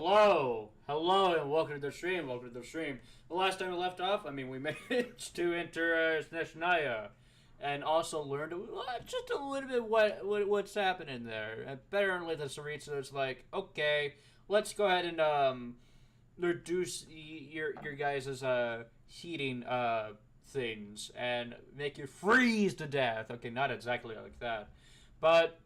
Hello! Hello and welcome to the stream, welcome to the stream. The last time we left off, I mean, we managed to enter Snezhnaya. And also learned just a little bit what's happening there. Apparently the Saritsa is like, okay, let's go ahead and reduce your guys' heating things and make you freeze to death. Okay, not exactly like that. But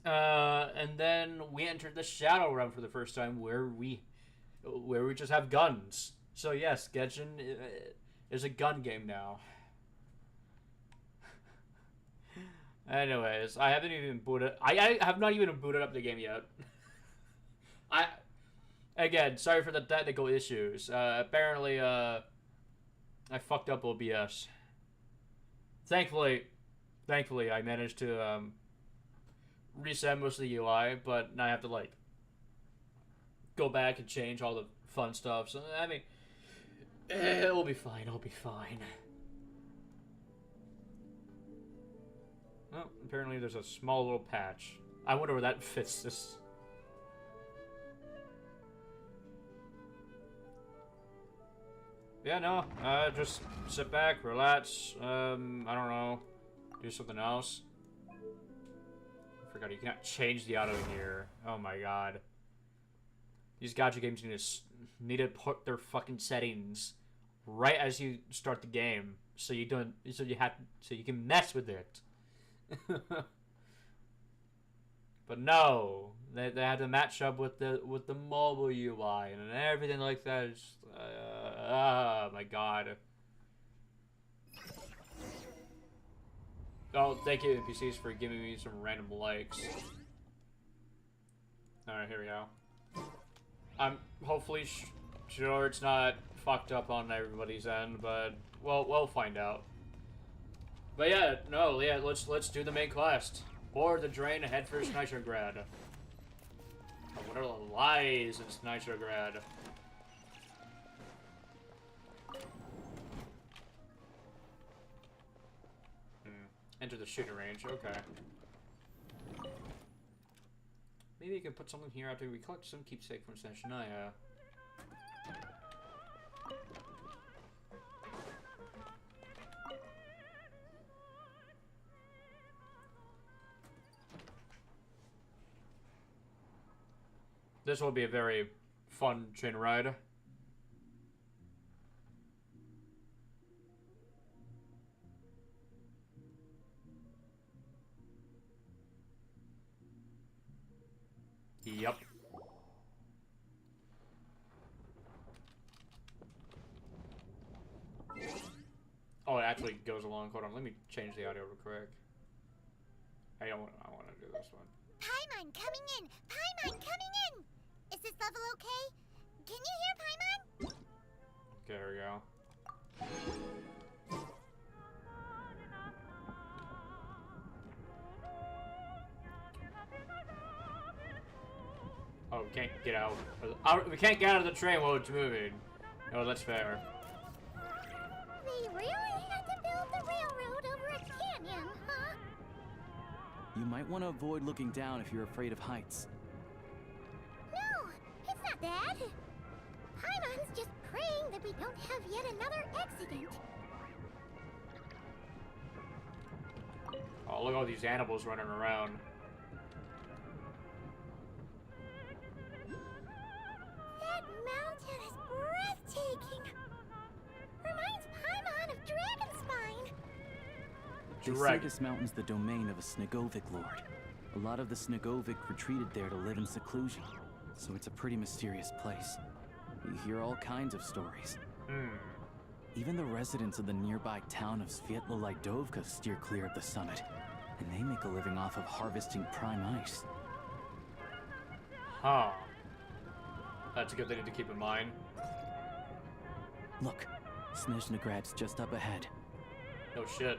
and then we entered the Shadow Realm for the first time, where we just have guns. So yes, Genshin is a gun game now. Anyways, I haven't even booted. I have not even booted up the game yet. Again, sorry for the technical issues. Apparently, I fucked up OBS. Thankfully, I managed to reset most of the UI, but now I have to like go back and change all the fun stuff. So I mean, it'll be fine. It'll be fine. Oh, apparently there's a small little patch. I wonder where that fits this. Yeah, no, just sit back, relax, I don't know, do something else. I forgot, you cannot change the auto here. Oh my god. These gacha games need to put their fucking settings right as you start the game, so you can mess with it. But no, they had to match up with the mobile UI and everything like that. Is, oh my god. Oh, thank you NPCs for giving me some random likes. Alright, here we go. I'm hopefully sure it's not fucked up on everybody's end, but we'll find out. But yeah, no, yeah, let's do the main quest. Board the drain and head for Snezhnaya. Oh, what are the lies in Snezhnaya? Enter the shooting range, okay. Maybe you can put something here after we collect some keepsake from Snezhnaya. This will be a very fun train ride. Yup. Oh, it actually goes along. Hold on, let me change the audio real quick. I want to do this one. Paimon coming in! Paimon coming in! Is this level okay? Can you hear Paimon? Okay, here we go. Oh, we can't get out. We can't get out of the train while it's moving. No, that's fair. They really had to build the railroad over a canyon, huh? You might want to avoid looking down if you're afraid of heights. No, it's not that. Paimon's just praying that we don't have yet another accident. Oh, look at all these animals running around. That mountain is breathtaking. Reminds Paimon of Dragonspine. They say this mountain's the domain of a Snegovic lord. A lot of the Snegovic retreated there to live in seclusion, so it's a pretty mysterious place. You hear all kinds of stories. Even the residents of the nearby town of Svietla-Lidovka steer clear of the summit, and they make a living off of harvesting prime ice. Huh. That's a good thing to keep in mind. Look, Snezhnagrad's just up ahead. No shit.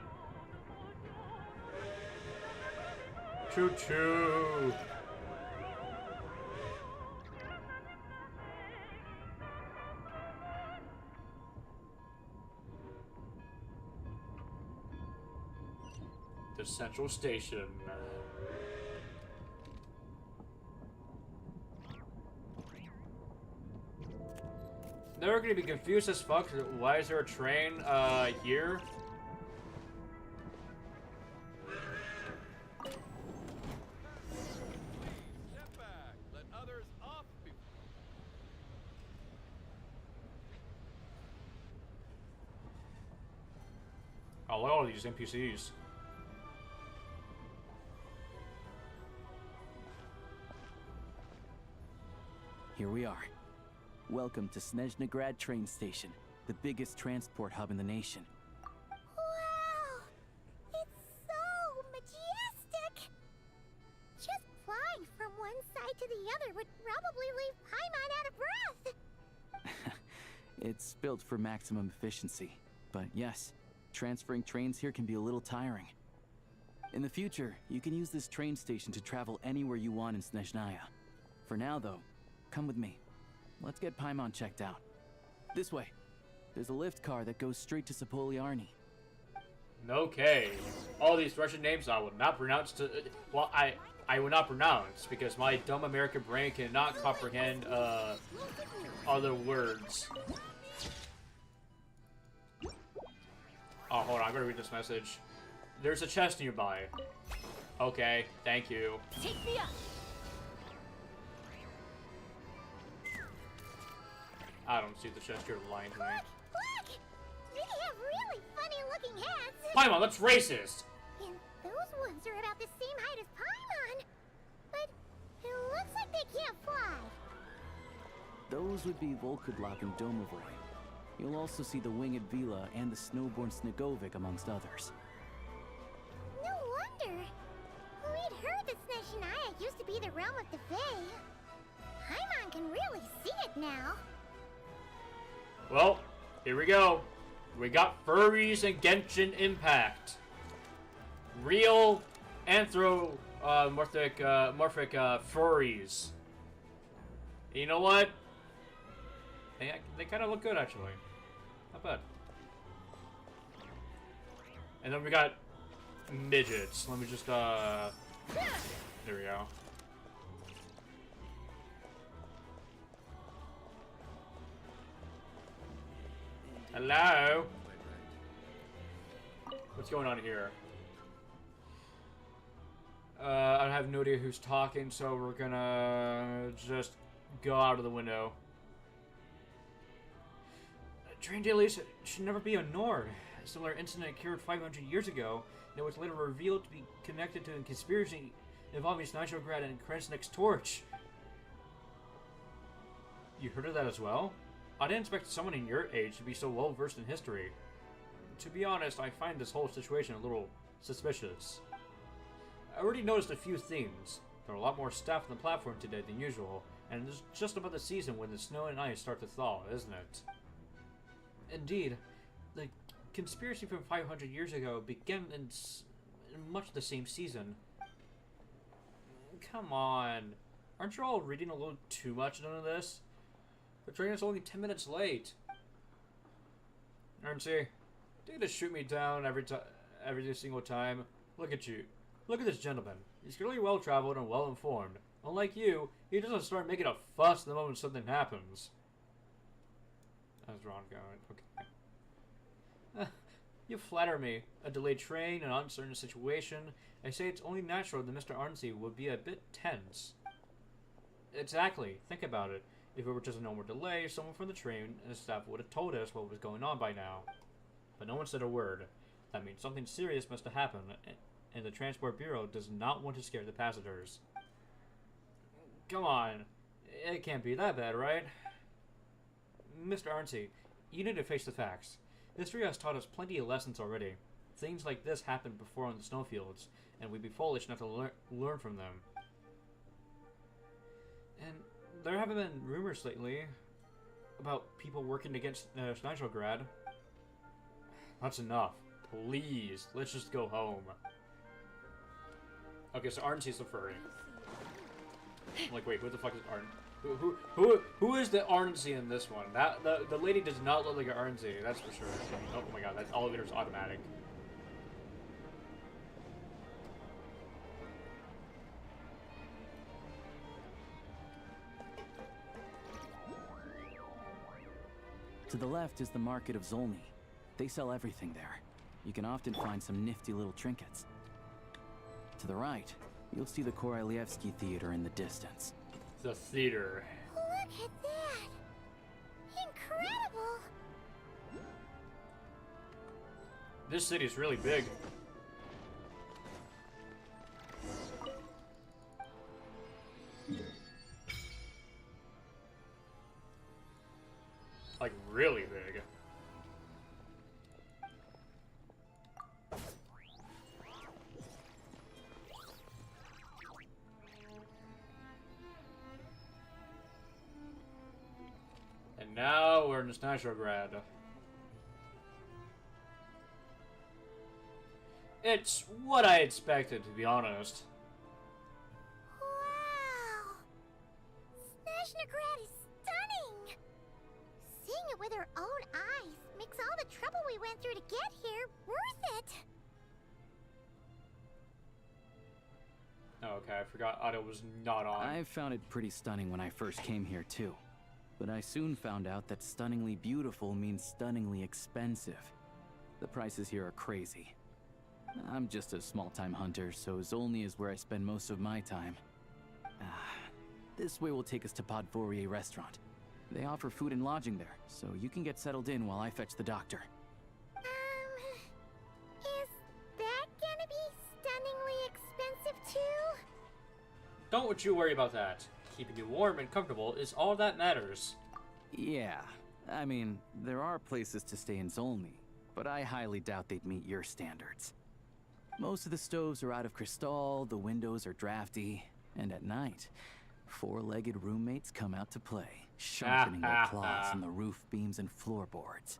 Choo-choo! The central station. They're gonna be confused as fuck. Why is there a train, here? Step back. Let others off before. Oh, look at all these NPCs. Here we are. Welcome to Snezhnaya train station, the biggest transport hub in the nation. Wow! It's so majestic! Just flying from one side to the other would probably leave Paimon out of breath! It's built for maximum efficiency, but yes, transferring trains here can be a little tiring. In the future, you can use this train station to travel anywhere you want in Snezhnaya. For now, though, come with me. Let's get Paimon checked out. This way. There's a lift car that goes straight to Sapoliarni. Okay. All these Russian names I will not pronounce to... Well, I will not pronounce because my dumb American brain cannot comprehend, other words. Oh, hold on. I'm gonna read this message. There's a chest nearby. Okay, thank you. Take me up! I don't see the chest. You're lying to me. Look! They have really funny-looking heads! Paimon, that's racist! And those ones are about the same height as Paimon! But it looks like they can't fly! Those would be Volkudlak and Domovoy. You'll also see the winged Vila and the snowborn Snegovic amongst others. No wonder! We'd heard that Snezhnaya used to be the realm of the Fae. Paimon can really see it now. Well, here we go. We got furries and Genshin Impact. Real morphic furries. You know what? They kind of look good, actually. Not bad. And then we got midgets. Let me just, there we go. Hello? What's going on here? I have no idea who's talking, so we're gonna just go out of the window. Train delays should never be ignored. A similar incident occurred 500 years ago, and it was later revealed to be connected to a conspiracy involving Snezhnaya and Krennic's torch. You heard of that as well? I didn't expect someone in your age to be so well versed in history. To be honest, I find this whole situation a little suspicious. I already noticed a few things. There are a lot more staff on the platform today than usual, and it's just about the season when the snow and ice start to thaw, isn't it? Indeed, the conspiracy from 500 years ago began in much the same season. Come on, aren't you all reading a little too much into this? The train is only 10 minutes late. RNC, do you just shoot me down every single time? Look at you. Look at this gentleman. He's clearly well-traveled and well-informed. Unlike you, he doesn't start making a fuss the moment something happens. That's wrong going. Okay. You flatter me. A delayed train, an uncertain situation. I say it's only natural that Mr. Arnsey would be a bit tense. Exactly. Think about it. If it were just a normal delay, someone from the train and the staff would have told us what was going on by now. But no one said a word. That means something serious must have happened, and the Transport Bureau does not want to scare the passengers. Come on. It can't be that bad, right? Mr. Arnsey, you need to face the facts. History has taught us plenty of lessons already. Things like this happened before on the snowfields, and we'd be foolish not to learn from them. And there haven't been rumors lately about people working against Snezhnaya. That's enough. Please, let's just go home. Okay, so Arnsey's the furry. I'm like, wait, who the fuck is Arn? Who is the Arnsey in this one? That the lady does not look like an Arnsey, that's for sure. Oh my god, that elevator's automatic. To the left is the Market of Zolny. They sell everything there. You can often find some nifty little trinkets. To the right, you'll see the Korolyevsky Theater in the distance. The theater. Look at that! Incredible! This city is really big. Like, really big. And now we're in Snezhnaya. It's what I expected, to be honest. Wow! Snezhnaya is stunning! Seeing it with our own eyes makes all the trouble we went through to get here worth it! Oh, okay, I forgot audio was not on. I found it pretty stunning when I first came here too. But I soon found out that stunningly beautiful means stunningly expensive. The prices here are crazy. I'm just a small-time hunter, so Zolny is where I spend most of my time. This way will take us to Podvorier restaurant. They offer food and lodging there, so you can get settled in while I fetch the doctor. Is that gonna be stunningly expensive too? Don't you worry about that. Keeping you warm and comfortable is all that matters. Yeah, I mean, there are places to stay in Zolny, but I highly doubt they'd meet your standards. Most of the stoves are out of crystal, the windows are drafty, and at night, four-legged roommates come out to play, sharpening their claws on the roof beams and floorboards.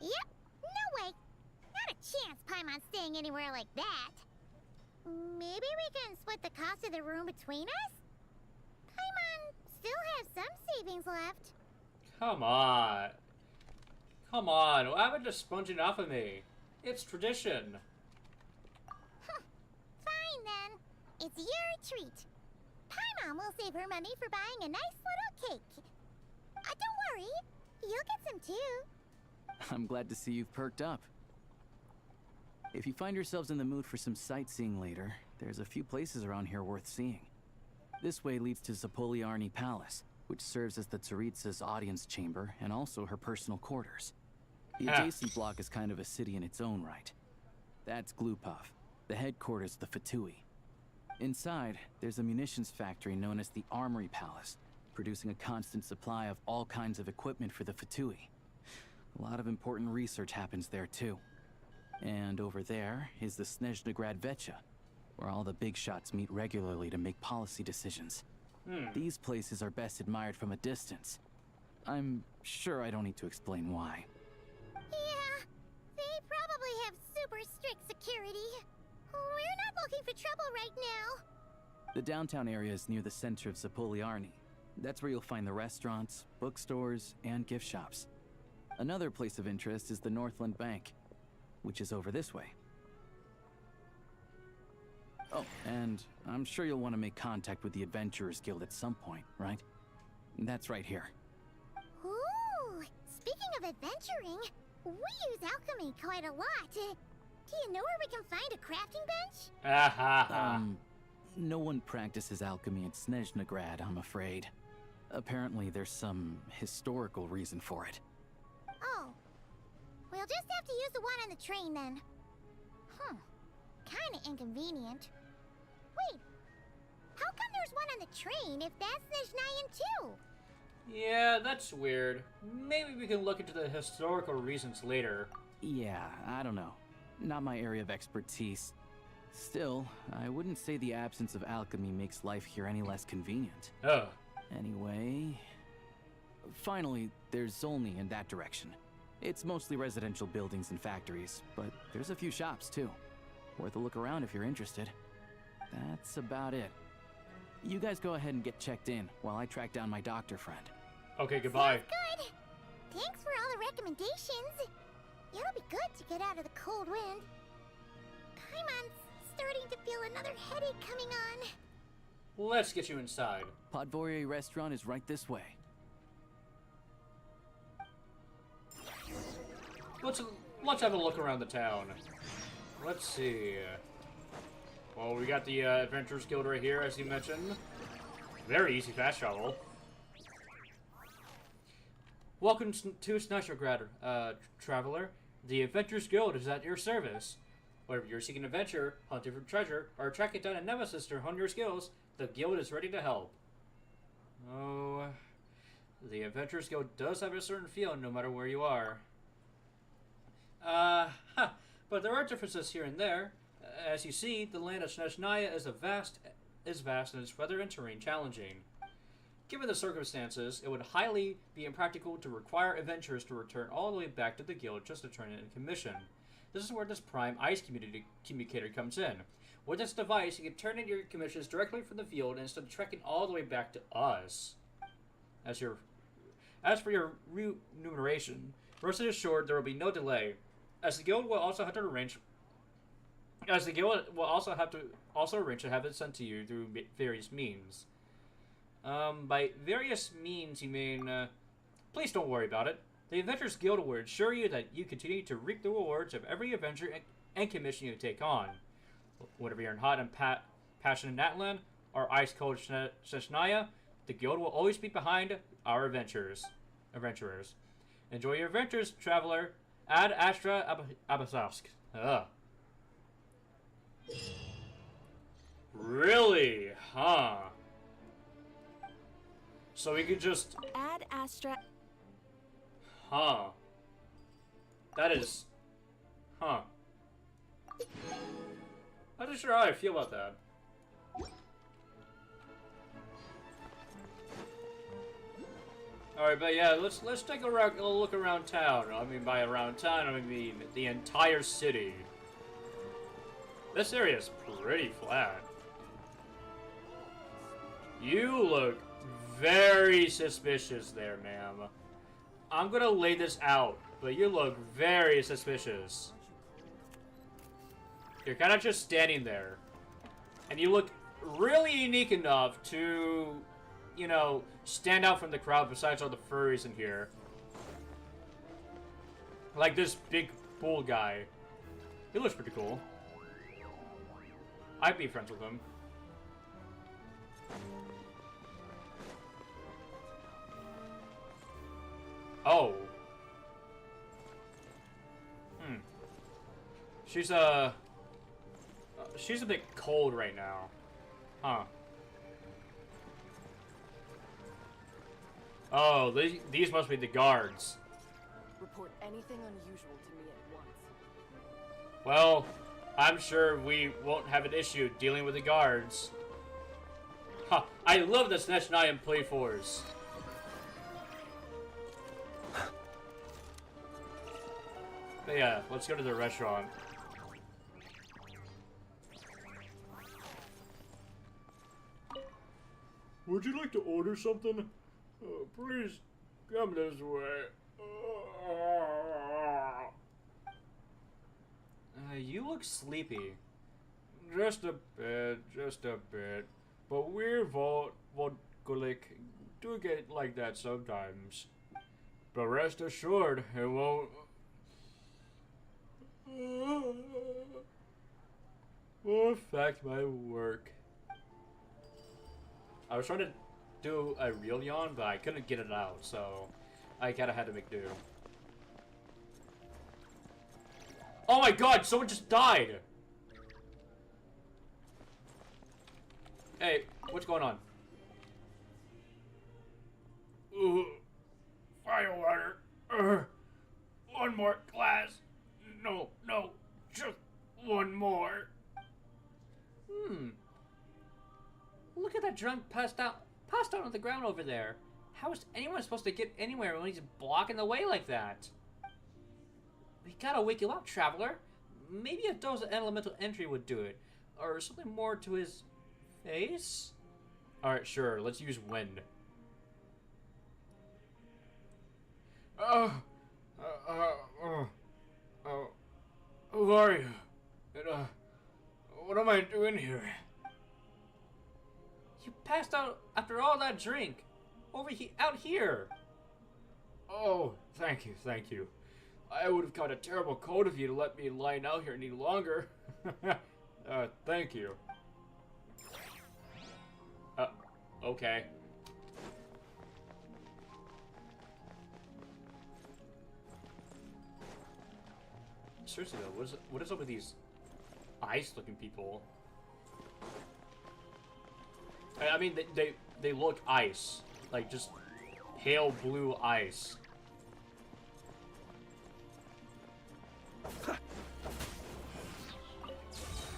Yep, no way. Not a chance Paimon's staying anywhere like that. Maybe we can split the cost of the room between us? Paimon still has some savings left. Come on. Come on, why would you sponge it off of me? It's tradition. Fine then. It's your treat. Paimon will save her money for buying a nice little cake. Don't worry, you'll get some too. I'm glad to see you've perked up. If you find yourselves in the mood for some sightseeing later, there's a few places around here worth seeing. This way leads to Zapoliarny Palace, which serves as the Tsaritsa's audience chamber and also her personal quarters. The adjacent block is kind of a city in its own right. That's Glupov, the headquarters of the Fatui. Inside, there's a munitions factory known as the Armory Palace, producing a constant supply of all kinds of equipment for the Fatui. A lot of important research happens there too. And over there is the Snezhnaya Vecha, where all the big shots meet regularly to make policy decisions. These places are best admired from a distance. I'm sure I don't need to explain why. Yeah, they probably have super strict security. We're not looking for trouble right now. The downtown area is near the center of Zapoliarny. That's where you'll find the restaurants, bookstores, and gift shops. Another place of interest is the Northland Bank, which is over this way. Oh, and I'm sure you'll want to make contact with the Adventurers Guild at some point, right? That's right here. Ooh, speaking of adventuring, we use alchemy quite a lot. Do you know where we can find a crafting bench? No one practices alchemy at Snezhnaya, I'm afraid. Apparently there's some historical reason for it. Oh, we'll just have to use the one on the train then. Kinda inconvenient. Wait, how come there's one on the train if that's Snezhnayan too? Yeah, that's weird. Maybe we can look into the historical reasons later. Yeah, I don't know. Not my area of expertise. Still, I wouldn't say the absence of alchemy makes life here any less convenient. Oh. Anyway... Finally, there's Zolny in that direction. It's mostly residential buildings and factories, but there's a few shops too. Worth a look around if you're interested. That's about it. You guys go ahead and get checked in while I track down my doctor friend. Okay, goodbye. Good. Thanks for all the recommendations. It'll be good to get out of the cold wind. Paimon's starting to feel another headache coming on. Let's get you inside. Podvorier restaurant is right this way. let's have a look around the town. Let's see. Well, we got the Adventurers Guild right here, as you mentioned. Very easy fast travel. Welcome to Snezhnaya, traveler. The Adventurers Guild is at your service. Whether you're seeking adventure, hunting for treasure, or tracking down a nemesis to hone your skills, the guild is ready to help. Oh, the Adventurers Guild does have a certain feel no matter where you are. But there are differences here and there. As you see, the land of Snezhnaya is vast and its weather and terrain challenging. Given the circumstances, it would highly be impractical to require adventurers to return all the way back to the guild just to turn it in commission. This is where this Prime Ice Communicator comes in. With this device, you can turn in your commissions directly from the field instead of trekking all the way back to us. As for your remuneration, rest assured there will be no delay, as the guild will also have to arrange to have it sent to you through various means. By various means, you mean, please don't worry about it. The Adventurers Guild will ensure you that you continue to reap the rewards of every adventure and commission you take on. Whether you're in hot and passionate Natlan or ice-cold Snezhnaya, the guild will always be behind our adventurers. Enjoy your adventures, traveler. Ad Astra Abasavsk. Really? Huh. So we could just... Ad Astra... Huh. That is... Huh. I'm not sure how I feel about that. Alright, but yeah, let's take a look around town. I mean, by around town, I mean the entire city. This area is pretty flat. You look very suspicious there, ma'am. I'm gonna lay this out, but you look very suspicious. You're kind of just standing there. And you look really unique enough to, you know, stand out from the crowd besides all the furries in here. Like this big bull guy. He looks pretty cool. I'd be friends with him. Oh. She's a bit cold right now. Huh. Oh, these must be the guards. Report anything unusual to me at once. Well, I'm sure we won't have an issue dealing with the guards. Huh. I love the Snezhnaya play force. But yeah, let's go to the restaurant. Would you like to order something? Please come this way. You look sleepy. Just a bit. But we're Volgolic do get like that sometimes. But rest assured, it won't affect my work. I was trying to do a real yawn, but I couldn't get it out, so I kinda had to make do. Oh my god, someone just died! Hey, what's going on? Fire water. One more glass. No, just one more. Look at that drunk passed out on the ground over there. How is anyone supposed to get anywhere when he's blocking the way like that? We gotta wake you up, traveler. Maybe a dose of elemental entry would do it. Or something more to his face? Alright, sure. Let's use wind. Who are you? And, what am I doing here? You passed out after all that drink. Out here. Oh, thank you. I would have caught a terrible cold of you to let me lie out here any longer. Thank you. Okay. Seriously though, what is up with these ice-looking people? I mean, they look ice, like just pale blue ice.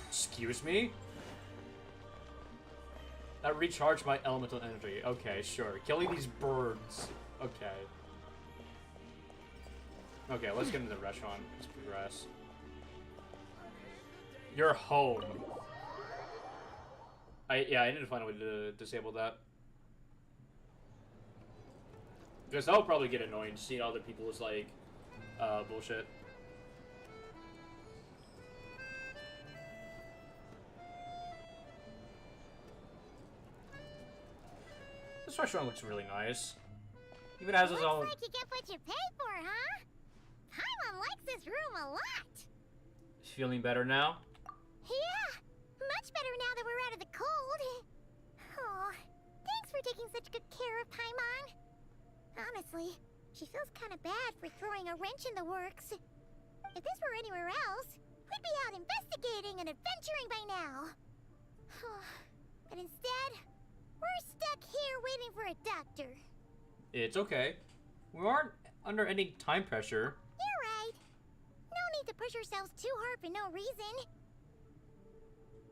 Excuse me? That recharged my elemental energy. Okay, sure. Killing these birds. Okay. Okay, let's get into the restaurant. Let's progress. You're home. Yeah, I need to find a way to disable that. Because that'll probably get annoying seeing other people's, like, bullshit. This restaurant looks really nice. Even has its own... Looks like you get what you pay for, huh? Paimon likes this room a lot. Feeling better now? Yeah, much better now that we're out of the cold. Oh, thanks for taking such good care of Paimon. Honestly, she feels kind of bad for throwing a wrench in the works. If this were anywhere else, we'd be out investigating and adventuring by now. But instead, we're stuck here waiting for a doctor. It's okay. We aren't under any time pressure. You're right. No need to push ourselves too hard for no reason.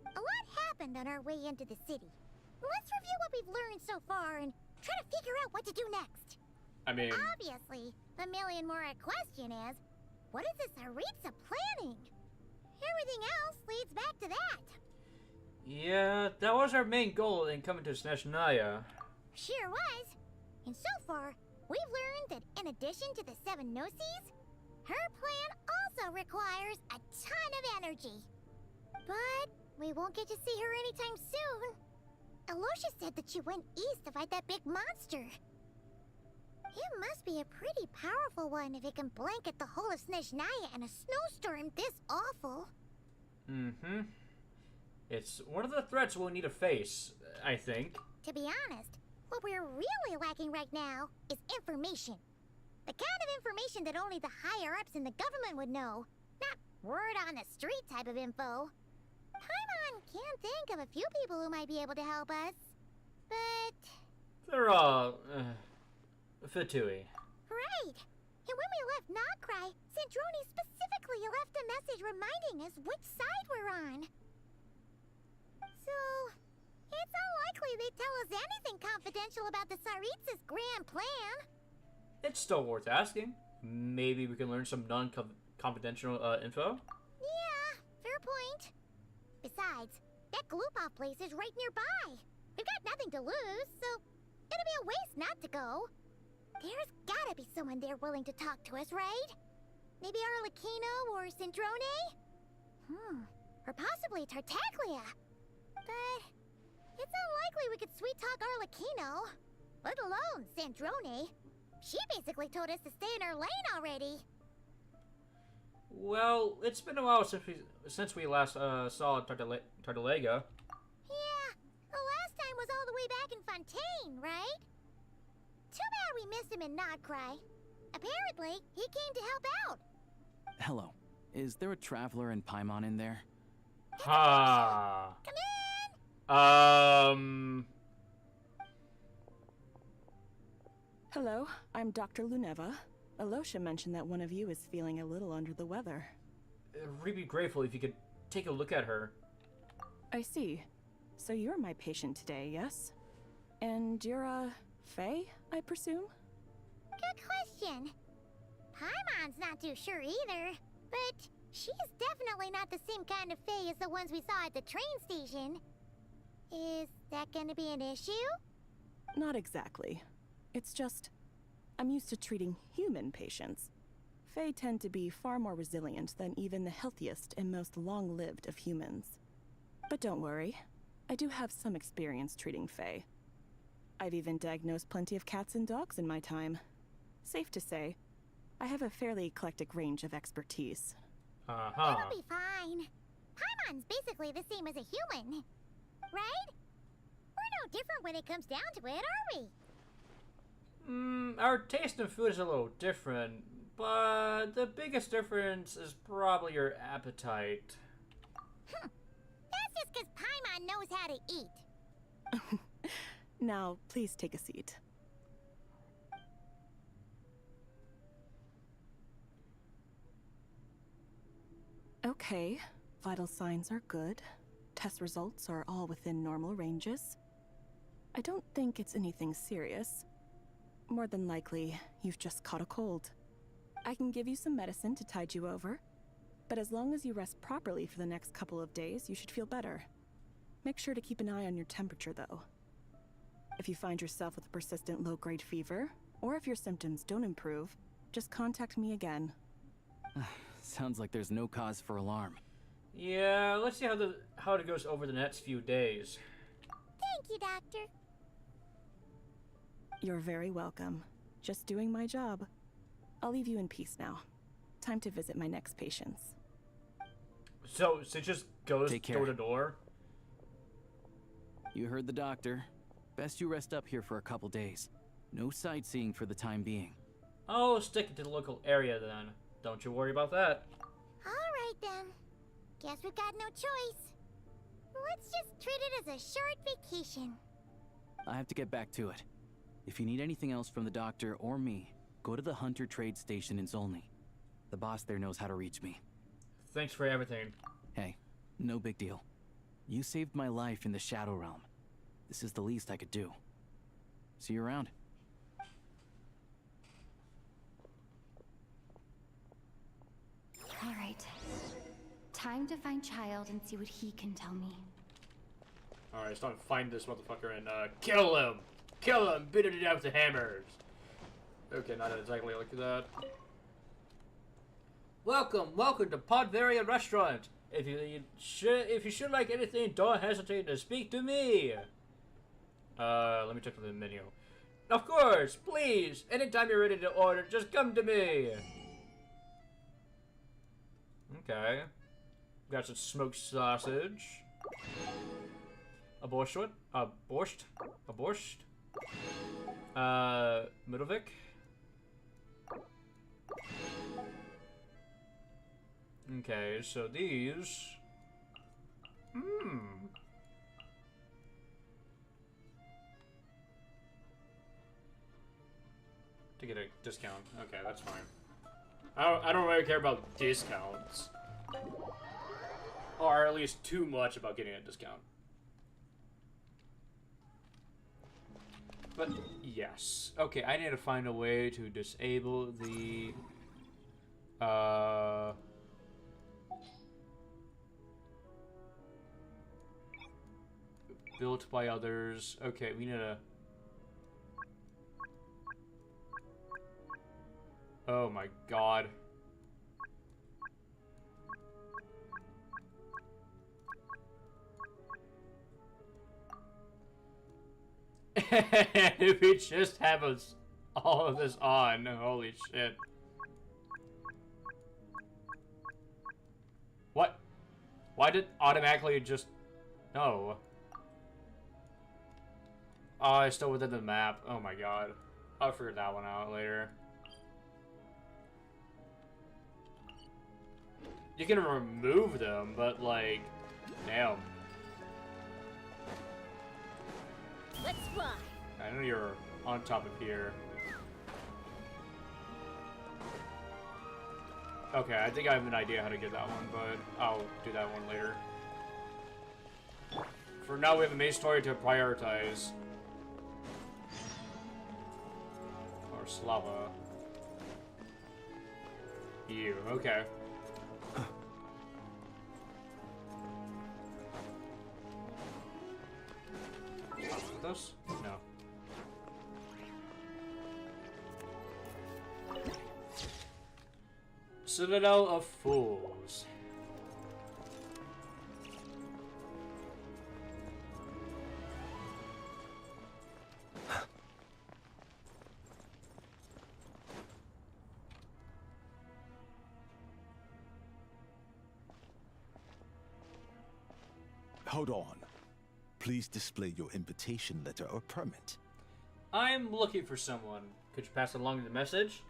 A lot happened on our way into the city. Let's review what we've learned so far and try to figure out what to do next. I mean... Obviously, the million-more question is, what is this Aritza planning? Everything else leads back to that. Yeah, that was our main goal in coming to Snezhnaya. Sure was. And so far, we've learned that in addition to the 7 Gnosis, her plan also requires a ton of energy. But we won't get to see her anytime soon. Alosha said that she went east to fight that big monster. It must be a pretty powerful one if it can blanket the whole of Snezhnaya in a snowstorm this awful. Mm-hmm. It's one of the threats we'll need to face, I think. To be honest, what we're really lacking right now is information. The kind of information that only the higher-ups in the government would know. Not word on the street type of info. Paimon can think of a few people who might be able to help us. But... They're all... Fatui. Right. And when we left Nocrai, Sandrone specifically left a message reminding us which side we're on. So, it's unlikely they'd tell us anything confidential about the Tsaritsa's grand plan. It's still worth asking. Maybe we can learn some non-confidential info? Yeah, fair point. Besides, that Glupov place is right nearby. We've got nothing to lose, so it'll be a waste not to go. There's gotta be someone there willing to talk to us, right? Maybe Arlecchino or Sandrone? Or possibly Tartaglia. But it's unlikely we could sweet-talk Arlecchino, let alone Sandrone. She basically told us to stay in her lane already. Well, it's been a while since we last saw Tartalega. Yeah, the last time was all the way back in Fontaine, right? Too bad we missed him in Nocrai. Apparently, he came to help out. Hello. Is there a traveler in Paimon in there? Ha! Come in! Hello, I'm Dr. Luneva. Alosha mentioned that one of you is feeling a little under the weather. We'd be grateful if you could take a look at her. I see. So you're my patient today, yes? And you're, Faye, I presume? Good question. Paimon's not too sure either, but she's definitely not the same kind of Fae as the ones we saw at the train station. Is that gonna be an issue? Not exactly. It's just, I'm used to treating human patients. Fae tend to be far more resilient than even the healthiest and most long-lived of humans. But don't worry, I do have some experience treating Fae. I've even diagnosed plenty of cats and dogs in my time. Safe to say, I have a fairly eclectic range of expertise. Uh-huh. It'll be fine. Paimon's basically the same as a human. Right? We're no different when it comes down to it, are we? Our taste in food is a little different, but the biggest difference is probably your appetite. That's just because Paimon knows how to eat. Now, please take a seat. Okay, vital signs are good. Test results are all within normal ranges. I don't think it's anything serious. More than likely, you've just caught a cold. I can give you some medicine to tide you over, but as long as you rest properly for the next couple of days, you should feel better. Make sure to keep an eye on your temperature, though. If you find yourself with a persistent low-grade fever, or if your symptoms don't improve, just contact me again. Sounds like there's no cause for alarm. Yeah, let's see how it goes over the next few days. Thank you, Doctor. You're very welcome. Just doing my job. I'll leave you in peace now. Time to visit my next patients. So it just goes Take care. door to door? You heard the doctor. Best you rest up here for a couple days. No sightseeing for the time being. Oh, stick it to the local area then. Don't you worry about that. All right, then. Guess we've got no choice. Let's just treat it as a short vacation. I have to get back to it. If you need anything else from the doctor or me, go to the Hunter Trade Station in Zolny. The boss there knows how to reach me. Thanks for everything. Hey, no big deal. You saved my life in the Shadow Realm. This is the least I could do. See you around. All right. Time to find Child and see what he can tell me. Alright, it's time to find this motherfucker and kill him! Kill him! Beat him to death with the hammers! Okay, not exactly like that. Welcome to Podvaria Restaurant. If you should like anything, don't hesitate to speak to me. Let me check the menu. Of course, please. Anytime you're ready to order, just come to me. Okay. Got some smoked sausage. A borscht. A borscht. Middelvik. Okay, so these. To get a discount. Okay, that's fine. I don't really care about discounts. Or at least too much about getting a discount. But, yes. Okay, I need to find a way to disable the... built by others. Okay, we need to... Oh my god. If we just have us all of this on, holy shit. What? Why did automatically just... No. Oh, it's still within the map. Oh my god. I'll figure that one out later. You can remove them, but like... Damn. Let's fly. I know you're on top of here. Okay, I think I have an idea how to get that one, but I'll do that one later. For now, we have a main story to prioritize. Or Slava. You, okay. With us? No. Citadel of Fools. Hold on. Please display your invitation letter or permit. I'm looking for someone. Could you pass along the message?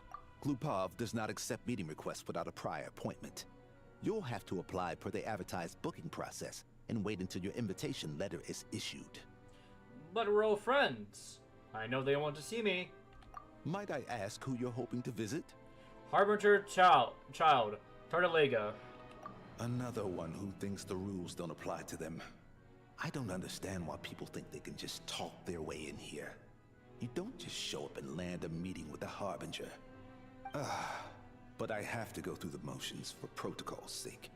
Glupov does not accept meeting requests without a prior appointment. You'll have to apply per the advertised booking process and wait until your invitation letter is issued. But we're all friends. I know they want to see me. Might I ask who you're hoping to visit? Harbinger Child, Tartalega. Another one who thinks the rules don't apply to them. I don't understand why people think they can just talk their way in here. You don't just show up and land a meeting with the Harbinger. But I have to go through the motions for protocol's sake.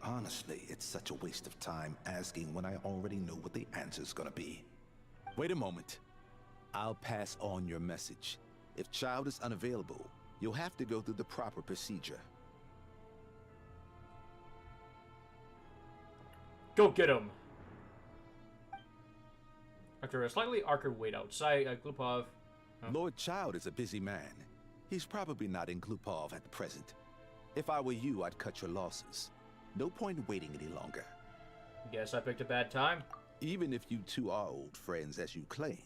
Honestly, it's such a waste of time asking when I already know what the answer's gonna be. Wait a moment. I'll pass on your message. If Child is unavailable, you'll have to go through the proper procedure. Go get him! After a slightly awkward wait outside, Glupov... Lord Child is a busy man. He's probably not in Glupov at the present. If I were you, I'd cut your losses. No point in waiting any longer. Guess I picked a bad time. Even if you two are old friends as you claim,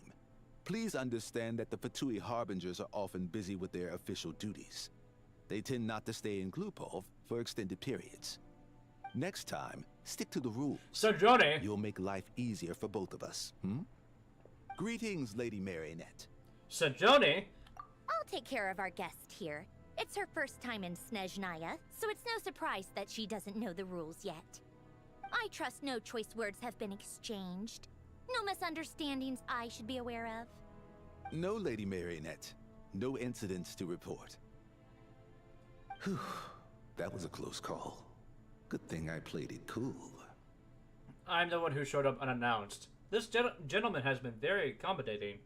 please understand that the Fatui Harbingers are often busy with their official duties. They tend not to stay in Glupov for extended periods. Next time, stick to the rules. So, Johnny... You'll make life easier for both of us, Greetings, Lady Marionette. So, Johnny... I'll take care of our guest here. It's her first time in Snezhnaya, so it's no surprise that she doesn't know the rules yet. I trust no choice words have been exchanged. No misunderstandings I should be aware of. No, Lady Marionette. No incidents to report. Whew. That was a close call. Good thing I played it cool. I'm the one who showed up unannounced. This gentleman has been very accommodating.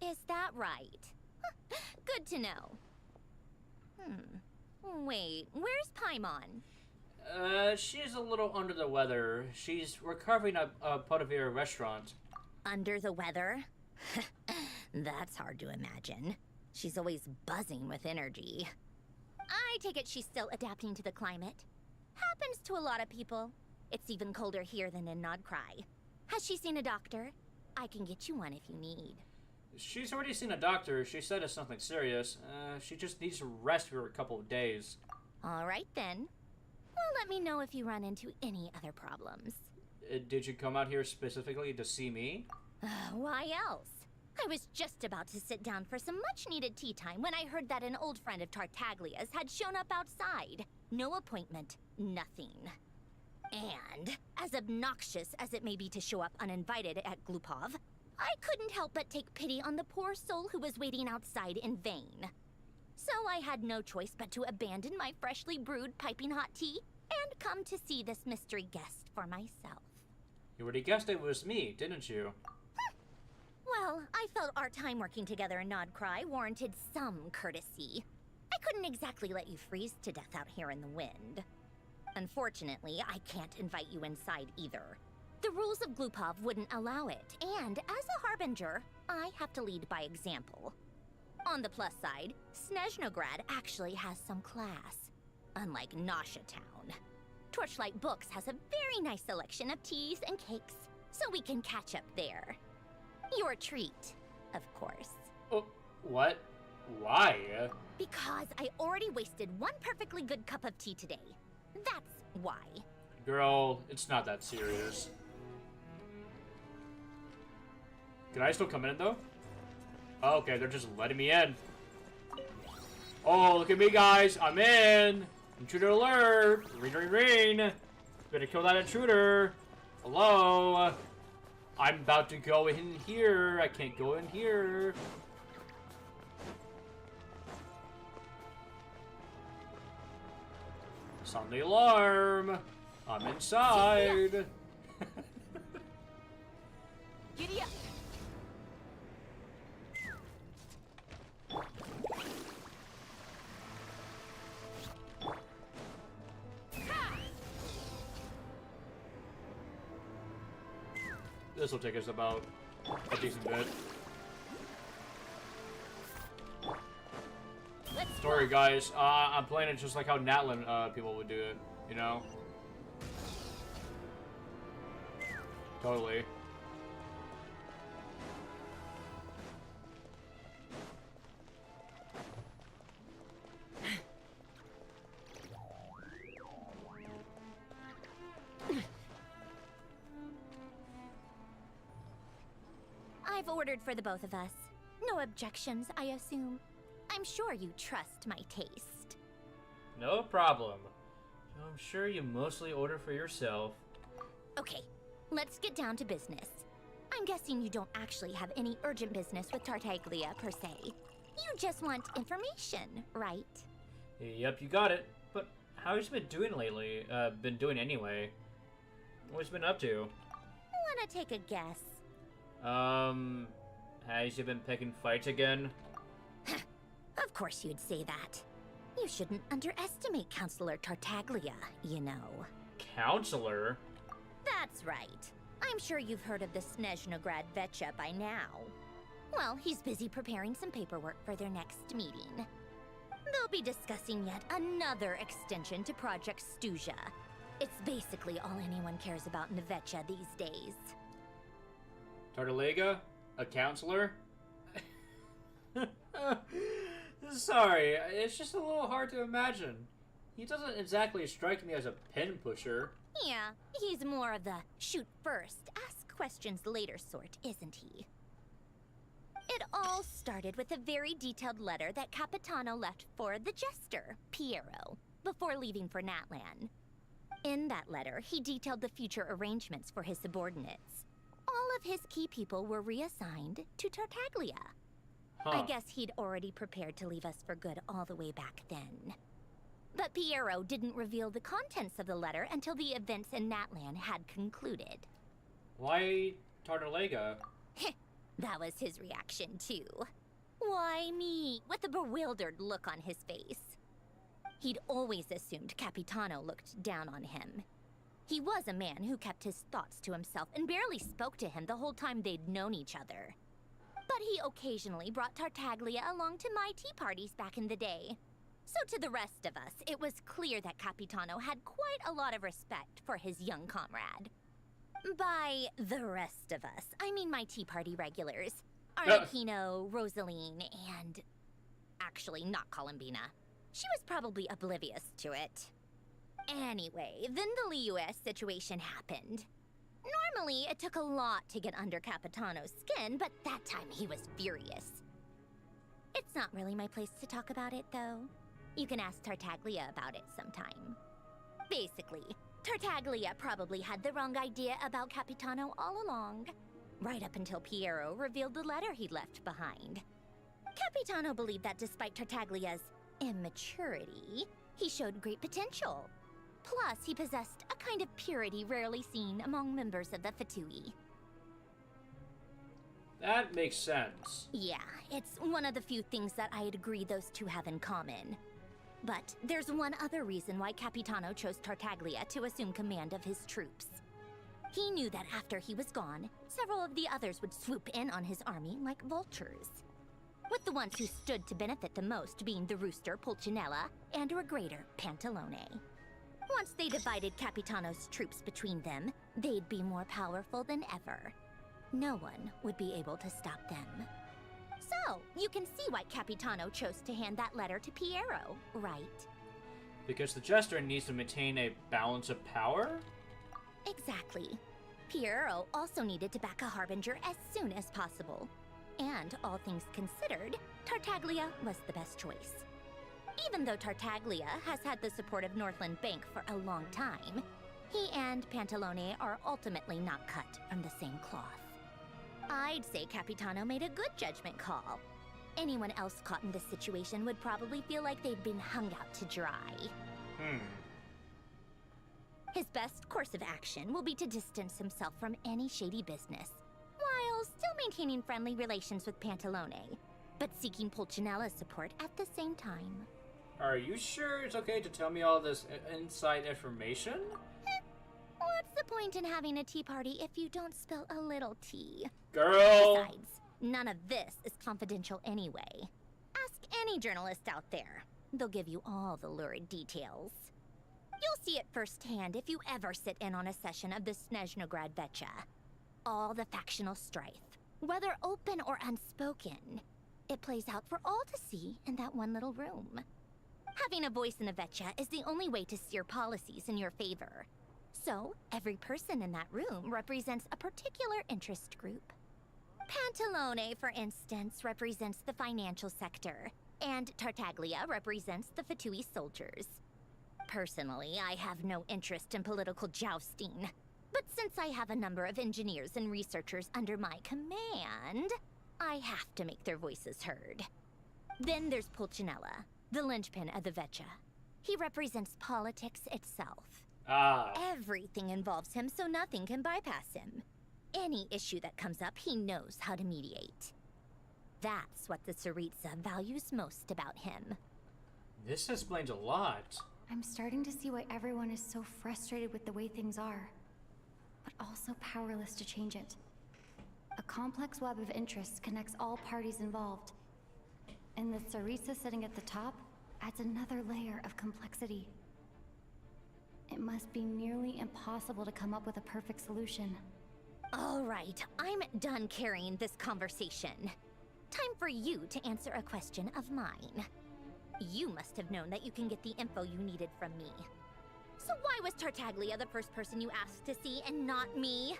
Is that right? Good to know. Wait, where's Paimon? She's a little under the weather. She's recovering at Potavira restaurant. Under the weather? That's hard to imagine. She's always buzzing with energy. I take it she's still adapting to the climate. Happens to a lot of people. It's even colder here than in Nodcry. Has she seen a doctor? I can get you one if you need. She's already seen a doctor. She said it's nothing serious. She just needs to rest for a couple of days. All right, then. Well, let me know if you run into any other problems. Did you come out here specifically to see me? Why else? I was just about to sit down for some much-needed tea time when I heard that an old friend of Tartaglia's had shown up outside. No appointment, nothing. And, as obnoxious as it may be to show up uninvited at Glupov, I couldn't help but take pity on the poor soul who was waiting outside in vain. So I had no choice but to abandon my freshly brewed piping hot tea and come to see this mystery guest for myself. You already guessed it was me, didn't you? Well, I felt our time working together in Nodcry warranted some courtesy. I couldn't exactly let you freeze to death out here in the wind. Unfortunately, I can't invite you inside either. The rules of Glupov wouldn't allow it, and as a Harbinger, I have to lead by example. On the plus side, Snezhnograd actually has some class, unlike Nasha Town. Torchlight Books has a very nice selection of teas and cakes, so we can catch up there. Your treat, of course. Oh, what? Why? Because I already wasted one perfectly good cup of tea today. That's why. Girl, it's not that serious. Can I still come in, though? Oh, okay, they're just letting me in. Oh, look at me, guys. I'm in. Intruder alert. Ring, ring, ring. Better kill that intruder. Hello. I'm about to go in here. I can't go in here. Sound the alarm. I'm inside. Giddy up. This will take us about a decent bit. Sorry, guys. I'm playing it just like how Natlin people would do it, you know? Totally. I've ordered for the both of us. No objections, I assume. I'm sure you trust my taste. No problem. I'm sure you mostly order for yourself. Okay, let's get down to business. I'm guessing you don't actually have any urgent business with Tartaglia, per se. You just want information, right? Yep, you got it. But how have you been doing lately? Been doing anyway? What's you been up to? Wanna take a guess? Has you been picking fights again? Of course you'd say that. You shouldn't underestimate Counselor Tartaglia, you know. Counselor? That's right. I'm sure you've heard of the Snezhnaya Vetcha by now. Well, he's busy preparing some paperwork for their next meeting. They'll be discussing yet another extension to Project Stuja. It's basically all anyone cares about in the Vetcha these days. Tartalega? A counselor? Sorry, it's just a little hard to imagine. He doesn't exactly strike me as a pin pusher. Yeah, he's more of the shoot first, ask questions later sort, isn't he? It all started with a very detailed letter that Capitano left for the jester, Piero, before leaving for Natlan. In that letter, he detailed the future arrangements for his subordinates. All of his key people were reassigned to Tartaglia. I guess he'd already prepared to leave us for good all the way back then. But Piero didn't reveal the contents of the letter until the events in Natlan had concluded. Why Tartalega? That was his reaction, too. Why me? With a bewildered look on his face. He'd always assumed Capitano looked down on him. He was a man who kept his thoughts to himself and barely spoke to him the whole time they'd known each other. But he occasionally brought Tartaglia along to my tea parties back in the day. So to the rest of us, it was clear that Capitano had quite a lot of respect for his young comrade. By the rest of us, I mean my tea party regulars. Arlecchino, Rosaline, and... actually, not Columbina. She was probably oblivious to it. Anyway, then the Liu's situation happened. Normally, it took a lot to get under Capitano's skin, but that time he was furious. It's not really my place to talk about it, though. You can ask Tartaglia about it sometime. Basically, Tartaglia probably had the wrong idea about Capitano all along, right up until Piero revealed the letter he'd left behind. Capitano believed that despite Tartaglia's immaturity, he showed great potential. Plus, he possessed a kind of purity rarely seen among members of the Fatui. That makes sense. Yeah, it's one of the few things that I'd agree those two have in common. But there's one other reason why Capitano chose Tartaglia to assume command of his troops. He knew that after he was gone, several of the others would swoop in on his army like vultures. With the ones who stood to benefit the most being the rooster Pulcinella and Regrator Pantalone. Once they divided Capitano's troops between them, they'd be more powerful than ever. No one would be able to stop them. So, you can see why Capitano chose to hand that letter to Piero, right? Because the Jester needs to maintain a balance of power? Exactly. Piero also needed to back a Harbinger as soon as possible. And all things considered, Tartaglia was the best choice. Even though Tartaglia has had the support of Northland Bank for a long time, he and Pantalone are ultimately not cut from the same cloth. I'd say Capitano made a good judgment call. Anyone else caught in this situation would probably feel like they'd been hung out to dry. His best course of action will be to distance himself from any shady business, while still maintaining friendly relations with Pantalone, but seeking Pulcinella's support at the same time. Are you sure it's okay to tell me all this inside information? What's the point in having a tea party if you don't spill a little tea? Girl! Besides, none of this is confidential anyway. Ask any journalist out there. They'll give you all the lurid details. You'll see it firsthand if you ever sit in on a session of the Snezhnaya Vetcha. all the factional strife, whether open or unspoken. It plays out for all to see in that one little room. Having a voice in the Vetcha is the only way to steer policies in your favor. So, every person in that room represents a particular interest group. Pantalone, for instance, represents the financial sector, and Tartaglia represents the Fatui soldiers. Personally, I have no interest in political jousting. But since I have a number of engineers and researchers under my command, I have to make their voices heard. Then there's Pulcinella, the linchpin of the Vetcha. He represents politics itself. Everything involves him, so nothing can bypass him. Any issue that comes up, he knows how to mediate. That's what the Tsaritsa values most about him. This explains a lot. I'm starting to see why everyone is so frustrated with the way things are, but also powerless to change it. A complex web of interests connects all parties involved, and the Tsaritsa sitting at the top adds another layer of complexity. It must be nearly impossible to come up with a perfect solution. All right, I'm done carrying this conversation. Time for you to answer a question of mine. You must have known that you can get the info you needed from me. So why was Tartaglia the first person you asked to see and not me?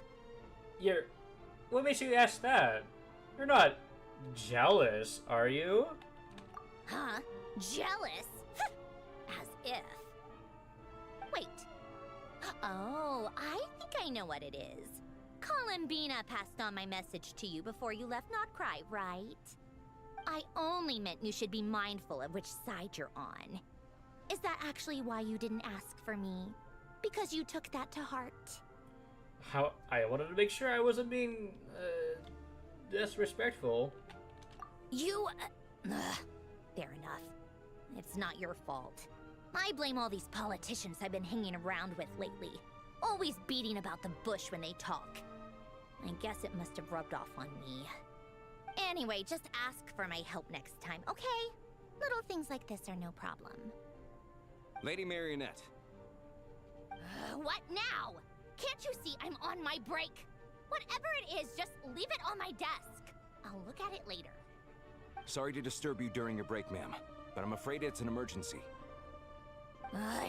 What makes you ask that? You're not jealous, are you? Huh? Jealous? As if. Wait. Oh, I think I know what it is. Columbina passed on my message to you before you left Notcry, right? I only meant you should be mindful of which side you're on. Is that actually why you didn't ask for me? Because you took that to heart? I wanted to make sure I wasn't being, disrespectful. Fair enough. It's not your fault. I blame all these politicians I've been hanging around with lately. Always beating about the bush when they talk. I guess it must have rubbed off on me. Anyway, just ask for my help next time, okay? Little things like this are no problem. Lady Marionette. What now? Can't you see I'm on my break? Whatever it is, just leave it on my desk. I'll look at it later. Sorry to disturb you during your break, ma'am, but I'm afraid it's an emergency.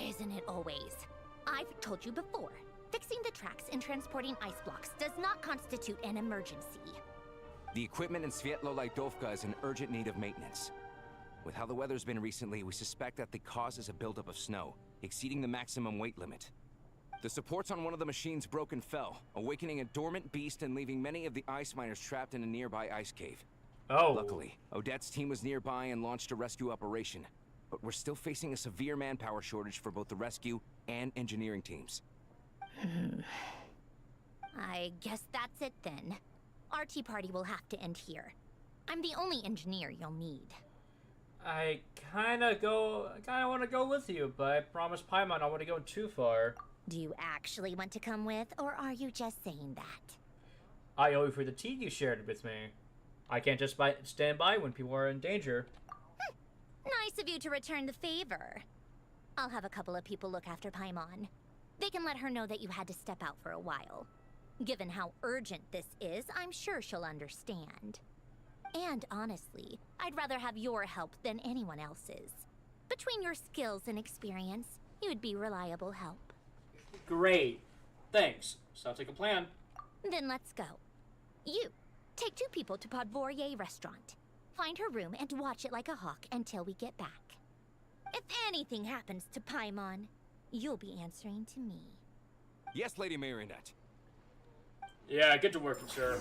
Isn't it always? I've told you before, fixing the tracks and transporting ice blocks does not constitute an emergency. The equipment in Svietlo-Laidovka is in urgent need of maintenance. With how the weather's been recently, we suspect that the cause is a buildup of snow, exceeding the maximum weight limit. The supports on one of the machines broke and fell, awakening a dormant beast and leaving many of the ice miners trapped in a nearby ice cave. Oh. Luckily, Odette's team was nearby and launched a rescue operation, but we're still facing a severe manpower shortage for both the rescue and engineering teams. I guess that's it then. Our tea party will have to end here. I'm the only engineer you'll need. I kinda want to go with you, but I promised Paimon I don't want to go too far. Do you actually want to come with, or are you just saying that? I owe you for the tea you shared with me. I can't just stand by when people are in danger. Nice of you to return the favor. I'll have a couple of people look after Paimon. They can let her know that you had to step out for a while. Given how urgent this is, I'm sure she'll understand. And honestly, I'd rather have your help than anyone else's. Between your skills and experience, you'd be reliable help. Great. Thanks. Sounds like a plan. Then let's go. You, take 2 people to Podvorier restaurant. Find her room and watch it like a hawk until we get back. If anything happens to Paimon, you'll be answering to me. Yes, Lady Marionette. Yeah, get to work, sir.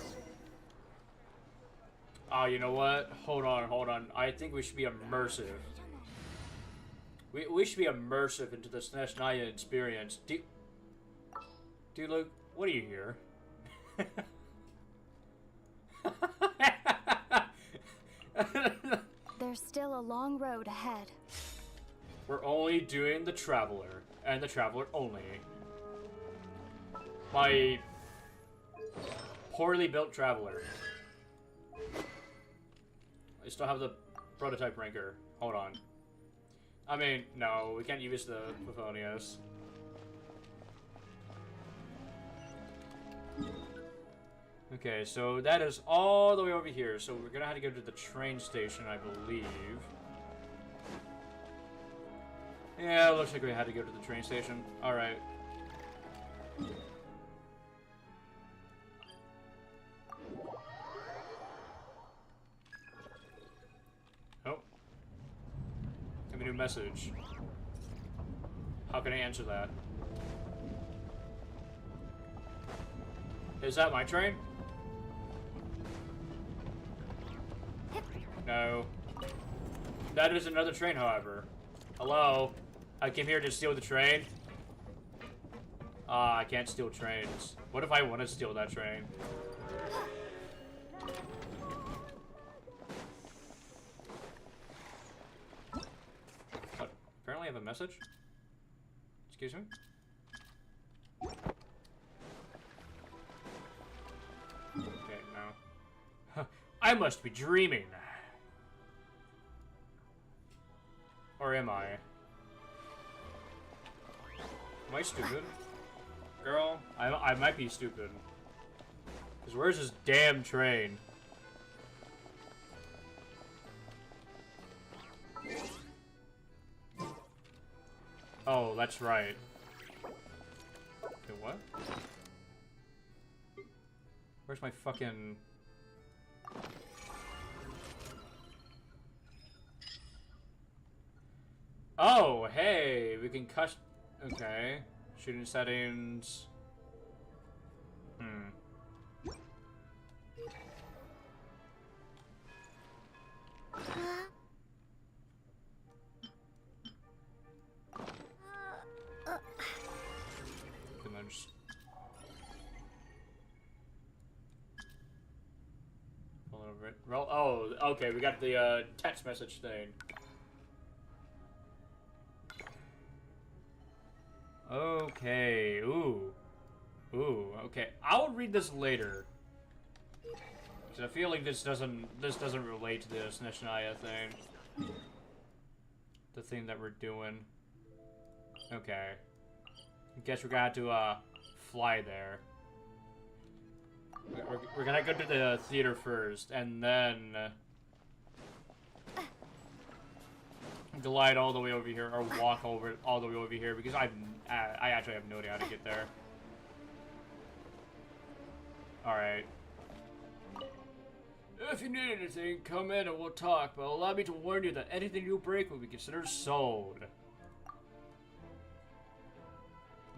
Oh, you know what? Hold on. I think we should be immersive. We should be immersive into the Snezhnaya experience. Dude, look, what are you here? There's still a long road ahead. We're only doing the Traveler, and the Traveler only. My poorly built Traveler. I still have the prototype ranker. Hold on. I mean, no, we can't use the Plutonius. Okay, so that is all the way over here. So we're gonna have to go to the train station, I believe. Yeah, it looks like we had to go to the train station. Alright. Oh. Give me a new message. How can I answer that? Is that my train? No. That is another train, however. Hello? I came here to steal the train? Ah, I can't steal trains. What if I want to steal that train? What? Apparently I have a message? Excuse me? Okay, no. I must be dreaming. Or am I? Am I stupid? Girl, I might be stupid. Because where's this damn train? Oh, that's right. Okay, what? Where's my fucking... Oh, hey, we can cut... Okay. Shooting settings. Can I just... Oh, okay, we got the text message thing. Okay, ooh. Ooh, okay. I'll read this later. Cause I feel like this doesn't relate to the Snezhnaya thing. The thing that we're doing. Okay. I guess we're gonna have to fly there. We're gonna go to the theater first, and then glide all the way over here, or walk over all the way over here, because I actually have no idea how to get there. Alright. If you need anything, come in and we'll talk, but allow me to warn you that anything you break will be considered sold.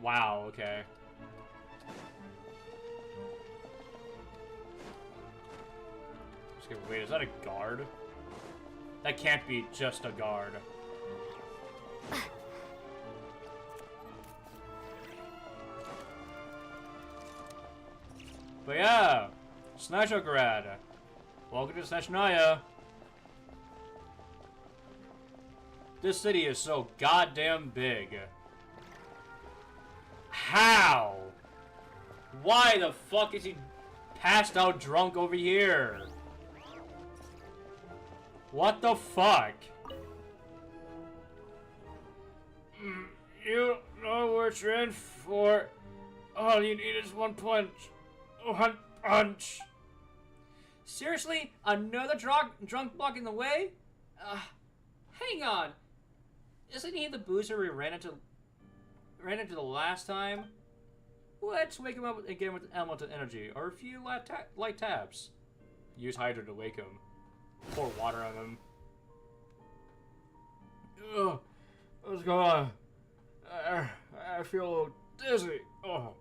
Wow, okay. Wait, is that a guard? That can't be just a guard. But yeah, Snezhnograd. Welcome to Snezhnaya. This city is so goddamn big. How? Why the fuck is he passed out drunk over here? What the fuck? You know what you're in for. All you need is one punch. One punch. Seriously? Another drunk blocking the way? Hang on. Isn't he the boozer we ran into the last time? Let's wake him up again with elemental energy, or a few light taps. Use Hydra to wake him. Pour water on him. Ugh. What's going on? I feel a little dizzy. Oh.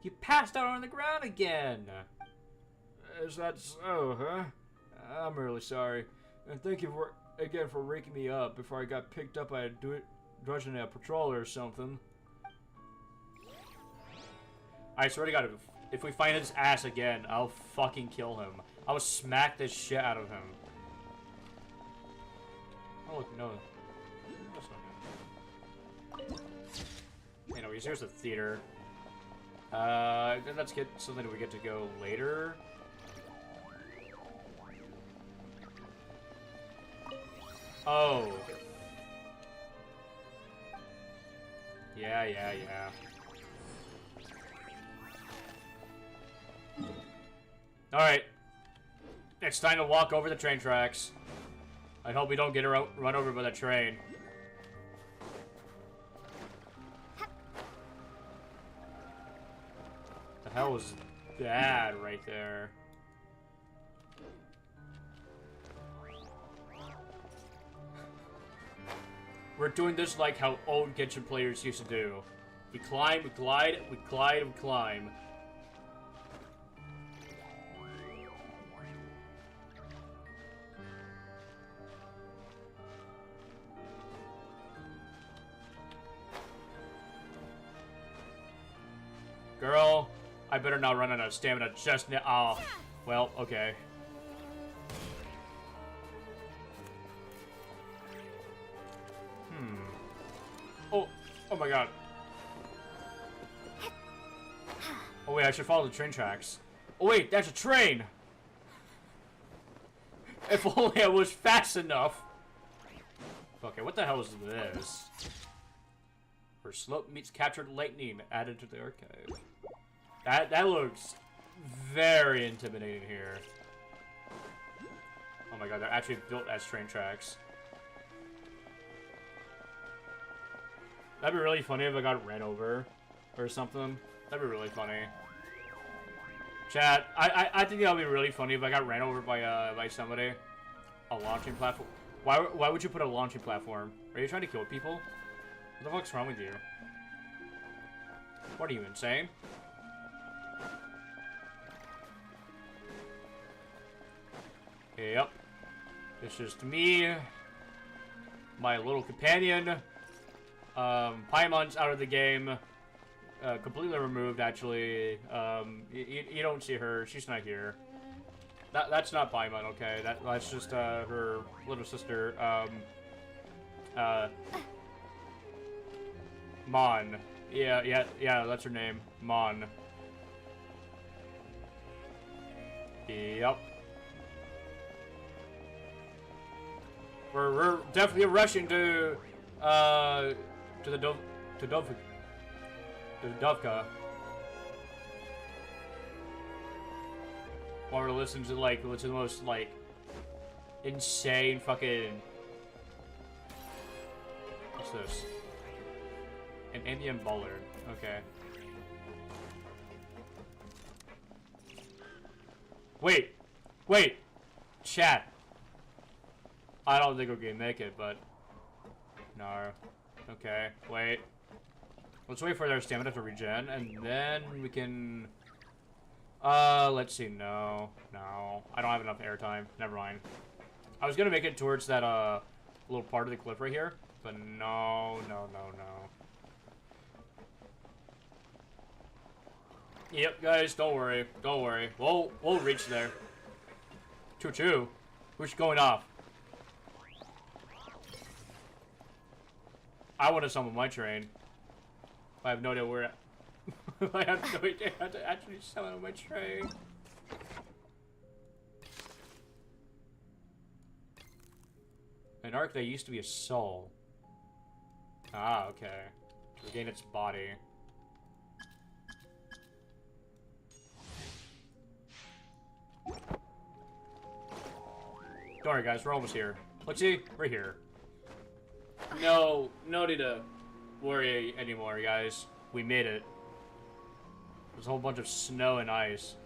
You passed out on the ground again. Is that so, huh? I'm really sorry. And thank you again for waking me up before I got picked up by a drudging a patroller or something. I swear to God, if we find his ass again, I'll fucking kill him. I'll smack this shit out of him. Oh, look, no. That's not good. Anyways, here's the theater. Then let's get something that we get to go later. Oh. Yeah. Alright. It's time to walk over the train tracks. I hope we don't get run over by the train. The hell was that right there? We're doing this like how old Genshin players used to do. We climb, we glide, we glide, we climb. Girl, I better not run out of stamina just now. Oh, well, okay. Oh my god. Oh wait, I should follow the train tracks. Oh wait, that's a train! If only I was fast enough. Okay, what the hell is this? Where slope meets captured lightning added to the archive. That looks very intimidating here. Oh my god, they're actually built as train tracks. That'd be really funny if I got ran over or something. That'd be really funny. Chat, I think that would be really funny if I got ran over by somebody. A launching platform. Why would you put a launching platform? Are you trying to kill people? What the fuck's wrong with you? What are you, insane? Yep. It's just me, my little companion. Paimon's out of the game. Completely removed, actually. You don't see her. She's not here. That's not Paimon, okay? That's just her little sister. Mon. Yeah, that's her name. Mon. Yep. We're definitely rushing to the Dovka. While we're listening to like what's the most like insane fucking. What's this? An Indian bollard. Okay. Wait, chat. I don't think we can make it, but no. Okay, wait. Let's wait for their stamina to regen, and then we can. Let's see. No, I don't have enough airtime. Never mind. I was gonna make it towards that little part of the cliff right here, but no. Yep, guys, don't worry. We'll reach there. Choo-choo. Who's going off? I want to summon my train. I have no idea where. I have no idea how to actually summon my train. An arc that used to be a soul. Ah, okay. To regain its body. Don't worry, guys. We're almost here. Let's see. We're here. No need to worry anymore, guys. We made it. There's a whole bunch of snow and ice.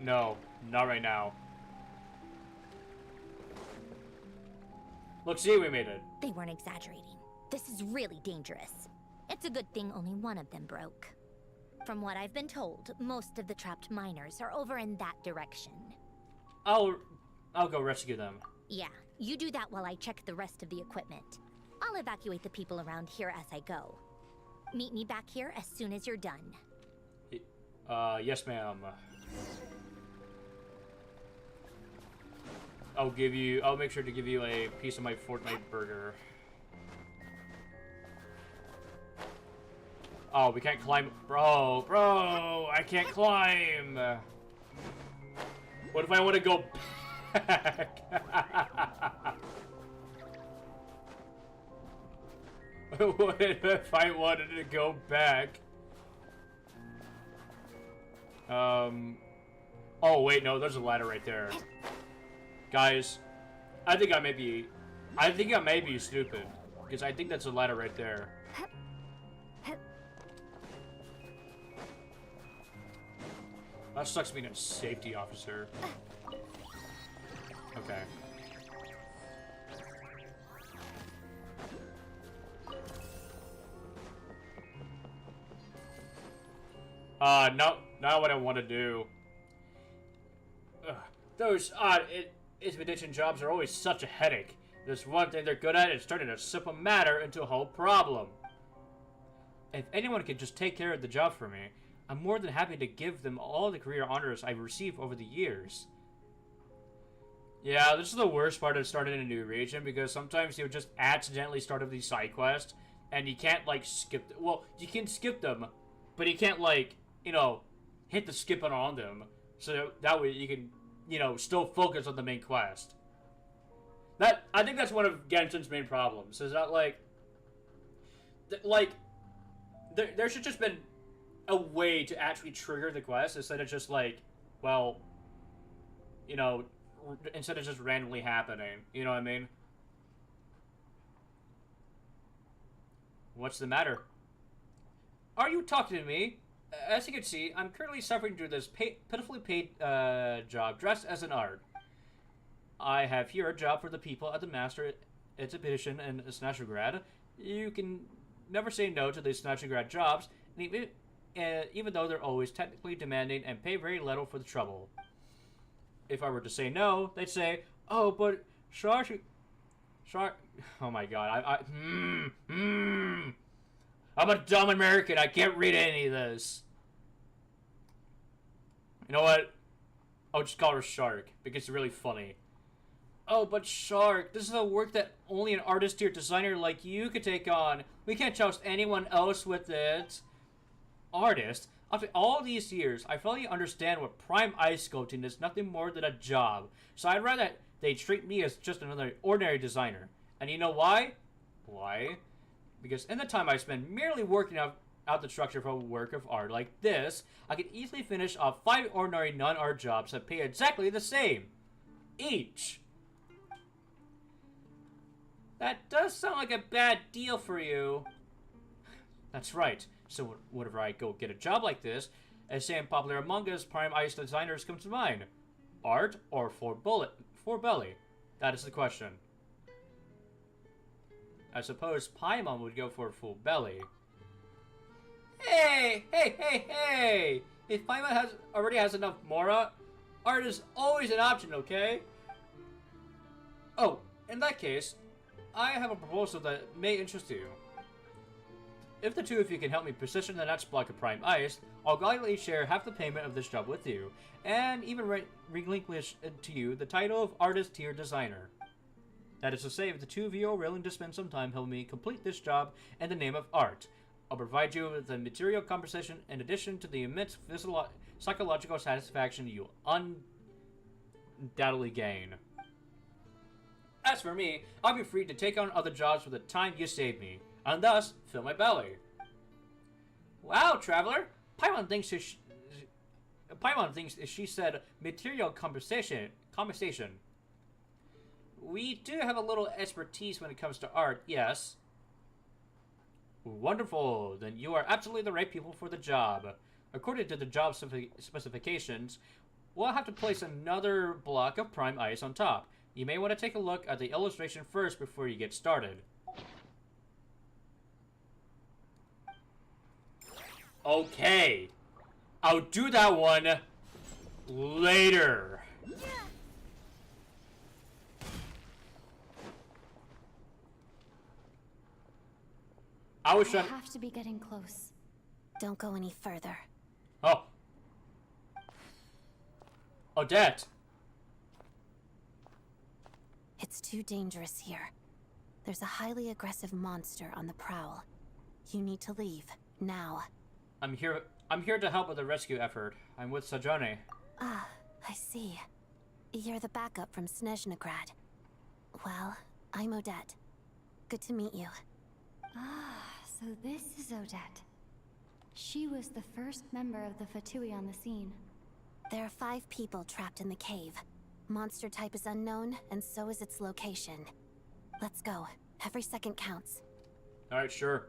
No. Not right now. Look, see, we made it. They weren't exaggerating. This is really dangerous. It's a good thing only one of them broke. From what I've been told, most of the trapped miners are over in that direction. I'll go rescue them. Yeah, you do that while I check the rest of the equipment. I'll evacuate the people around here as I go. Meet me back here as soon as you're done. Yes, ma'am. I'll make sure to give you a piece of my Fortnite burger. Oh, we can't climb. Bro, I can't climb. What if I want to go back? What if I wanted to go back? Oh, wait, no, there's a ladder right there. Guys, I think I may be stupid. Because I think that's a ladder right there. That sucks being a safety officer. Okay. No, not what I want to do. Ugh. Those odd expedition jobs are always such a headache. This one thing they're good at is turning a simple matter into a whole problem. If anyone could just take care of the job for me, I'm more than happy to give them all the career honors I've received over the years. Yeah, this is the worst part of starting a new region, because sometimes you'll just accidentally start up these side quests, and you can't, like, skip... Well, you can skip them, but you can't, like, you know, hit the skip button on them, so that way you can, you know, still focus on the main quest. I think that's one of Genshin's main problems, is that, like... There should just been a way to actually trigger the quest instead of just like, well, you know, instead of just randomly happening. You know what I mean? What's the matter? Are you talking to me? As you can see, I'm currently suffering through this pitifully paid job dressed as an art. I have here a job for the people at the Master Exhibition in Snezhnaya. You can never say no to these Snezhnaya jobs, and even though they're always technically demanding and pay very little for the trouble. If I were to say no, they'd say, "Oh, but Shark, oh my god, I'm a dumb American. I can't read any of this." You know what? I'll just call her Shark because it's really funny. "Oh, but Shark, this is a work that only an artist or designer like you could take on. We can't trust anyone else with it." Artist? After all these years, I fully understand what prime ice sculpting is nothing more than a job. So I'd rather they treat me as just another ordinary designer. And you know why? Why? Because in the time I spend merely working out the structure for a work of art like this, I could easily finish off 5 ordinary non-art jobs that pay exactly the same. Each. That does sound like a bad deal for you. That's right. So whenever I go get a job like this, as saying popular among us prime ice designers come to mind. Art or for belly? That is the question. I suppose Paimon would go for full belly. Hey! If Paimon already has enough Mora, art is always an option, okay? Oh, in that case, I have a proposal that may interest you. If the two of you can help me position the next block of prime ice, I'll gladly share half the payment of this job with you, and even relinquish to you the title of Artist Tier Designer. That is to say, if the two of you are willing to spend some time helping me complete this job in the name of art, I'll provide you with the material compensation in addition to the immense psychological satisfaction you'll undoubtedly gain. As for me, I'll be free to take on other jobs for the time you saved me, and thus fill my belly. Wow, traveler! Paimon thinks she said material compensation. We do have a little expertise when it comes to art, yes. Wonderful, then you are absolutely the right people for the job. According to the job specifications, we'll have to place another block of prime ice on top. You may want to take a look at the illustration first before you get started. Okay. I'll do that one later. I have to be getting close. Don't go any further. Oh. Odette. It's too dangerous here. There's a highly aggressive monster on the prowl. You need to leave, now. I'm here to help with the rescue effort. I'm with Snezhnaya. Ah, I see. You're the backup from Snezhnaya. Well, I'm Odette. Good to meet you. Ah, so this is Odette. She was the first member of the Fatui on the scene. There are 5 people trapped in the cave. Monster type is unknown, and so is its location. Let's go. Every second counts. Alright, sure.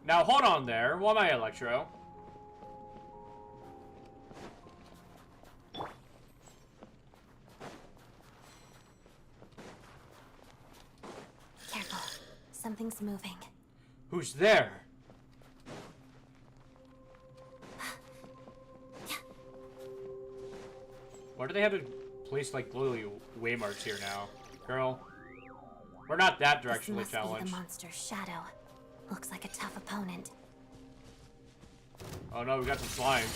Now, hold on there. Why am I Electro? Careful. Something's moving. Who's there? Why do they have to place, like, literally waymarks here now? Girl. We're not that directionally This must challenged. be the monster's shadow. Looks like a tough opponent. Oh no, we got some slime.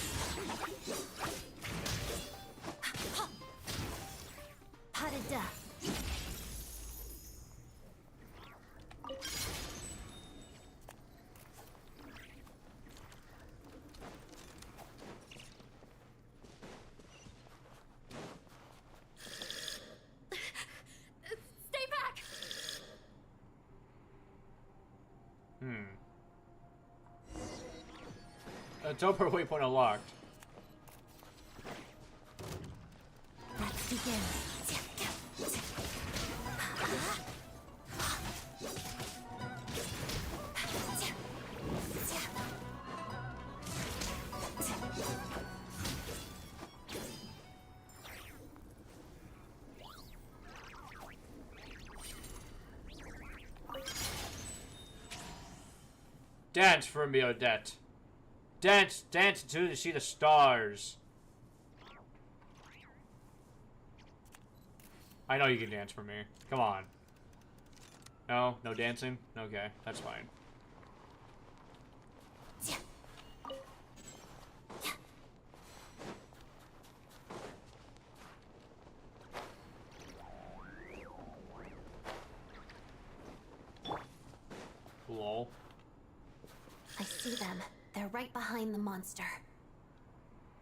Potted duck. Stay back! Doper waypoint unlocked. Let's begin. Dance for me, Odette. Dance, dance until you see the stars. I know you can dance for me. Come on. No? No dancing? Okay, that's fine. Lol. I see them. They're right behind the monster.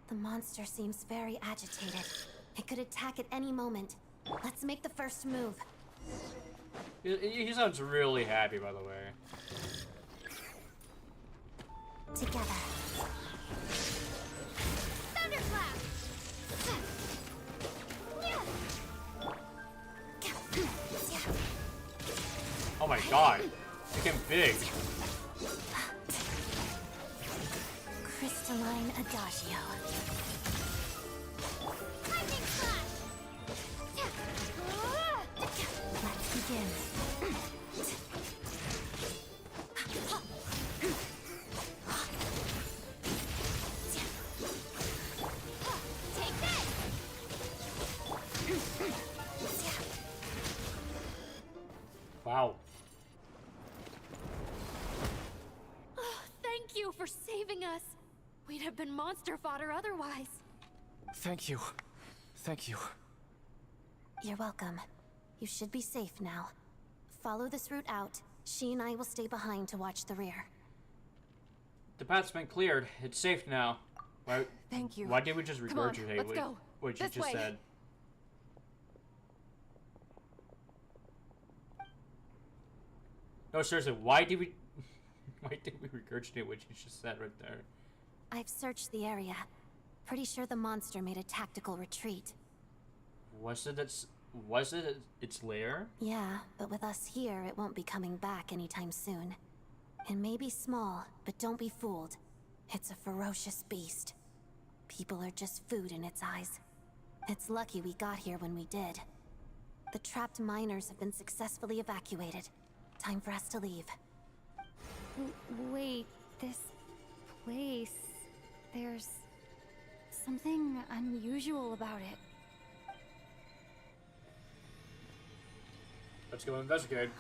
The monster seems very agitated. It could attack at any moment. Let's make the first move. He sounds really happy, by the way. Together. Thunderclap! Oh my god. It became big. Crystalline Adagio. Lightning slash! Let's begin. Take this! Wow. Thank you for saving us. We'd have been monster fodder otherwise. Thank you. Thank you. You're welcome. You should be safe now. Follow this route out. She and I will stay behind to watch the rear. The path's been cleared. It's safe now. Why? Thank you. Why did we just Come on, regurgitate let's go. what you This just way. said? No, seriously, why did we regurgitate what you just said right there? I've searched the area. Pretty sure the monster made a tactical retreat. Was it its lair? Yeah, but with us here, it won't be coming back anytime soon. It may be small, but don't be fooled. It's a ferocious beast. People are just food in its eyes. It's lucky we got here when we did. The trapped miners have been successfully evacuated. Time for us to leave. Wait, this place... There's... something unusual about it. Let's go investigate.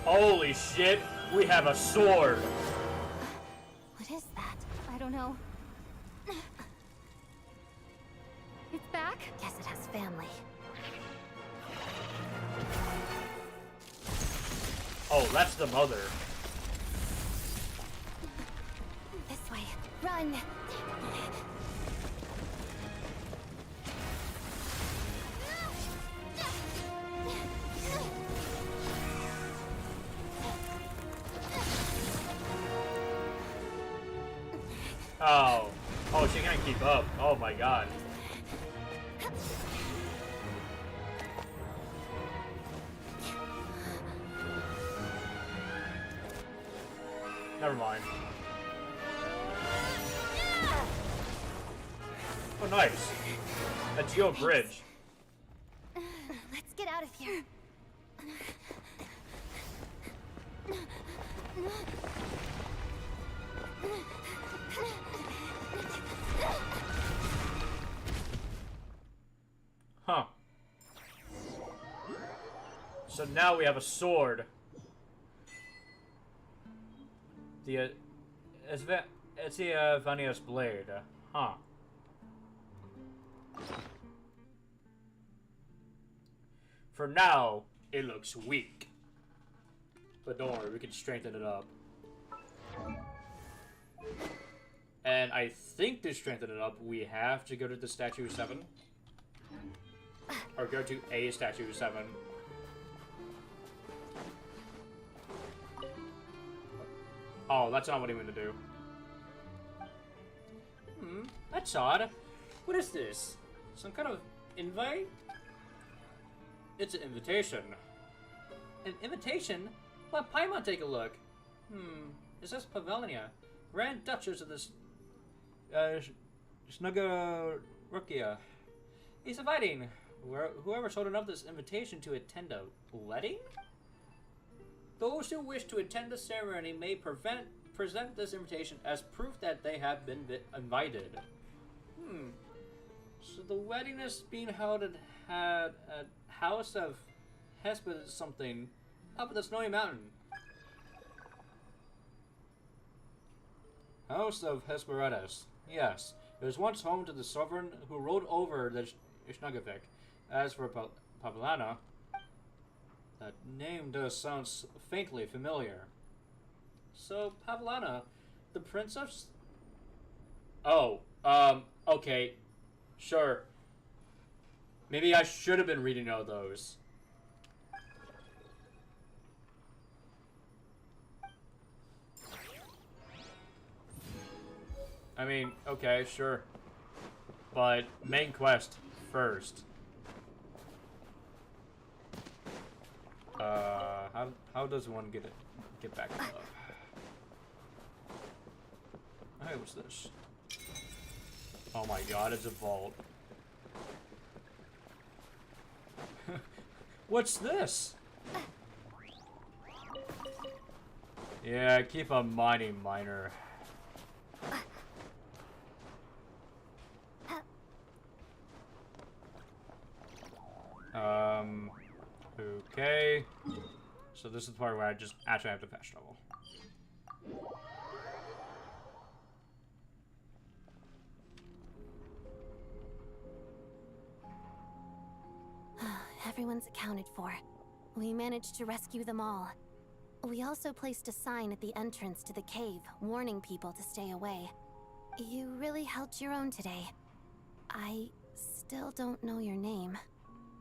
Holy shit, we have a sword! What is that? I don't know. It's back? Guess it has family. Oh, that's the mother. This way. Run! Oh. Oh, she can't keep up. Oh my god. Never mind. Oh, nice. A geo bridge. Let's get out of here. Huh. So now we have a sword. The it's the Vania's blade. Huh. For now, it looks weak. But don't worry, we can strengthen it up. And I think to strengthen it up, we have to go to the Statue 7. Or go to a Statue 7. Oh, that's not what he meant to do. That's odd. What is this? Some kind of invite? It's an invitation. An invitation? Let Paimon take a look. It says Pavelinia, Grand Duchess of this Snezhnaya. He's inviting whoever showed enough this invitation to attend a wedding? Those who wish to attend the ceremony may present this invitation as proof that they have been invited. So the wedding is being held at a house of Hesped something up at the Snowy Mountain. House of Hesperides. Yes, it was once home to the sovereign who ruled over the Snezhnaya. As for Pavlana, that name does sound faintly familiar. So, Pavlana, the princess? Oh, okay. Sure. Maybe I should have been reading all those. I mean, okay, sure. But main quest first. How does one get back to love? Hey, what's this? Oh my god, it's a vault. What's this? Yeah, keep on mining, miner. Okay. So this is the part where I just actually have to fast travel. Everyone's accounted for. We managed to rescue them all. We also placed a sign at the entrance to the cave, warning people to stay away. You really held your own today. I still don't know your name.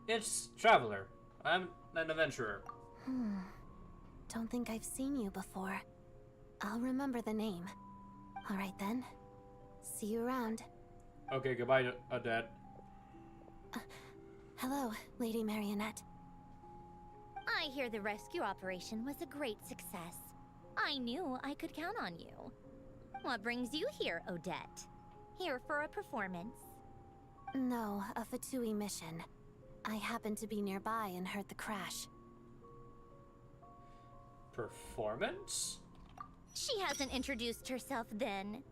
It's Traveler. I'm an adventurer. Don't think I've seen you before. I'll remember the name. Alright then. See you around. Okay, goodbye, Odette. Hello, Lady Marionette. I hear the rescue operation was a great success. I knew I could count on you. What brings you here, Odette? Here for a performance? No, a Fatui mission. I happened to be nearby and heard the crash. Performance? She hasn't introduced herself then.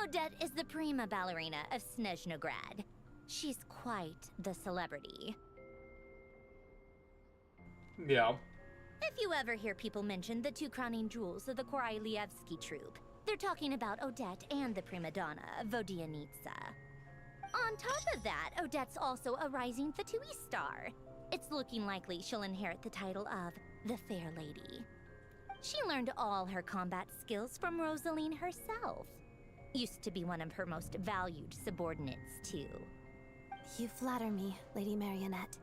Odette is the prima ballerina of Snezhnograd. She's quite the celebrity. Yeah. If you ever hear people mention the two crowning jewels of the Korolievsky troupe, they're talking about Odette and the prima donna, Vodianitsa. On top of that, Odette's also a rising Fatui star. It's looking likely she'll inherit the title of the fair lady. She learned all her combat skills from Rosaline herself. Used to be one of her most valued subordinates, too. You flatter me, Lady Marionette.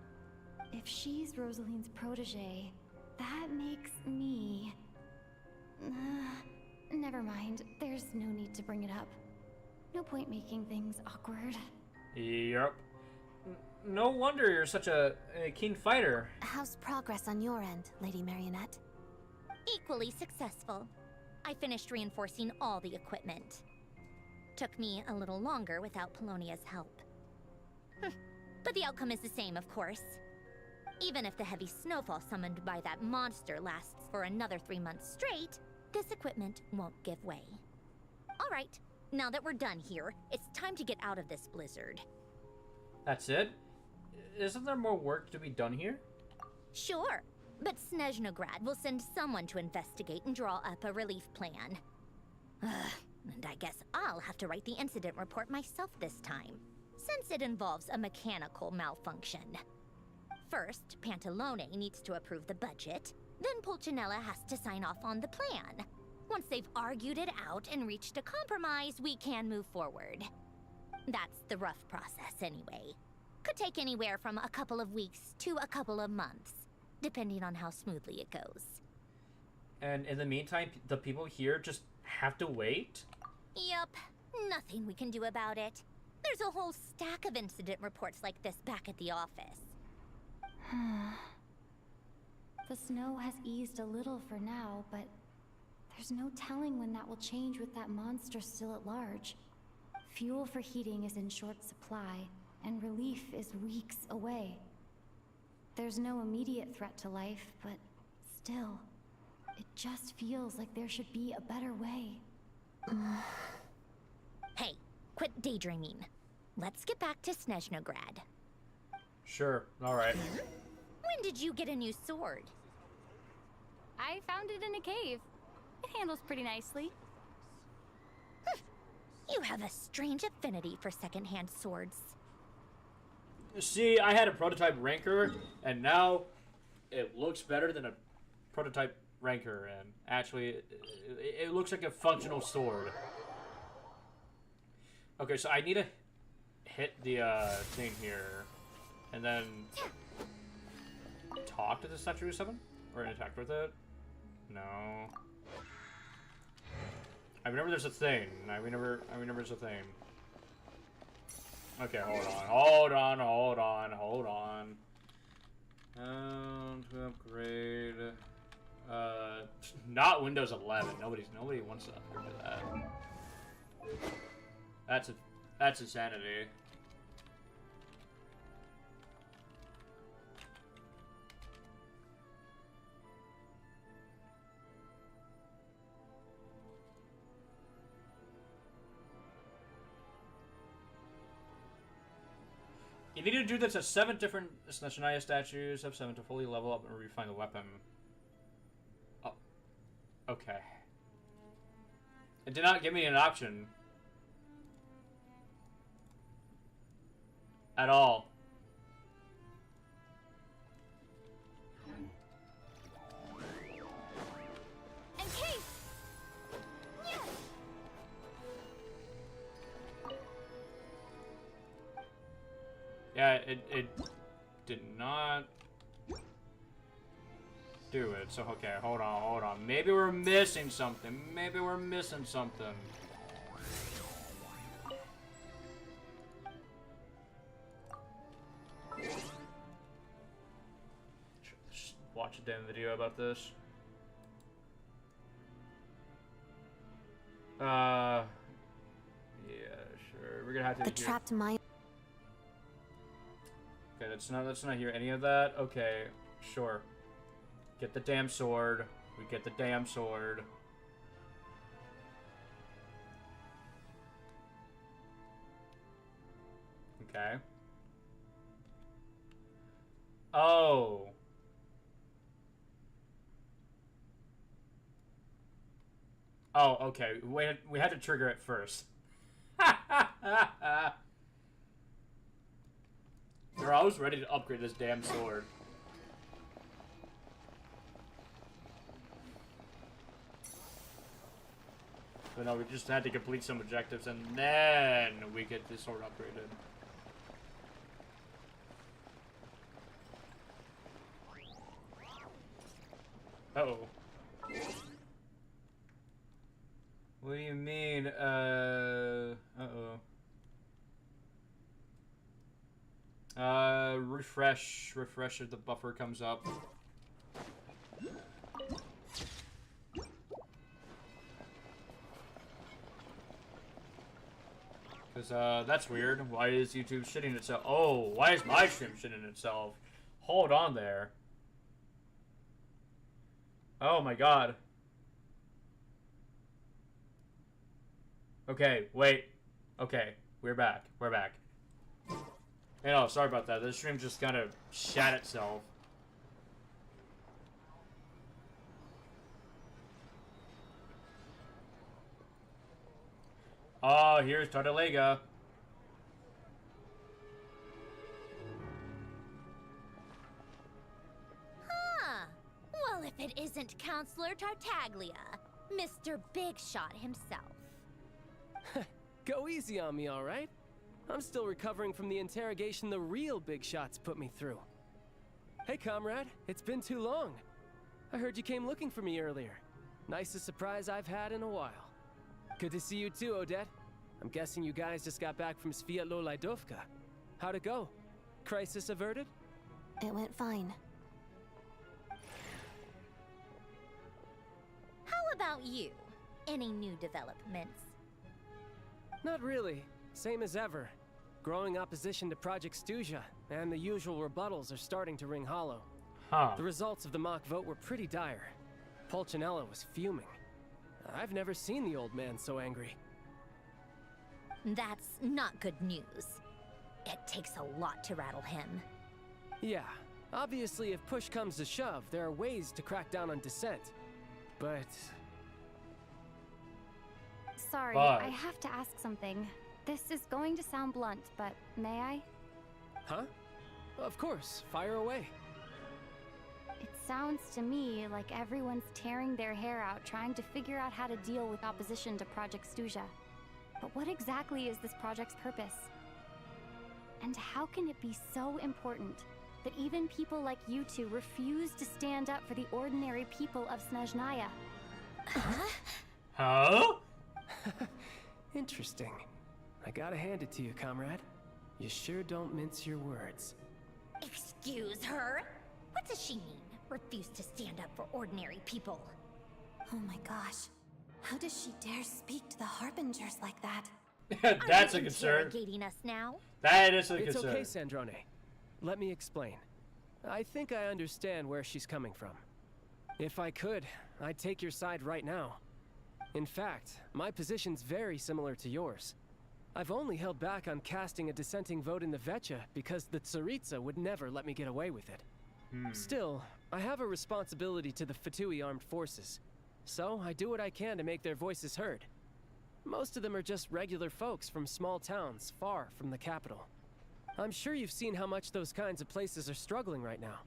If she's Rosaline's protege, that makes me... never mind. There's no need to bring it up. No point making things awkward. Yep. No wonder you're such a keen fighter. How's progress on your end, Lady Marionette? Equally successful. I finished reinforcing all the equipment. Took me a little longer without Polonia's help. But the outcome is the same, of course. Even if the heavy snowfall summoned by that monster lasts for another 3 months straight, this equipment won't give way. All right, now that we're done here, it's time to get out of this blizzard. That's it? Isn't there more work to be done here? Sure, but Snezhnograd will send someone to investigate and draw up a relief plan. And I guess I'll have to write the incident report myself this time, since it involves a mechanical malfunction. First, Pantalone needs to approve the budget, then Pulcinella has to sign off on the plan. Once they've argued it out and reached a compromise, we can move forward. That's the rough process anyway. Could take anywhere from a couple of weeks to a couple of months, depending on how smoothly it goes. And in the meantime, the people here just have to wait? Yup, nothing we can do about it. There's a whole stack of incident reports like this back at the office. The snow has eased a little for now, but there's no telling when that will change with that monster still at large. Fuel for heating is in short supply, and relief is weeks away. There's no immediate threat to life, but still, it just feels like there should be a better way. Hey, quit daydreaming. Let's get back to Snezhnograd. Sure, alright. When did you get a new sword? I found it in a cave. It handles pretty nicely. You have a strange affinity for secondhand swords. See, I had a prototype Rancor, and now it looks better than a prototype Rancor, and actually, it looks like a functional sword. Okay, so I need to hit the thing here, and then talk to the Statue 7? Or interact with it? No. I remember there's a thing. I remember there's a thing. Okay, hold on. To upgrade. Not Windows 11. Nobody wants to upgrade to that. That's insanity. You need to do this at 7 different Snezhnaya statues. Have 7 to fully level up and refine the weapon. Oh. Okay. It did not give me an option. At all. And Case! Yes! Yeah, it did not do it. So, okay, hold on. Maybe we're missing something. Just watch a damn video about this. Yeah, sure. We're gonna have to. The trapped mine. Okay, let's not hear any of that. Okay, sure. Get the damn sword. We get the damn sword. Okay. Oh. Oh, okay. We had to trigger it first. Bro, I was ready to upgrade this damn sword. But no, we just had to complete some objectives and then we get this sword upgraded. Uh-oh. What do you mean, uh-oh. Refresh if the buffer comes up. Because, that's weird. Why is YouTube shitting itself? Oh, why is my stream shitting itself? Hold on there. Oh my god. Okay, wait. Okay, we're back. We're back. Hey, no, sorry about that. The stream just kind of shat itself. Oh, here's Tartalega. Huh. Well, if it isn't Counselor Tartaglia, Mr. Big Shot himself. Go easy on me, all right? I'm still recovering from the interrogation the real Big Shots put me through. Hey, comrade. It's been too long. I heard you came looking for me earlier. Nicest surprise I've had in a while. Good to see you too, Odette. I'm guessing you guys just got back from Sviatlo-Laidovka. How'd it go? Crisis averted? It went fine. How about you? Any new developments? Not really. Same as ever. Growing opposition to Project Stuzha, and the usual rebuttals are starting to ring hollow. Huh. The results of the mock vote were pretty dire. Pulcinella was fuming. I've never seen the old man so angry. That's not good news. It takes a lot to rattle him. Yeah, obviously if push comes to shove, there are ways to crack down on dissent. But... Sorry, I have to ask something. This is going to sound blunt, but may I? Huh? Of course, fire away. It sounds to me like everyone's tearing their hair out trying to figure out how to deal with opposition to Project Stuzha. But what exactly is this project's purpose? And how can it be so important that even people like you two refuse to stand up for the ordinary people of Snezhnaya? Huh? Interesting. I gotta hand it to you, comrade. You sure don't mince your words. Excuse her? What does she mean? Refuse to stand up for ordinary people? Oh my gosh. How does she dare speak to the Harbingers like that? That's Are a you concern. interrogating us now? That is a It's concern. okay, Sandrone. Let me explain. I think I understand where she's coming from. If I could, I'd take your side right now. In fact, my position's very similar to yours. I've only held back on casting a dissenting vote in the Vecha because the Tsaritsa would never let me get away with it. Still, I have a responsibility to the Fatui armed forces, so I do what I can to make their voices heard. Most of them are just regular folks from small towns far from the capital. I'm sure you've seen how much those kinds of places are struggling right now.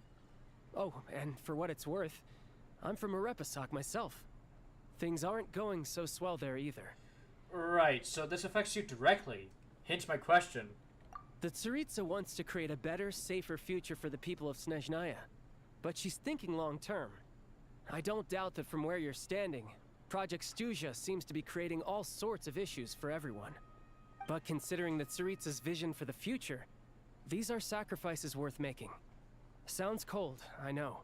Oh, and for what it's worth, I'm from Arepasak myself. Things aren't going so swell there either. Right, so this affects you directly. Hence my question. The Tsaritsa wants to create a better, safer future for the people of Snezhnaya, but she's thinking long-term. I don't doubt that from where you're standing, Project Stuzha seems to be creating all sorts of issues for everyone. But considering the Tsaritsa's vision for the future, these are sacrifices worth making. Sounds cold, I know,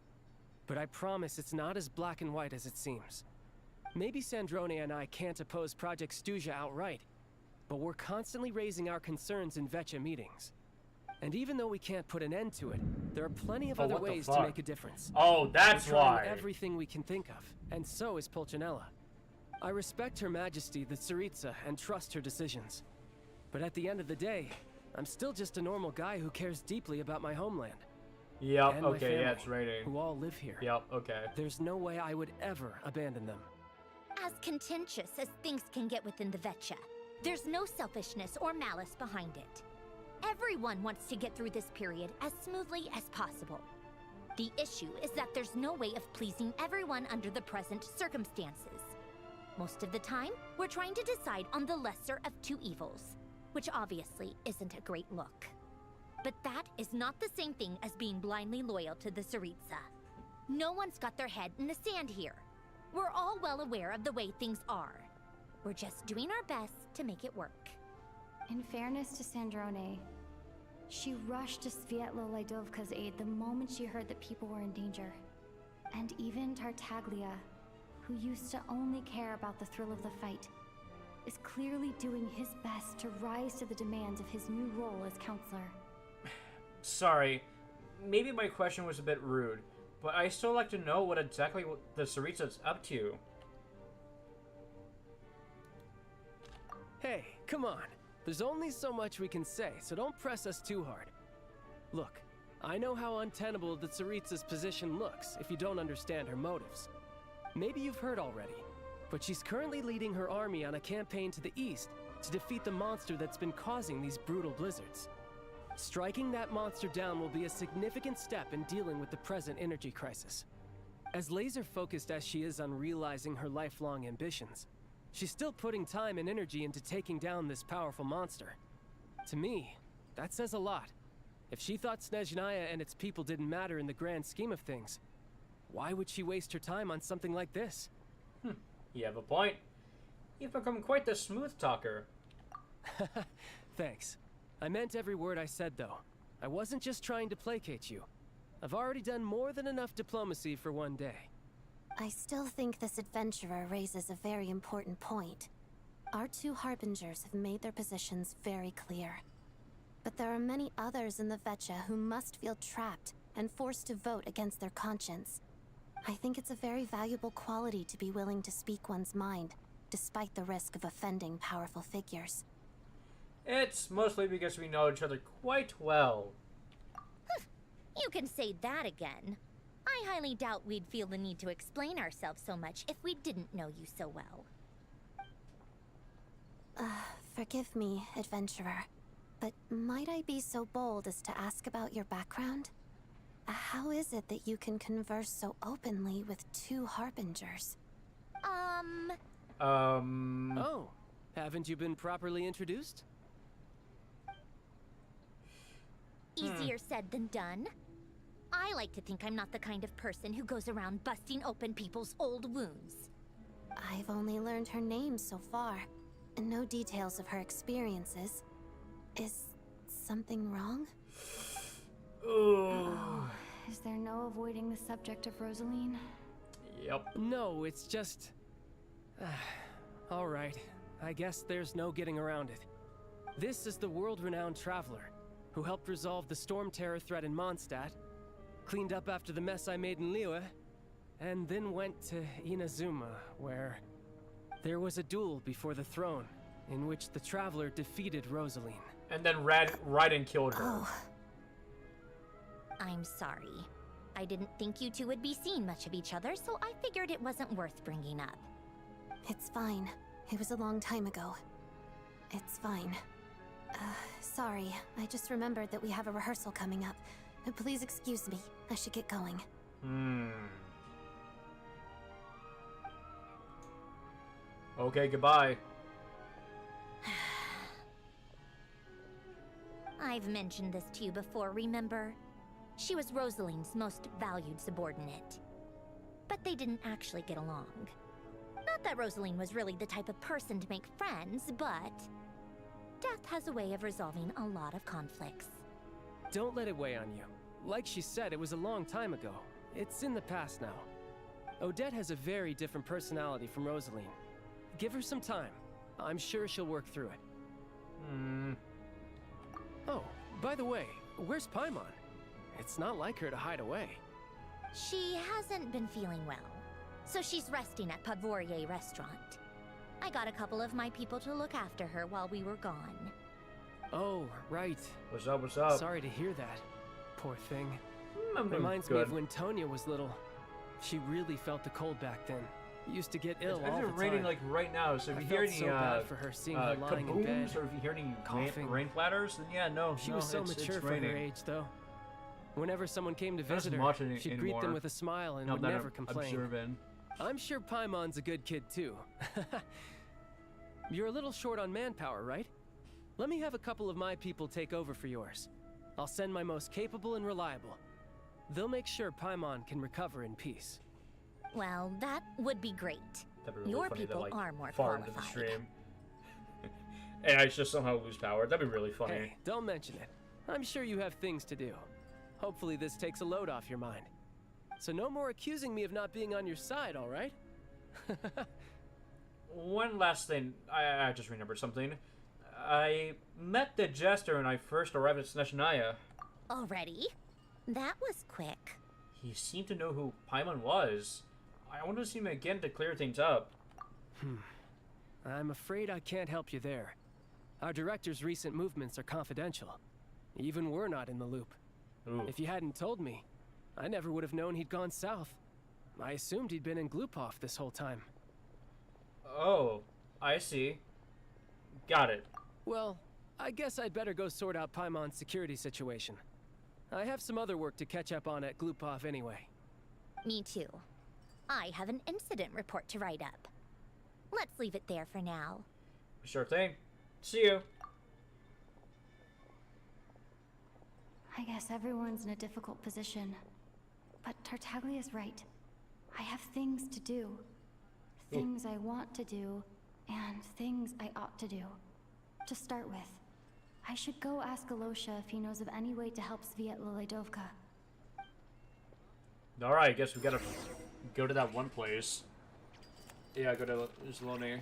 but I promise it's not as black and white as it seems. Maybe Sandrone and I can't oppose Project Stuzha outright, but we're constantly raising our concerns in Vecha meetings. And even though we can't put an end to it, there are plenty of other ways to make a difference. Oh, that's we're trying why. Everything we can think of, and so is Pulcinella. I respect Her Majesty, the Tsaritsa, and trust her decisions. But at the end of the day, I'm still just a normal guy who cares deeply about my homeland. Yep, and my okay, family, yeah, it's rating. who all live here. Yep, okay. There's no way I would ever abandon them. As contentious as things can get within the Vecha, there's no selfishness or malice behind it. Everyone wants to get through this period as smoothly as possible. The issue is that there's no way of pleasing everyone under the present circumstances. Most of the time, We're trying to decide on the lesser of two evils, which obviously isn't a great look. But that is not the same thing as being blindly loyal to the Tsaritsa. No one's got their head in the sand here. We're all well aware of the way things are. We're just doing our best to make it work. In fairness to Sandrone, she rushed to Svietlo Laidovka's aid the moment she heard that people were in danger. And even Tartaglia, who used to only care about the thrill of the fight, is clearly doing his best to rise to the demands of his new role as counselor. Sorry, maybe my question was a bit rude, but I still like to know what exactly the Tsaritsa's up to. Hey, come on. There's only so much we can say, so don't press us too hard. Look, I know how untenable the Tsaritsa's position looks if you don't understand her motives. Maybe you've heard already, but she's currently leading her army on a campaign to the east to defeat the monster that's been causing these brutal blizzards. Striking that monster down will be a significant step in dealing with the present energy crisis. As laser-focused as she is on realizing her lifelong ambitions, she's still putting time and energy into taking down this powerful monster. To me, that says a lot. If she thought Snezhnaya and its people didn't matter in the grand scheme of things, why would she waste her time on something like this? You have a point. You've become quite the smooth talker. Thanks. I meant every word I said, though. I wasn't just trying to placate you. I've already done more than enough diplomacy for one day. I still think this adventurer raises a very important point. Our two harbingers have made their positions very clear. But there are many others in the Vetcha who must feel trapped and forced to vote against their conscience. I think it's a very valuable quality to be willing to speak one's mind, despite the risk of offending powerful figures. It's mostly because we know each other quite well. You can say that again. I highly doubt we'd feel the need to explain ourselves so much if we didn't know you so well. Forgive me, adventurer, but might I be so bold as to ask about your background? How is it that you can converse so openly with two harbingers? Oh, haven't you been properly introduced? Easier said than done. I like to think I'm not the kind of person who goes around busting open people's old wounds. I've only learned her name so far, and no details of her experiences. Is something wrong? Oh, is there no avoiding the subject of Rosaline? Yep. No, it's just... all right. I guess there's no getting around it. This is the world-renowned traveler who helped resolve the storm terror threat in Mondstadt, cleaned up after the mess I made in Liyue, and then went to Inazuma, where there was a duel before the throne in which the traveler defeated Rosaline. And then Raiden killed her. Oh. I'm sorry. I didn't think you two would be seeing much of each other, so I figured it wasn't worth bringing up. It's fine. It was a long time ago. It's fine. Sorry. I just remembered that we have a rehearsal coming up. Please excuse me. I should get going. Okay, goodbye. I've mentioned this to you before, remember? She was Rosaline's most valued subordinate. But they didn't actually get along. Not that Rosaline was really the type of person to make friends, but death has a way of resolving a lot of conflicts. Don't let it weigh on you. Like she said, it was a long time ago. It's in the past now. Odette has a very different personality from Rosaline. Give her some time. I'm sure she'll work through it. Oh, by the way, where's Paimon? It's not like her to hide away. She hasn't been feeling well, so she's resting at Podvorier restaurant. I got a couple of my people to look after her while we were gone. Oh, right. What's up, what's up? Sorry to hear that. Poor thing. I'm Reminds good. me of when Tonya was little. She really felt the cold back then. Used to get ill all the time. It's raining like right now, so if you hear any so bad for her seeing her lying in bed, kabooms, or if you hear any coughing. rain platters, then yeah, no, She was so mature for her age, though. Whenever someone came to visit her, she'd greet them with a smile and would never complain. I'm sure Paimon's a good kid, too. You're a little short on manpower, right? Let me have a couple of my people take over for yours. I'll send my most capable and reliable. They'll make sure Paimon can recover in peace. Well, that would be great. That'd be really Your funny people to, like, are more far into qualified. the stream. And I just somehow lose power. That'd be really funny. Hey, don't mention it. I'm sure you have things to do. Hopefully this takes a load off your mind. So no more accusing me of not being on your side, all right? One last thing. I just remembered something. I met the Jester when I first arrived at Snezhnaya. Already? That was quick. He seemed to know who Paimon was. I want to see him again to clear things up. I'm afraid I can't help you there. Our director's recent movements are confidential. Even we're not in the loop. Ooh. If you hadn't told me, I never would have known he'd gone south. I assumed he'd been in Glupov this whole time. Oh, I see. Got it. Well, I guess I'd better go sort out Paimon's security situation. I have some other work to catch up on at Glupov anyway. Me too. I have an incident report to write up. Let's leave it there for now. Sure thing. See you. I guess everyone's in a difficult position. But Tartaglia's right. I have things to do. Things I want to do, and things I ought to do. To start with, I should go ask Alosha if he knows of any way to help Svietla Ledovka. Alright, I guess we gotta go to that one place. Yeah, go to Zloni.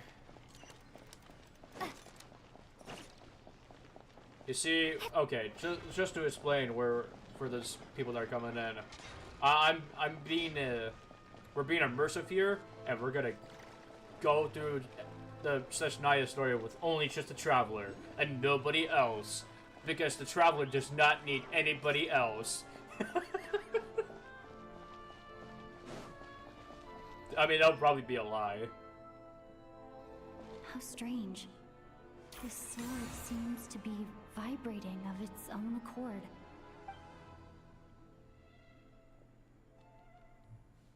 You see, okay, just to explain where for those people that are coming in, we're being immersive here, and we're gonna go through the Snezhnaya story with only just the Traveler and nobody else, because the Traveler does not need anybody else. I mean, that would probably be a lie. How strange. This sword seems to be vibrating of its own accord.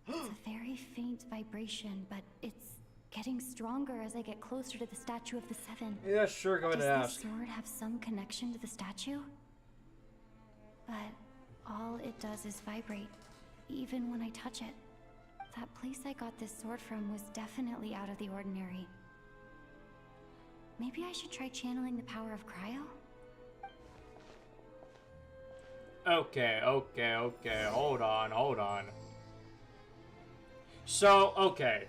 It's a very faint vibration, but it's getting stronger as I get closer to the Statue of the Seven. Yeah, sure, go ahead and ask. Does the sword have some connection to the statue? But all it does is vibrate, even when I touch it. That place I got this sword from was definitely out of the ordinary. Maybe I should try channeling the power of cryo? Okay, hold on. So, okay.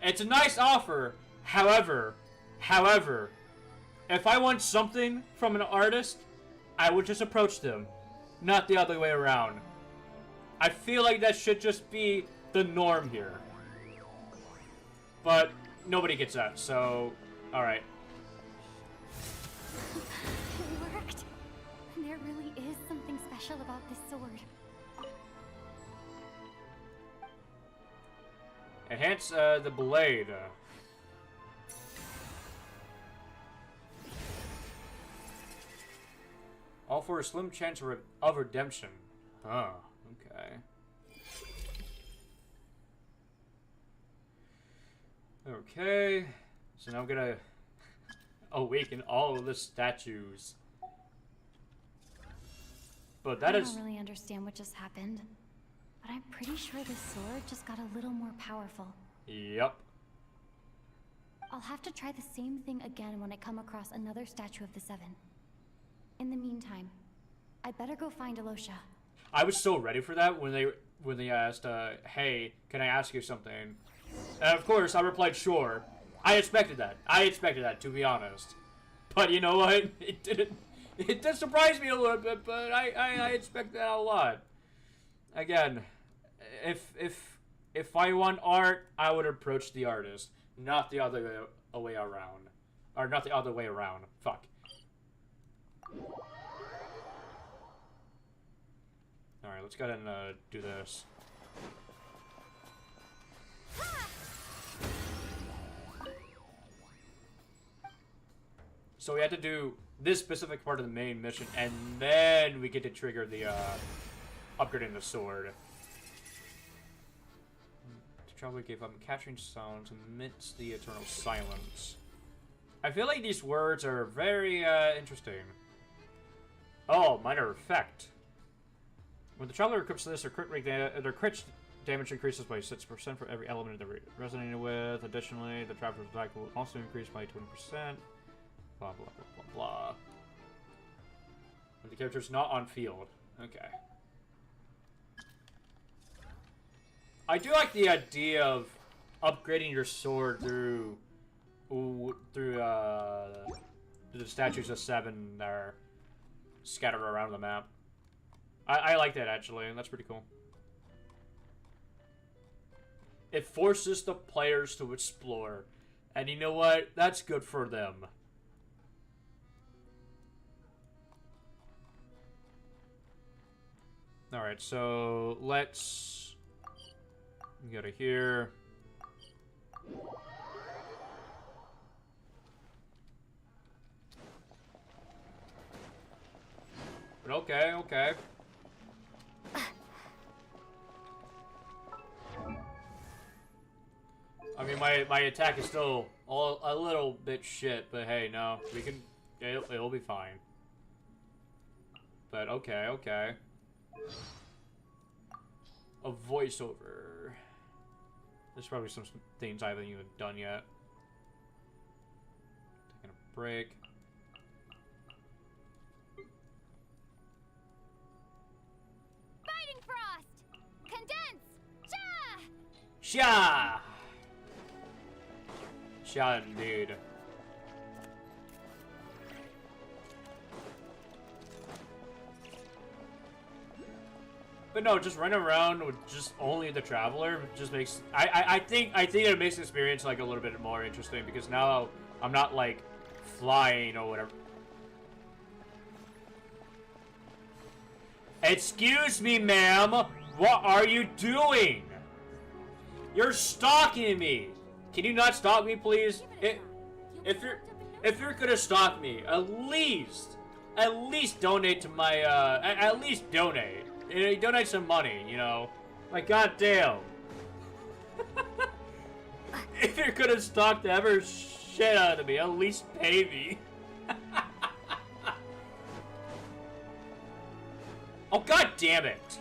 It's a nice offer, however, if I want something from an artist, I would just approach them, not the other way around. I feel like that should just be the norm here. But nobody gets that, so alright. It worked. There really is something special about this sword. Enhance the blade. All for a slim chance of redemption. Oh, okay. Okay, so now I'm gonna awaken all of the statues. But that is... I don't really understand what just happened, but I'm pretty sure this sword just got a little more powerful. Yep. I'll have to try the same thing again when I come across another Statue of the Seven. In the meantime, I'd better go find Alosha. I was so ready for that when they asked, hey, can I ask you something? And of course, I replied, sure. I expected that, to be honest. But you know what? It did surprise me a little bit, but I expect that a lot. Again, if I want art, I would approach the artist, not the other way around. Or not the other way around. Fuck. Alright, let's go ahead and do this. So we had to do this specific part of the main mission, and then we get to trigger the upgrading the sword. The traveler gave up capturing sounds amidst the eternal silence. I feel like these words are very interesting. Oh, minor effect. When the traveler equips this, their crit damage increases by 6% for every element they're resonating with. Additionally, the traveler's attack will also increase by 20%. Blah, blah, blah, blah, blah. When the character's not on field. Okay. I do like the idea of upgrading your sword through the statues of 7 that are scattered around the map. I like that, actually. That's pretty cool. It forces the players to explore. And you know what? That's good for them. Alright, so let's go to here. But okay, okay. I mean, my attack is still a little bit shit, but hey, no, we can, it'll be fine. But okay, okay. A voiceover. There's probably some things I haven't even done yet. Taking a break. Fighting Frost! Condense! Sha! Sha! Sha indeed. But no, just running around with just only the traveler just makes I think it makes the experience like a little bit more interesting because now I'm not like flying or whatever. Excuse me, ma'am. What are you doing? You're stalking me. Can you not stalk me, please? If you're gonna stalk me, at least donate to my at least donate. Donate some money, you know. Like, goddamn. If you're gonna stalk the ever shit out of me, at least pay me. Oh, god damn it.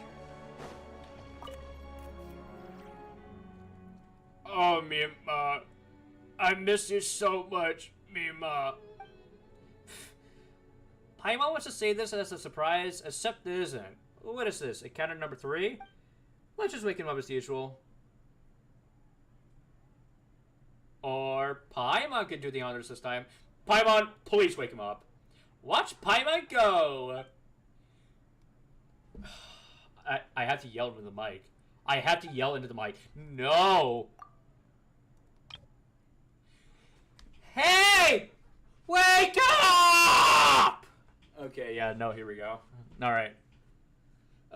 Oh, Mima. I miss you so much, Mima. Paimon wants to say this as a surprise, except it isn't. What is this? Encounter number 3? Let's just wake him up as usual. Or Paimon can do the honors this time. Paimon, please wake him up. Watch Paimon go! I have to yell into the mic. I have to yell into the mic. No! Hey! Wake up! Okay, yeah, no, here we go. Alright.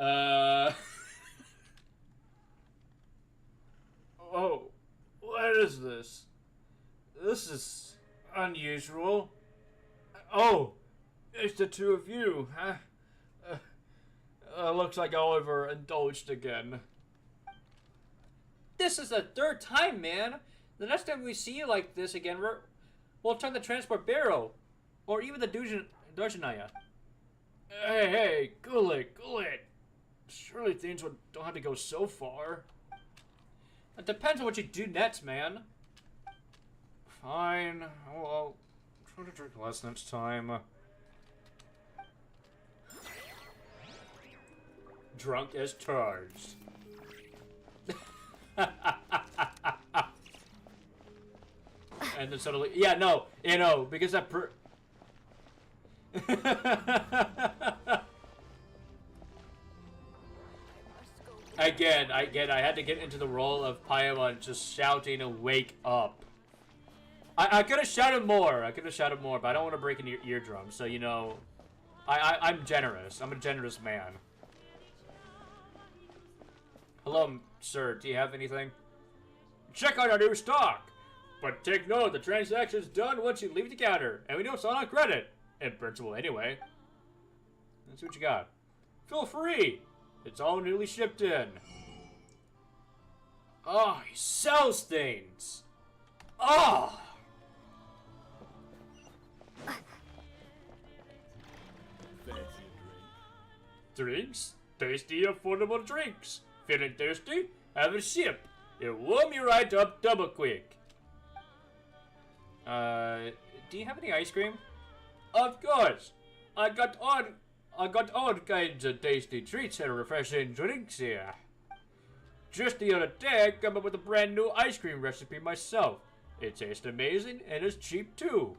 Oh, what is this? This is unusual. Oh, it's the two of you, huh? Looks like I overindulged again. This is the 3rd time, man. The next time we see you like this again, we'll turn the transport barrel. Or even the Snezhnaya. Hey, cool it. Surely things don't have to go so far. It depends on what you do next, man. Fine. Well, try to drink less next time. Drunk as charged. And then suddenly, yeah, no, you know, because that Again, I had to get into the role of Paimon just shouting and wake up. I could have shouted more. But I don't want to break any eardrums. So, you know, I'm generous. I'm a generous man. Hello, sir. Do you have anything? Check out our new stock. But take note, the transaction's done once you leave the counter. And we know it's not on credit. In principle, anyway. Let's see what you got. Feel free. It's all newly shipped in. Oh, he sells things. Oh. drinks. Tasty, affordable drinks. Feeling thirsty? Have a sip. It'll warm you right up double quick. Do you have any ice cream? Of course. I got all kinds of tasty treats and refreshing drinks here. Just the other day, I came up with a brand new ice cream recipe myself. It tastes amazing and is cheap too.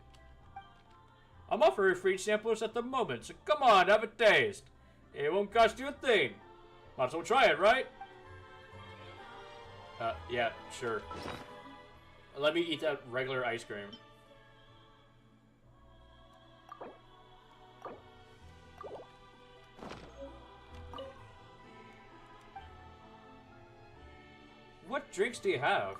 I'm offering free samples at the moment, so come on, have a taste. It won't cost you a thing. Might as well try it, right? Yeah, sure. Let me eat that regular ice cream. What drinks do you have?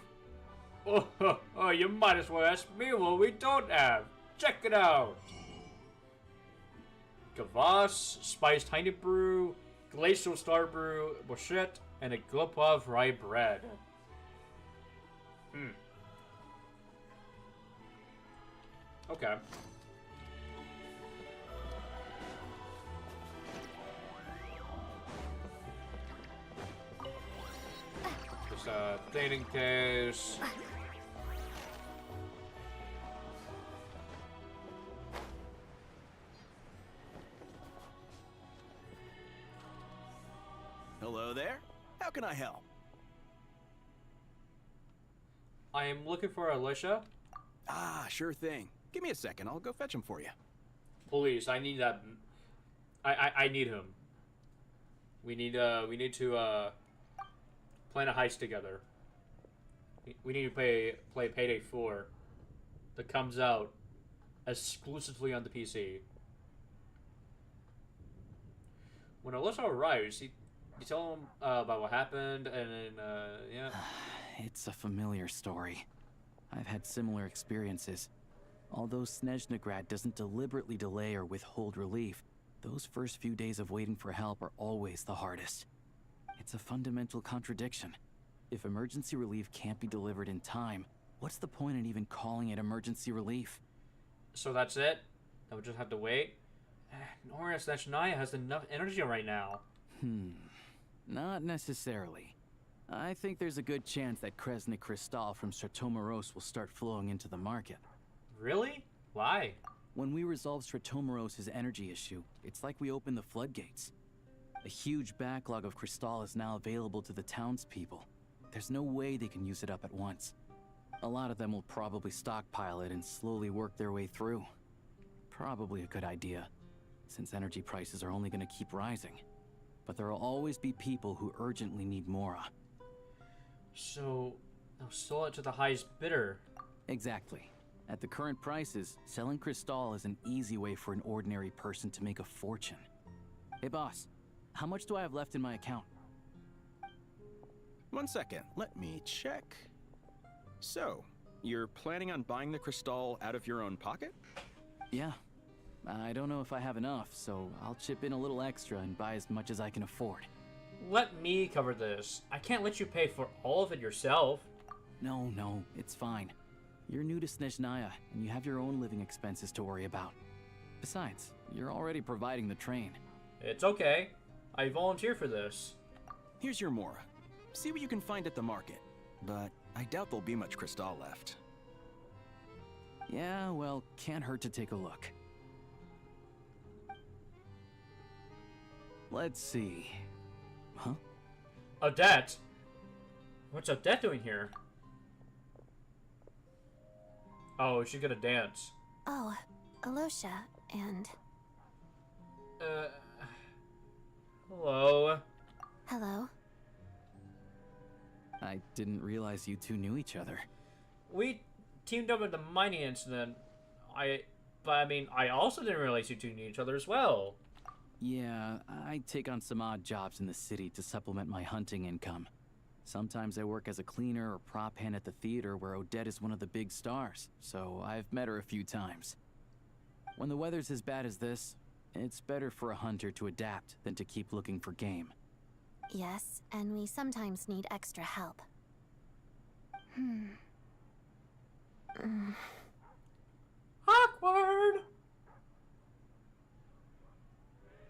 Oh, you might as well ask me what we don't have. Check it out. Kvass, spiced honey brew, glacial star brew, borscht, and a glopov rye bread. Okay. Just a cleaning case. Hello there. How can I help? I am looking for Alicia. Ah, sure thing. Give me a second. I'll go fetch him for you. Please, I need that. I need him. We need to plan a heist together. We need to play Payday 4 that comes out exclusively on the PC. When Alyssa arrives, you tell him about what happened, and then yeah. It's a familiar story. I've had similar experiences. Although Snezhnaya doesn't deliberately delay or withhold relief, those first few days of waiting for help are always the hardest. It's a fundamental contradiction. If emergency relief can't be delivered in time, what's the point in even calling it emergency relief? So that's it? I would just have to wait? Nora Snezhnaya has enough energy right now. Not necessarily. I think there's a good chance that Kresny Crystal from Stratomeros will start flowing into the market. Really? Why? When we resolve Stratomeros' energy issue, it's like we open the floodgates. A huge backlog of Crystal is now available to the townspeople. There's no way they can use it up at once. A lot of them will probably stockpile it and slowly work their way through. Probably a good idea, since energy prices are only going to keep rising. But there will always be people who urgently need Mora. So, they'll sell it to the highest bidder. Exactly. At the current prices, selling Crystal is an easy way for an ordinary person to make a fortune. Hey boss, how much do I have left in my account? 1 second, let me check. So, you're planning on buying the Crystal out of your own pocket? Yeah. I don't know if I have enough, so I'll chip in a little extra and buy as much as I can afford. Let me cover this. I can't let you pay for all of it yourself. No, it's fine. You're new to Snezhnaya, and you have your own living expenses to worry about. Besides, you're already providing the train. It's okay. I volunteer for this. Here's your Mora. See what you can find at the market. But I doubt there'll be much Crystal left. Yeah, well, can't hurt to take a look. Let's see. Huh? Odette? What's Odette doing here? Oh, she's gonna dance. Oh, Alosha, and... Hello? Hello? I didn't realize you two knew each other. We teamed up at the mining incident. But I mean, I also didn't realize you two knew each other as well. Yeah, I take on some odd jobs in the city to supplement my hunting income. Sometimes I work as a cleaner or prop hand at the theater where Odette is one of the big stars, so I've met her a few times. When the weather's as bad as this, it's better for a hunter to adapt than to keep looking for game. Yes, and we sometimes need extra help. Awkward!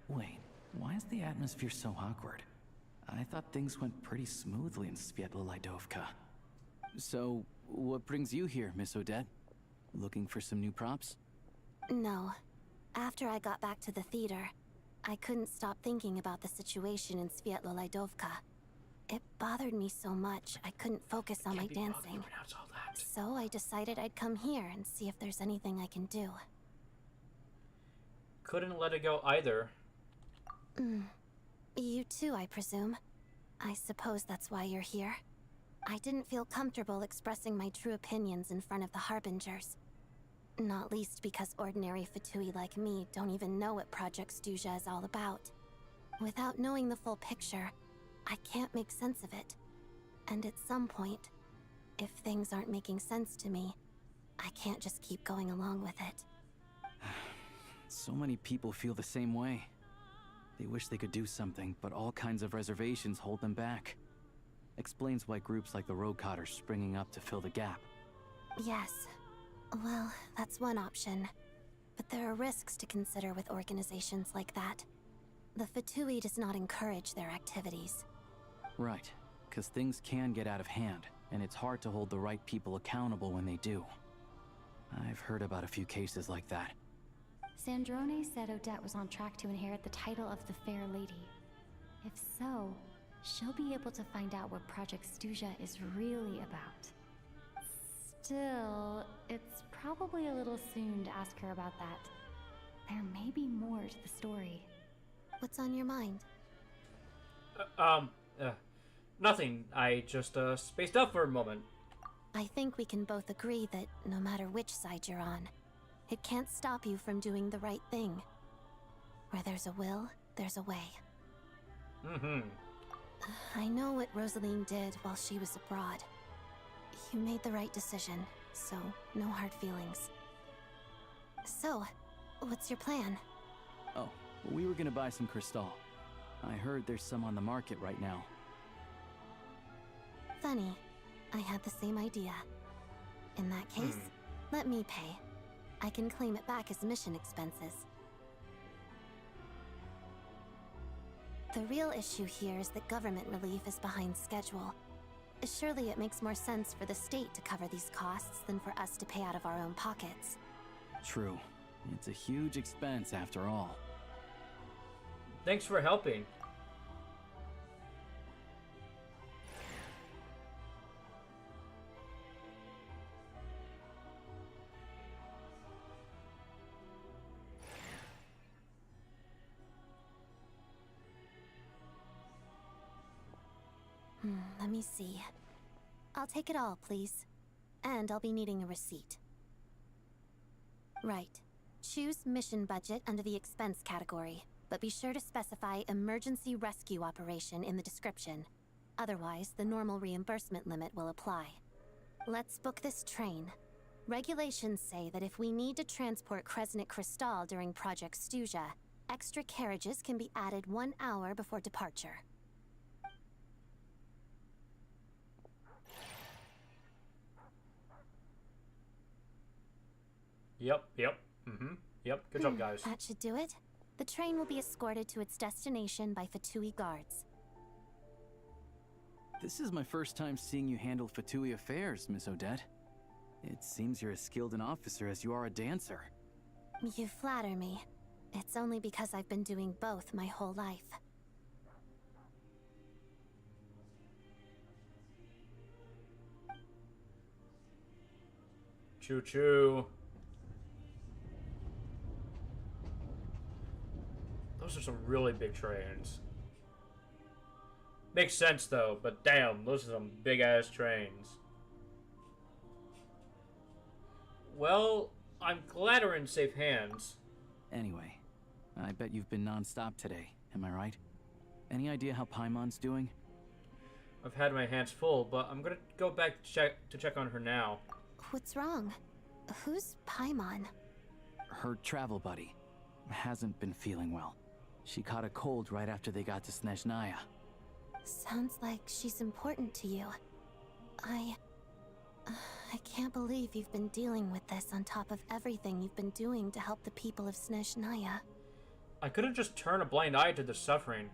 Wait, why is is the atmosphere so awkward? I thought things went pretty smoothly in Svietlolaidovka. So, what brings you here, Miss Odette? Looking for some new props? No. After I got back to the theater, I couldn't stop thinking about the situation in Svietlolaidovka. It bothered me so much, I couldn't focus on my dancing. So I decided I'd come here and see if there's anything I can do. Couldn't let it go either. You too, I presume. I suppose that's why you're here. I didn't feel comfortable expressing my true opinions in front of the Harbingers. Not least because ordinary Fatui like me don't even know what Project Stuzha is all about. Without knowing the full picture, I can't make sense of it. And at some point, if things aren't making sense to me, I can't just keep going along with it. So many people feel the same way. They wish they could do something, but all kinds of reservations hold them back. Explains why groups like the Roadcott are springing up to fill the gap. Yes. Well, that's one option. But there are risks to consider with organizations like that. The Fatui does not encourage their activities. Right, because things can get out of hand, and it's hard to hold the right people accountable when they do. I've heard about a few cases like that. Sandrone said Odette was on track to inherit the title of the Fair Lady. If so, she'll be able to find out what Project Stuzha is really about. Still, it's probably a little soon to ask her about that. There may be more to the story. What's on your mind? Nothing. I just, spaced out for a moment. I think we can both agree that no matter which side you're on, it can't stop you from doing the right thing. Where there's a will, there's a way. I know what Rosaline did while she was abroad. You made the right decision, so no hard feelings. So, what's your plan? Oh, well, we were gonna buy some Crystal. I heard there's some on the market right now. Funny. I had the same idea. In that case, let me pay. I can claim it back as mission expenses. The real issue here is that government relief is behind schedule. Surely it makes more sense for the state to cover these costs than for us to pay out of our own pockets. True. It's a huge expense after all. Thanks for helping. Let me see. I'll take it all, please. And I'll be needing a receipt. Right. Choose mission budget under the expense category, but be sure to specify emergency rescue operation in the description. Otherwise, the normal reimbursement limit will apply. Let's book this train. Regulations say that if we need to transport Kresnik Crystal during Project Stuzha, extra carriages can be added 1 hour before departure. Yep. Yep, good job, guys. That should do it. The train will be escorted to its destination by Fatui guards. This is my first time seeing you handle Fatui affairs, Miss Odette. It seems you're as skilled an officer as you are a dancer. You flatter me. It's only because I've been doing both my whole life. Choo-choo. Those are some really big trains. Makes sense though, but damn, those are some big ass trains. Well, I'm glad we're in safe hands. Anyway, I bet you've been non-stop today, am I right? Any idea how Paimon's doing? I've had my hands full, but I'm gonna go back to check on her now. What's wrong? Who's Paimon? Her travel buddy. Hasn't been feeling well. She caught a cold right after they got to Snezhnaya. Sounds like she's important to you. I can't believe you've been dealing with this on top of everything you've been doing to help the people of Snezhnaya. I couldn't just turn a blind eye to the suffering.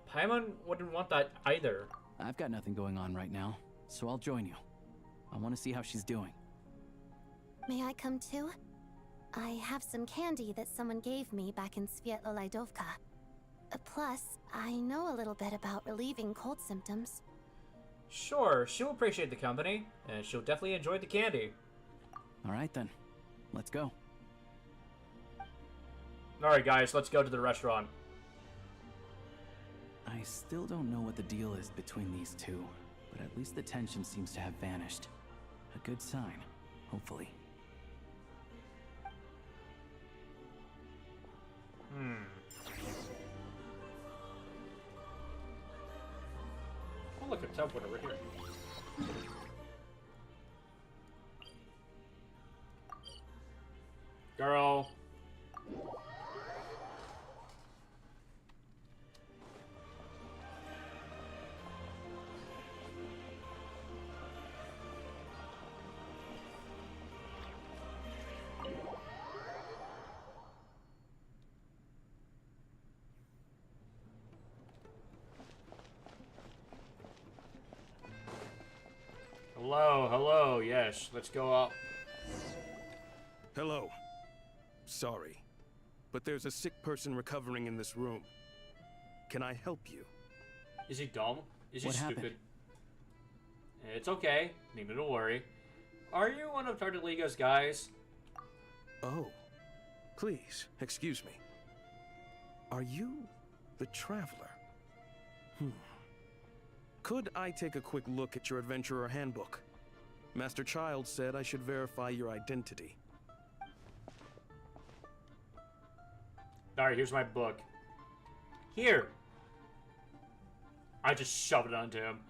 Paimon wouldn't want that either. I've got nothing going on right now, so I'll join you. I want to see how she's doing. May I come too? I have some candy that someone gave me back in Svietlolaidovka. Plus, I know a little bit about relieving cold symptoms. Sure, she'll appreciate the company, and she'll definitely enjoy the candy. Alright then, let's go. Alright guys, let's go to the restaurant. I still don't know what the deal is between these two, but at least the tension seems to have vanished. A good sign, hopefully. Oh look, a template over here. Girl. Hello, hello, yes, let's go up. Hello. Sorry, but there's a sick person recovering in this room. Can I help you? Is he dumb? Is he What stupid? happened? It's okay, needn't to worry. Are you one of Tartaliga's guys? Oh, please, excuse me. Are you the Traveler? Could I take a quick look at your Adventurer Handbook? Master Child said I should verify your identity. Alright, here's my book. Here! I just shoved it onto him.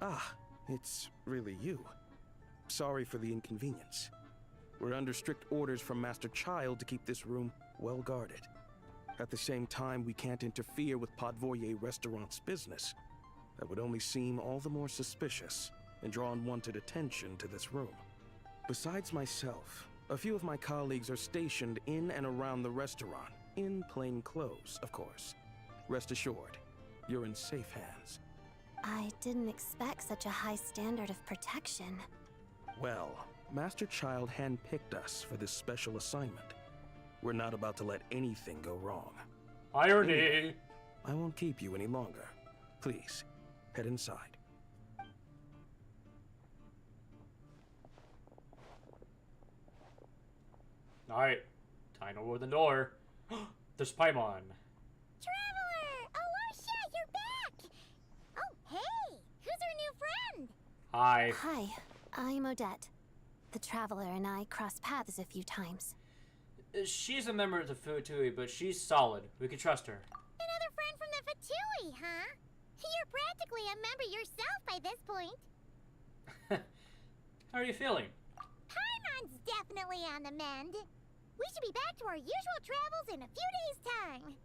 Ah, it's really you. Sorry for the inconvenience. We're under strict orders from Master Child to keep this room well guarded. At the same time, we can't interfere with Podvoye Restaurant's business. That would only seem all the more suspicious and draw unwanted attention to this room. Besides myself, a few of my colleagues are stationed in and around the restaurant, in plain clothes, of course. Rest assured, you're in safe hands. I didn't expect such a high standard of protection. Well, Master Child handpicked us for this special assignment. We're not about to let anything go wrong. Irony! Anyway, I won't keep you any longer. Please, head inside. Alright, time to open the door. There's Paimon. Traveler! Aloysia, you're back! Oh, hey! Who's our new friend? Hi. Hi, I'm Odette. The Traveler and I crossed paths a few times. She's a member of the Fatui, but she's solid. We can trust her. Another friend from the Fatui, huh? You're practically a member yourself by this point. How are you feeling? Paimon's definitely on the mend. We should be back to our usual travels in a few days' time.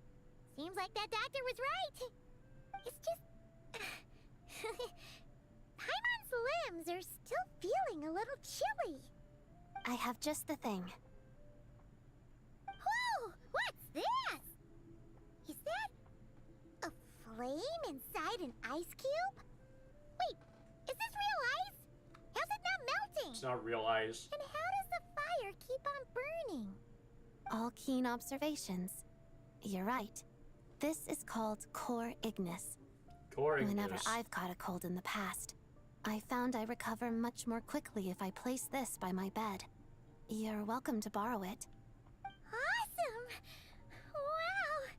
Seems like that doctor was right. It's just... Paimon's limbs are still feeling a little chilly. I have just the thing. Whoa! What's this? Is that... a flame inside an ice cube? Wait, is this real ice? How's it not melting? It's not real ice. And how does the fire keep on burning? All keen observations. You're right. This is called Core Ignis. Core Ignis. Whenever I've caught a cold in the past, I found I recover much more quickly if I place this by my bed. You're welcome to borrow it. Awesome! Wow!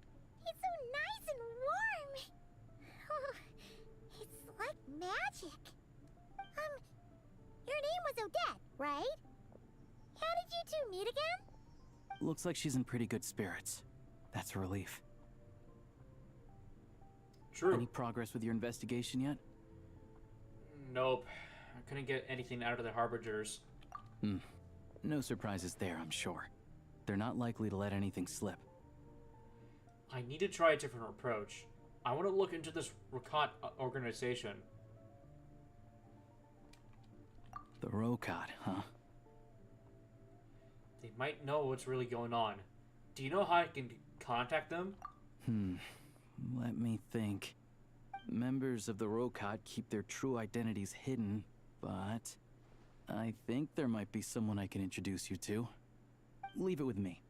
It's so nice and warm! Oh, it's like magic. Your name was Odette, right? How did you two meet again? Looks like she's in pretty good spirits. That's a relief. True. Any progress with your investigation yet? Nope. I couldn't get anything out of the Harbingers. No surprises there, I'm sure. They're not likely to let anything slip. I need to try a different approach. I want to look into this Rakat organization. The Rokad, huh? They might know what's really going on. Do you know how I can contact them? Let me think. Members of the Rokat keep their true identities hidden, but I think there might be someone I can introduce you to. Leave it with me.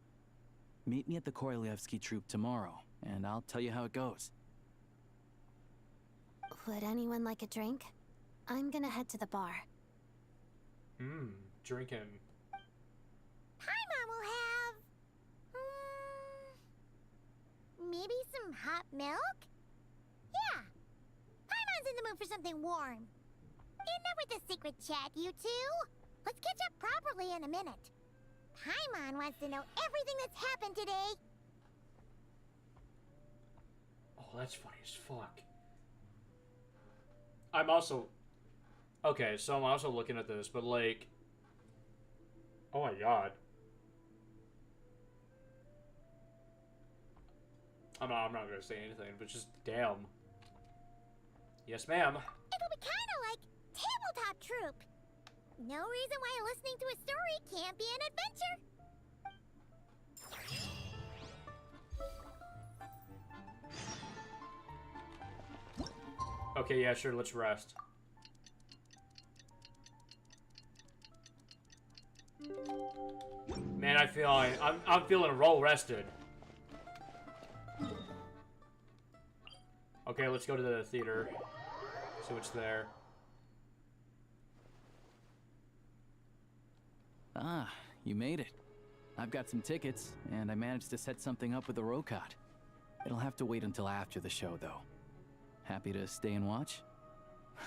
Meet me at the Korolyevsky troop tomorrow, and I'll tell you how it goes. Would anyone like a drink? I'm gonna head to the bar. Drinking. Paimon will have... maybe some hot milk? Yeah. Paimon's in the mood for something warm. Enough with the secret chat, you two. Let's catch up properly in a minute. Paimon wants to know everything that's happened today. Oh, that's funny as fuck. I'm also... Okay, so I'm also looking at this, but like... Oh my god. I'm not gonna say anything, but just damn. Yes, ma'am. It'll be kinda like Tabletop Troop. No reason why listening to a story can't be an adventure. Okay, yeah, sure, let's rest. Man, I'm feeling well rested. Okay, let's go to the theater. See what's there. Ah, you made it. I've got some tickets, and I managed to set something up with the Rokat. It'll have to wait until after the show, though. Happy to stay and watch?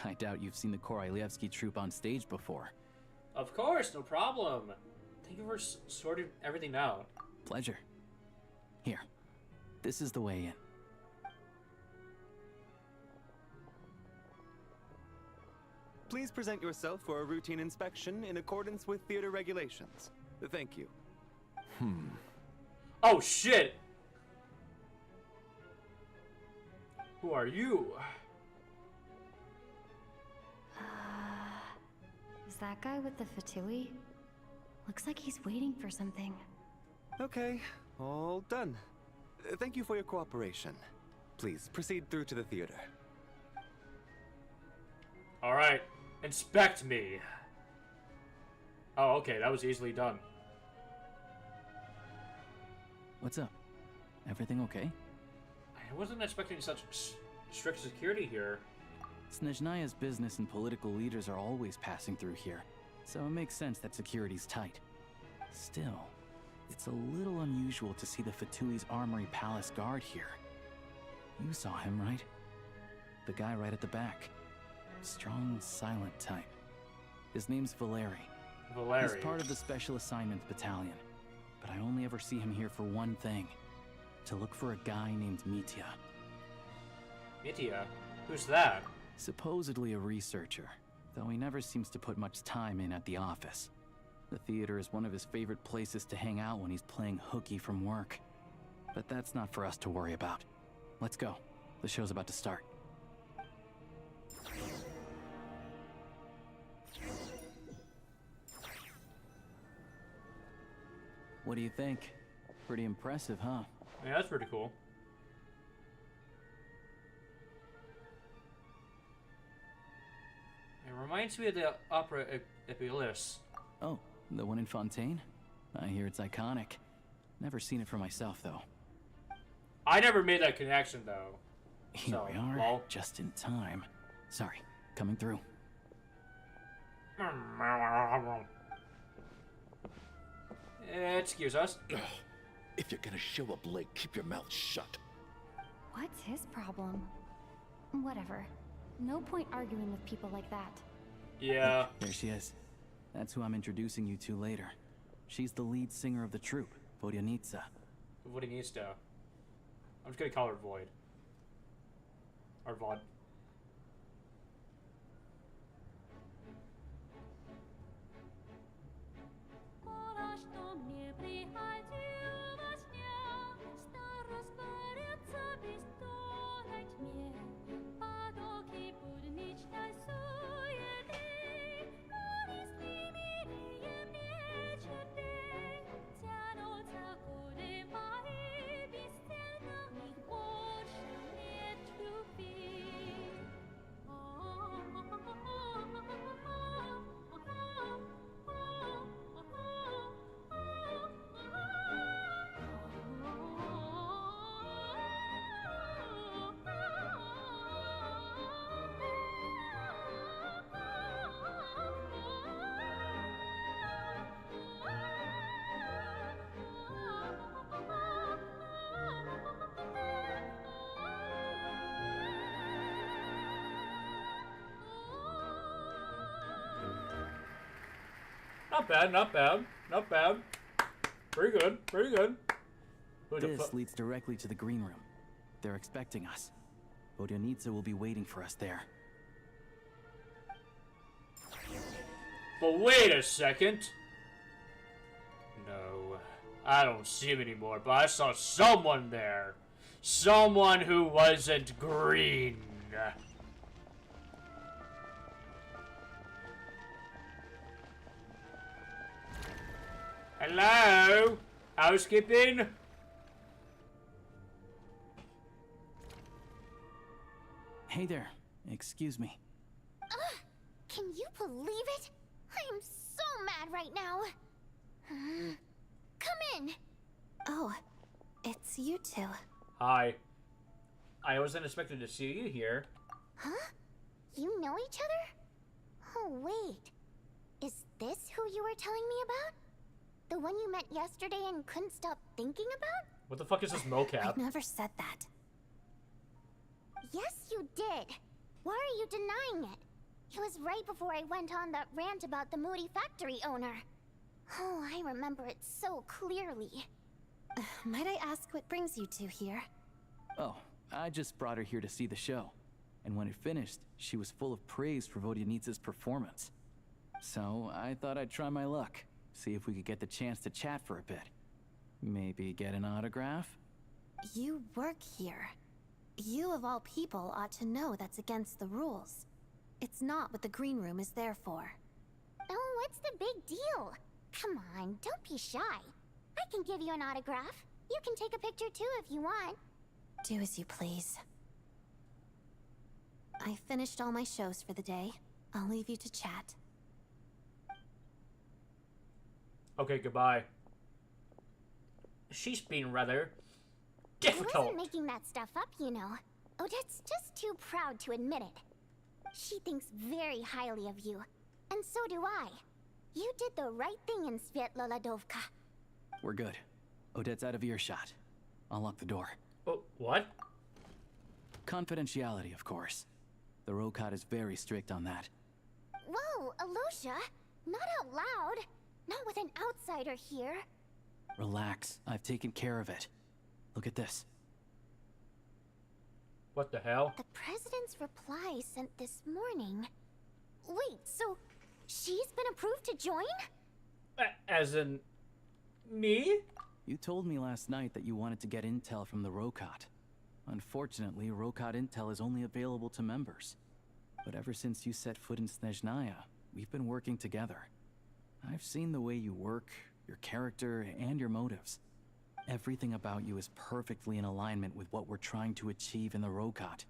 I doubt you've seen the Korolyevsky troupe on stage before. Of course, no problem. Thank you for sorting everything out. Pleasure. Here, this is the way in. Please present yourself for a routine inspection in accordance with theater regulations. Thank you. Oh, shit! Who are you? Is that guy with the fatui? Looks like he's waiting for something. Okay, all done. Thank you for your cooperation. Please proceed through to the theater. Alright, inspect me. Oh, okay, that was easily done. What's up? Everything okay? I wasn't expecting such strict security here. Snezhnaya's business and political leaders are always passing through here, so it makes sense that security's tight. Still, it's a little unusual to see the Fatui's Armory Palace guard here. You saw him, right? The guy right at the back. Strong, silent type. His name's Valeri. Valeri. He's part of the Special Assignments Battalion, but I only ever see him here for one thing. To look for a guy named Mitya. Mitya? Who's that? Supposedly a researcher, though he never seems to put much time in at the office. The theater is one of his favorite places to hang out when he's playing hooky from work. But that's not for us to worry about. Let's go. The show's about to start. What do you think? Pretty impressive, huh? Yeah, that's pretty cool. It reminds me of the opera Epilus. Oh, the one in Fontaine? I hear it's iconic. Never seen it for myself, though. I never made that connection, though. Here So, we are, well. just in time. Sorry, coming through. Excuse us. If you're gonna show up late, keep your mouth shut. What's his problem? Whatever. No point arguing with people like that. Yeah. There she is. That's who I'm introducing you to later. She's the lead singer of the troupe, Vodyanitsa. Vodyanitsa. I'm just gonna call her Void. Or Vod. Not bad, not bad, not bad. Pretty good, pretty good. This leads directly to the green room. They're expecting us. Vodyanitsa will be waiting for us there. But wait a second. No, I don't see him anymore, but I saw someone there. Someone who wasn't green. Hello? Housekeeping? Hey there. Excuse me. Can you believe it? I am so mad right now. Come in. Oh, it's you two. Hi. I wasn't expecting to see you here. Huh? You know each other? Oh, wait. Is this who you were telling me about? The one you met yesterday and couldn't stop thinking about? What the fuck is this mocap? I never said that. Yes, you did. Why are you denying it? It was right before I went on that rant about the moody factory owner. Oh, I remember it so clearly. Might I ask what brings you two here? Oh, I just brought her here to see the show. And when it finished, she was full of praise for Vodyanitsa's performance. So I thought I'd try my luck, see if we could get the chance to chat for a bit. Maybe get an autograph? You work here. You of all people ought to know that's against the rules. It's not what the green room is there for. Oh, what's the big deal? Come on, don't be shy. I can give you an autograph. You can take a picture too if you want. Do as you please. I finished all my shows for the day. I'll leave you to chat. Okay, goodbye. She's being rather difficult. I wasn't making that stuff up, you know. Odette's just too proud to admit it. She thinks very highly of you, and so do I. You did the right thing in Svetlolodovka. We're good. Odette's out of earshot. I'll lock the door. Oh, what? Confidentiality, of course. The Rokat is very strict on that. Whoa, Alosha! Not out loud! Not with an outsider here. Relax. I've taken care of it. Look at this. What the hell? The president's reply sent this morning. Wait, so she's been approved to join? As in me? You told me last night that you wanted to get intel from the Rokat. Unfortunately, Rokat intel is only available to members. But ever since you set foot in Snezhnaya, we've been working together. I've seen the way you work, your character, and your motives. Everything about you is perfectly in alignment with what we're trying to achieve in the Rokat.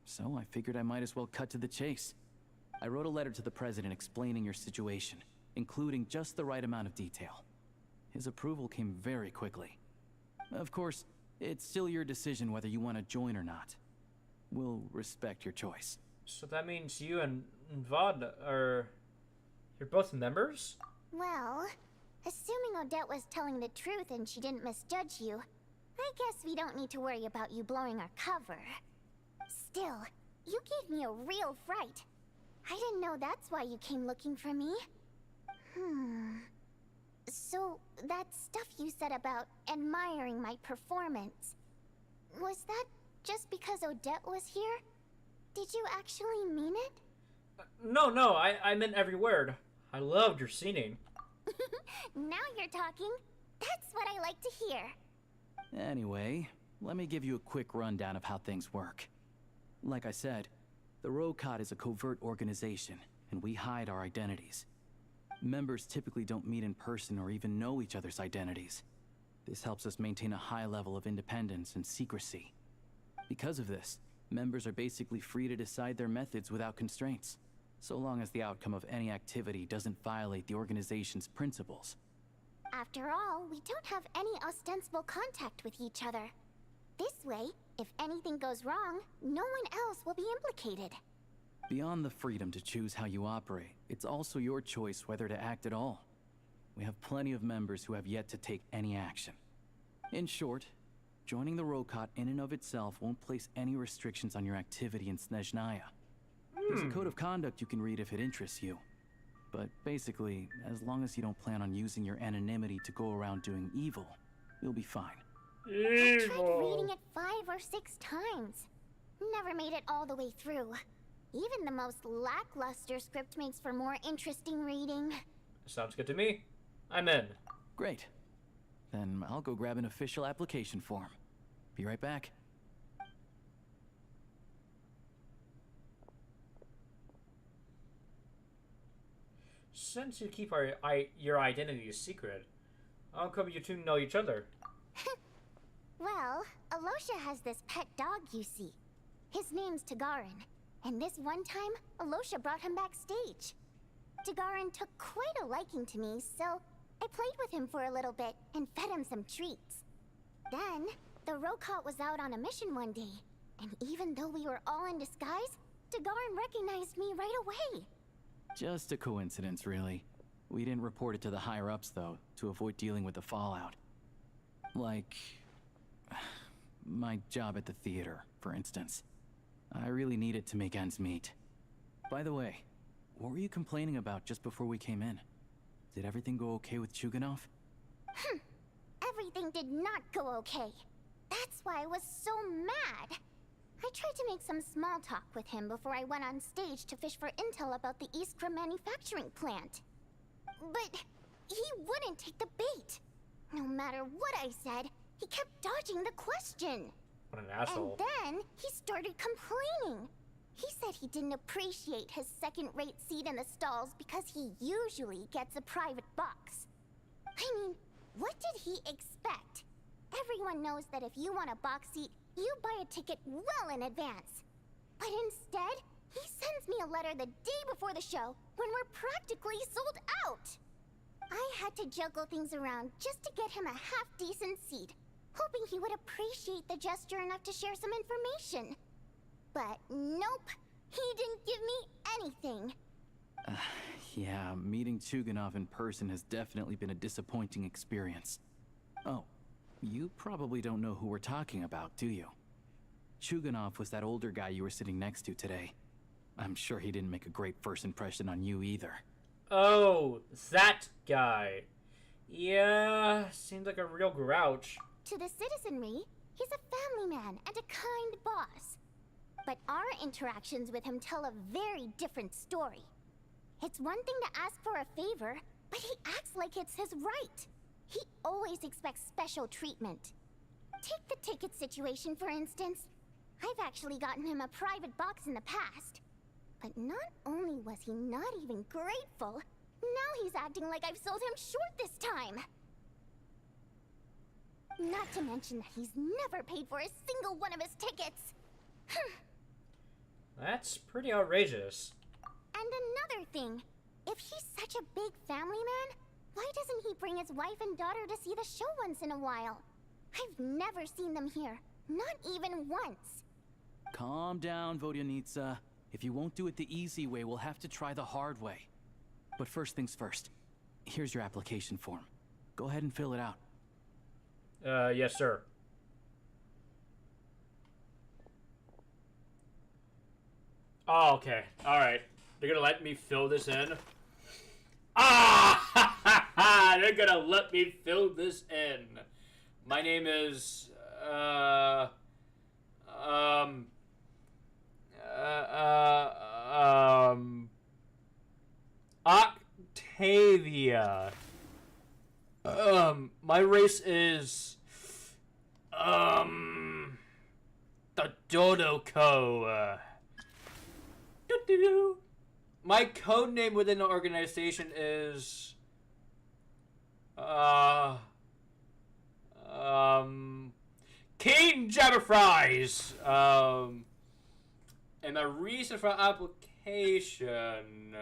So I figured I might as well cut to the chase. I wrote a letter to the president explaining your situation, including just the right amount of detail. His approval came very quickly. Of course, it's still your decision whether you want to join or not. We'll respect your choice. So that means you and Vod are... You're both members? Well, assuming Odette was telling the truth and she didn't misjudge you, I guess we don't need to worry about you blowing our cover. Still, you gave me a real fright. I didn't know that's why you came looking for me. So, that stuff you said about admiring my performance, was that just because Odette was here? Did you actually mean it? No, I meant every word. I loved your singing. Now you're talking. That's what I like to hear. Anyway, let me give you a quick rundown of how things work. Like I said, the Rokat is a covert organization, and we hide our identities. Members typically don't meet in person or even know each other's identities. This helps us maintain a high level of independence and secrecy. Because of this, members are basically free to decide their methods without constraints, so long as the outcome of any activity doesn't violate the organization's principles. After all, we don't have any ostensible contact with each other. This way, if anything goes wrong, no one else will be implicated. Beyond the freedom to choose how you operate, it's also your choice whether to act at all. We have plenty of members who have yet to take any action. In short, joining the Rokat in and of itself won't place any restrictions on your activity in Snezhnaya. There's a code of conduct you can read if it interests you. But basically, as long as you don't plan on using your anonymity to go around doing evil, you'll be fine. I tried reading it 5 or 6 times. Never made it all the way through. Even the most lackluster script makes for more interesting reading. Sounds good to me. I'm in. Great. Then I'll go grab an official application form. Be right back. Since you keep your identity a secret, how come you two know each other? Well, Alosha has this pet dog, you see. His name's Tagarin, and this one time, Alosha brought him backstage. Tagarin took quite a liking to me, so I played with him for a little bit and fed him some treats. Then, the Rokot was out on a mission one day, and even though we were all in disguise, Tagarin recognized me right away. Just a coincidence, really. We didn't report it to the higher-ups, though, to avoid dealing with the fallout. Like... my job at the theater, for instance. I really needed to make ends meet. By the way, what were you complaining about just before we came in? Did everything go okay with Chuganov? Everything did not go okay. That's why I was so mad. I tried to make some small talk with him before I went on stage to fish for intel about the Iskra manufacturing plant. But he wouldn't take the bait. No matter what I said, he kept dodging the question. What an asshole. And then he started complaining. He said he didn't appreciate his second-rate seat in the stalls because he usually gets a private box. I mean, what did he expect? Everyone knows that if you want a box seat, you buy a ticket well in advance. But instead, he sends me a letter the day before the show when we're practically sold out. I had to juggle things around just to get him a half-decent seat, hoping he would appreciate the gesture enough to share some information. But nope, he didn't give me anything. Yeah, meeting Chuganov in person has definitely been a disappointing experience. Oh, you probably don't know who we're talking about, do you? Chuganov was that older guy you were sitting next to today. I'm sure he didn't make a great first impression on you either. Oh, that guy. Yeah, seems like a real grouch. To the citizenry, he's a family man and a kind boss. But our interactions with him tell a very different story. It's one thing to ask for a favor, but he acts like it's his right. He always expects special treatment. Take the ticket situation, for instance. I've actually gotten him a private box in the past. But not only was he not even grateful, now he's acting like I've sold him short this time. Not to mention that he's never paid for a single one of his tickets. That's pretty outrageous. And another thing, if he's such a big family man, why doesn't he bring his wife and daughter to see the show once in a while? I've never seen them here, not even once. Calm down, Vodyanitsa. If you won't do it the easy way, we'll have to try the hard way. But first things first. Here's your application form. Go ahead and fill it out. Yes, sir. Oh, okay. Alright. They're gonna let me fill this in. Ah! They're gonna let me fill this in. My name is, Octavia. My race is, the Dodoko. My code name within the organization is, King Jabberfries. And my reason for application.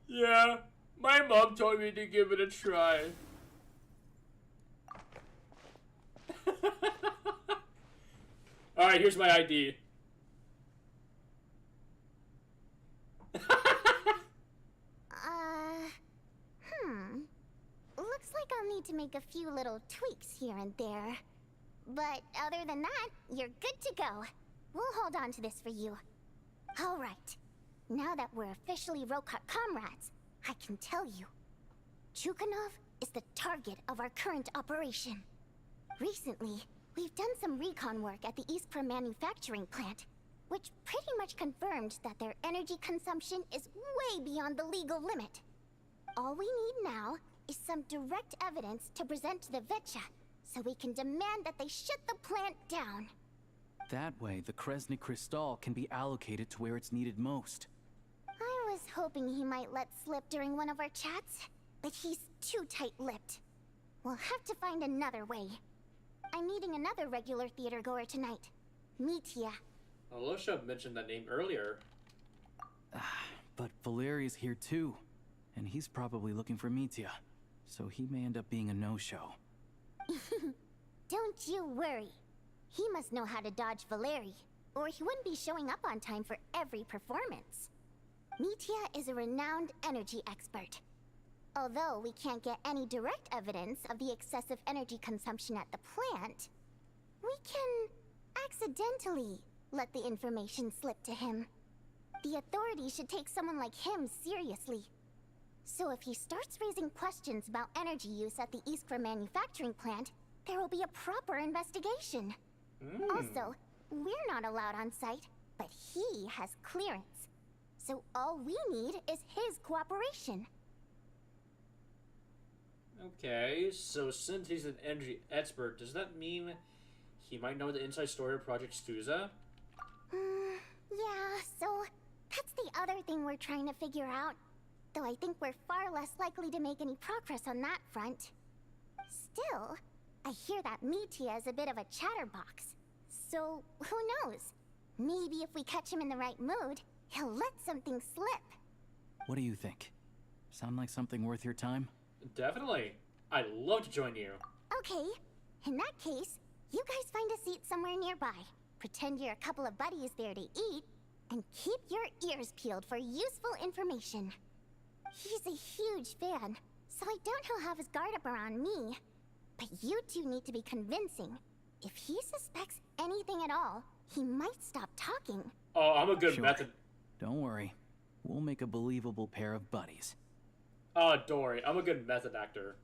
Yeah, my mom told me to give it a try. Alright, here's my ID. Looks like I'll need to make a few little tweaks here and there. But other than that, you're good to go. We'll hold on to this for you. Alright. Now that we're officially Rokot comrades, I can tell you. Chukhanov is the target of our current operation. Recently, we've done some recon work at the Iskra manufacturing plant, which pretty much confirmed that their energy consumption is way beyond the legal limit. All we need now is some direct evidence to present to the Vetcha, so we can demand that they shut the plant down. That way, the Kresny Crystal can be allocated to where it's needed most. I was hoping he might let slip during one of our chats, but he's too tight-lipped. We'll have to find another way. I'm meeting another regular theater goer tonight, Mitya. Alosha mentioned that name earlier. But Valeri's here too, and he's probably looking for Mitya, so he may end up being a no-show. Don't you worry. He must know how to dodge Valeri, or he wouldn't be showing up on time for every performance. Mitya is a renowned energy expert. Although we can't get any direct evidence of the excessive energy consumption at the plant, we can accidentally let the information slip to him. The authorities should take someone like him seriously. So if he starts raising questions about energy use at the Iskra manufacturing plant, there will be a proper investigation. Also, we're not allowed on site, but he has clearance. So all we need is his cooperation. Okay, so since he's an energy expert, does that mean he might know the inside story of Project Stuza? Yeah, so that's the other thing we're trying to figure out. Though I think we're far less likely to make any progress on that front. Still, I hear that Mitya is a bit of a chatterbox. So, who knows? Maybe if we catch him in the right mood, he'll let something slip. What do you think? Sound like something worth your time? Definitely. I'd love to join you. Okay, in that case, you guys find a seat somewhere nearby. Pretend you're a couple of buddies there to eat, and keep your ears peeled for useful information. He's a huge fan, so I doubt he'll have his guard up around me. But you two need to be convincing. If he suspects anything at all, he might stop talking. Oh, I'm a good method. Don't worry. We'll make a believable pair of buddies. Don't worry. I'm a good method actor.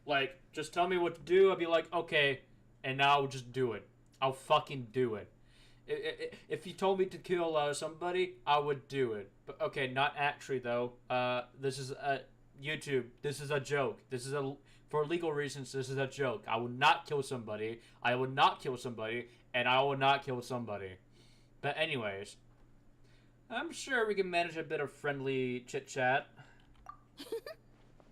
Like, just tell me what to do, I'll be like, okay, and now I'll just do it. I'll fucking do it. If you told me to kill somebody, I would do it. But okay, not actually though. This is YouTube. This is a joke. This is for legal reasons. This is a joke. I will not kill somebody. I will not kill somebody, and I will not kill somebody. But anyways, I'm sure we can manage a bit of friendly chit chat.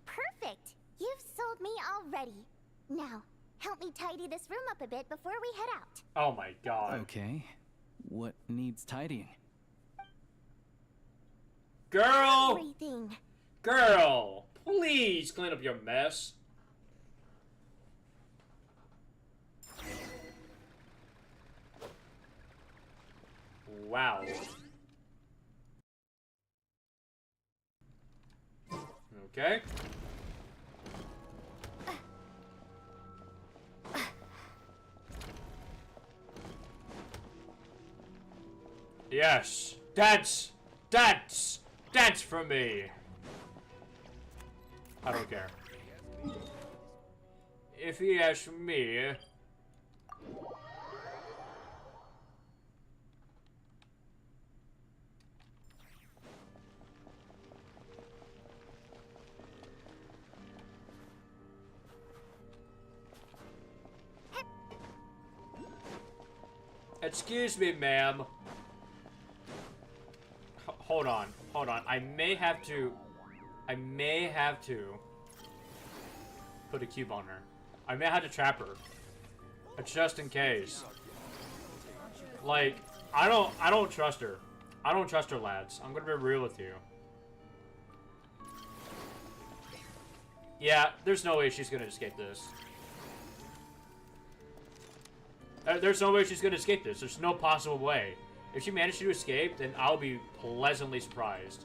Perfect. You've sold me already. Now, help me tidy this room up a bit before we head out. Oh my god. Okay. What needs tidying? Girl! Everything. Girl! Please clean up your mess. Wow. Okay. Yes. Dance! Dance! Dance for me! I don't care. If he asks me... Excuse me, ma'am. Hold on. Hold on. I may have to put a cube on her. I may have to trap her. Just in case. Like, I don't trust her. I don't trust her, lads. I'm gonna be real with you. Yeah, there's no way she's gonna escape this. There's no way she's gonna escape this. There's no possible way. If she managed to escape, then I'll be pleasantly surprised.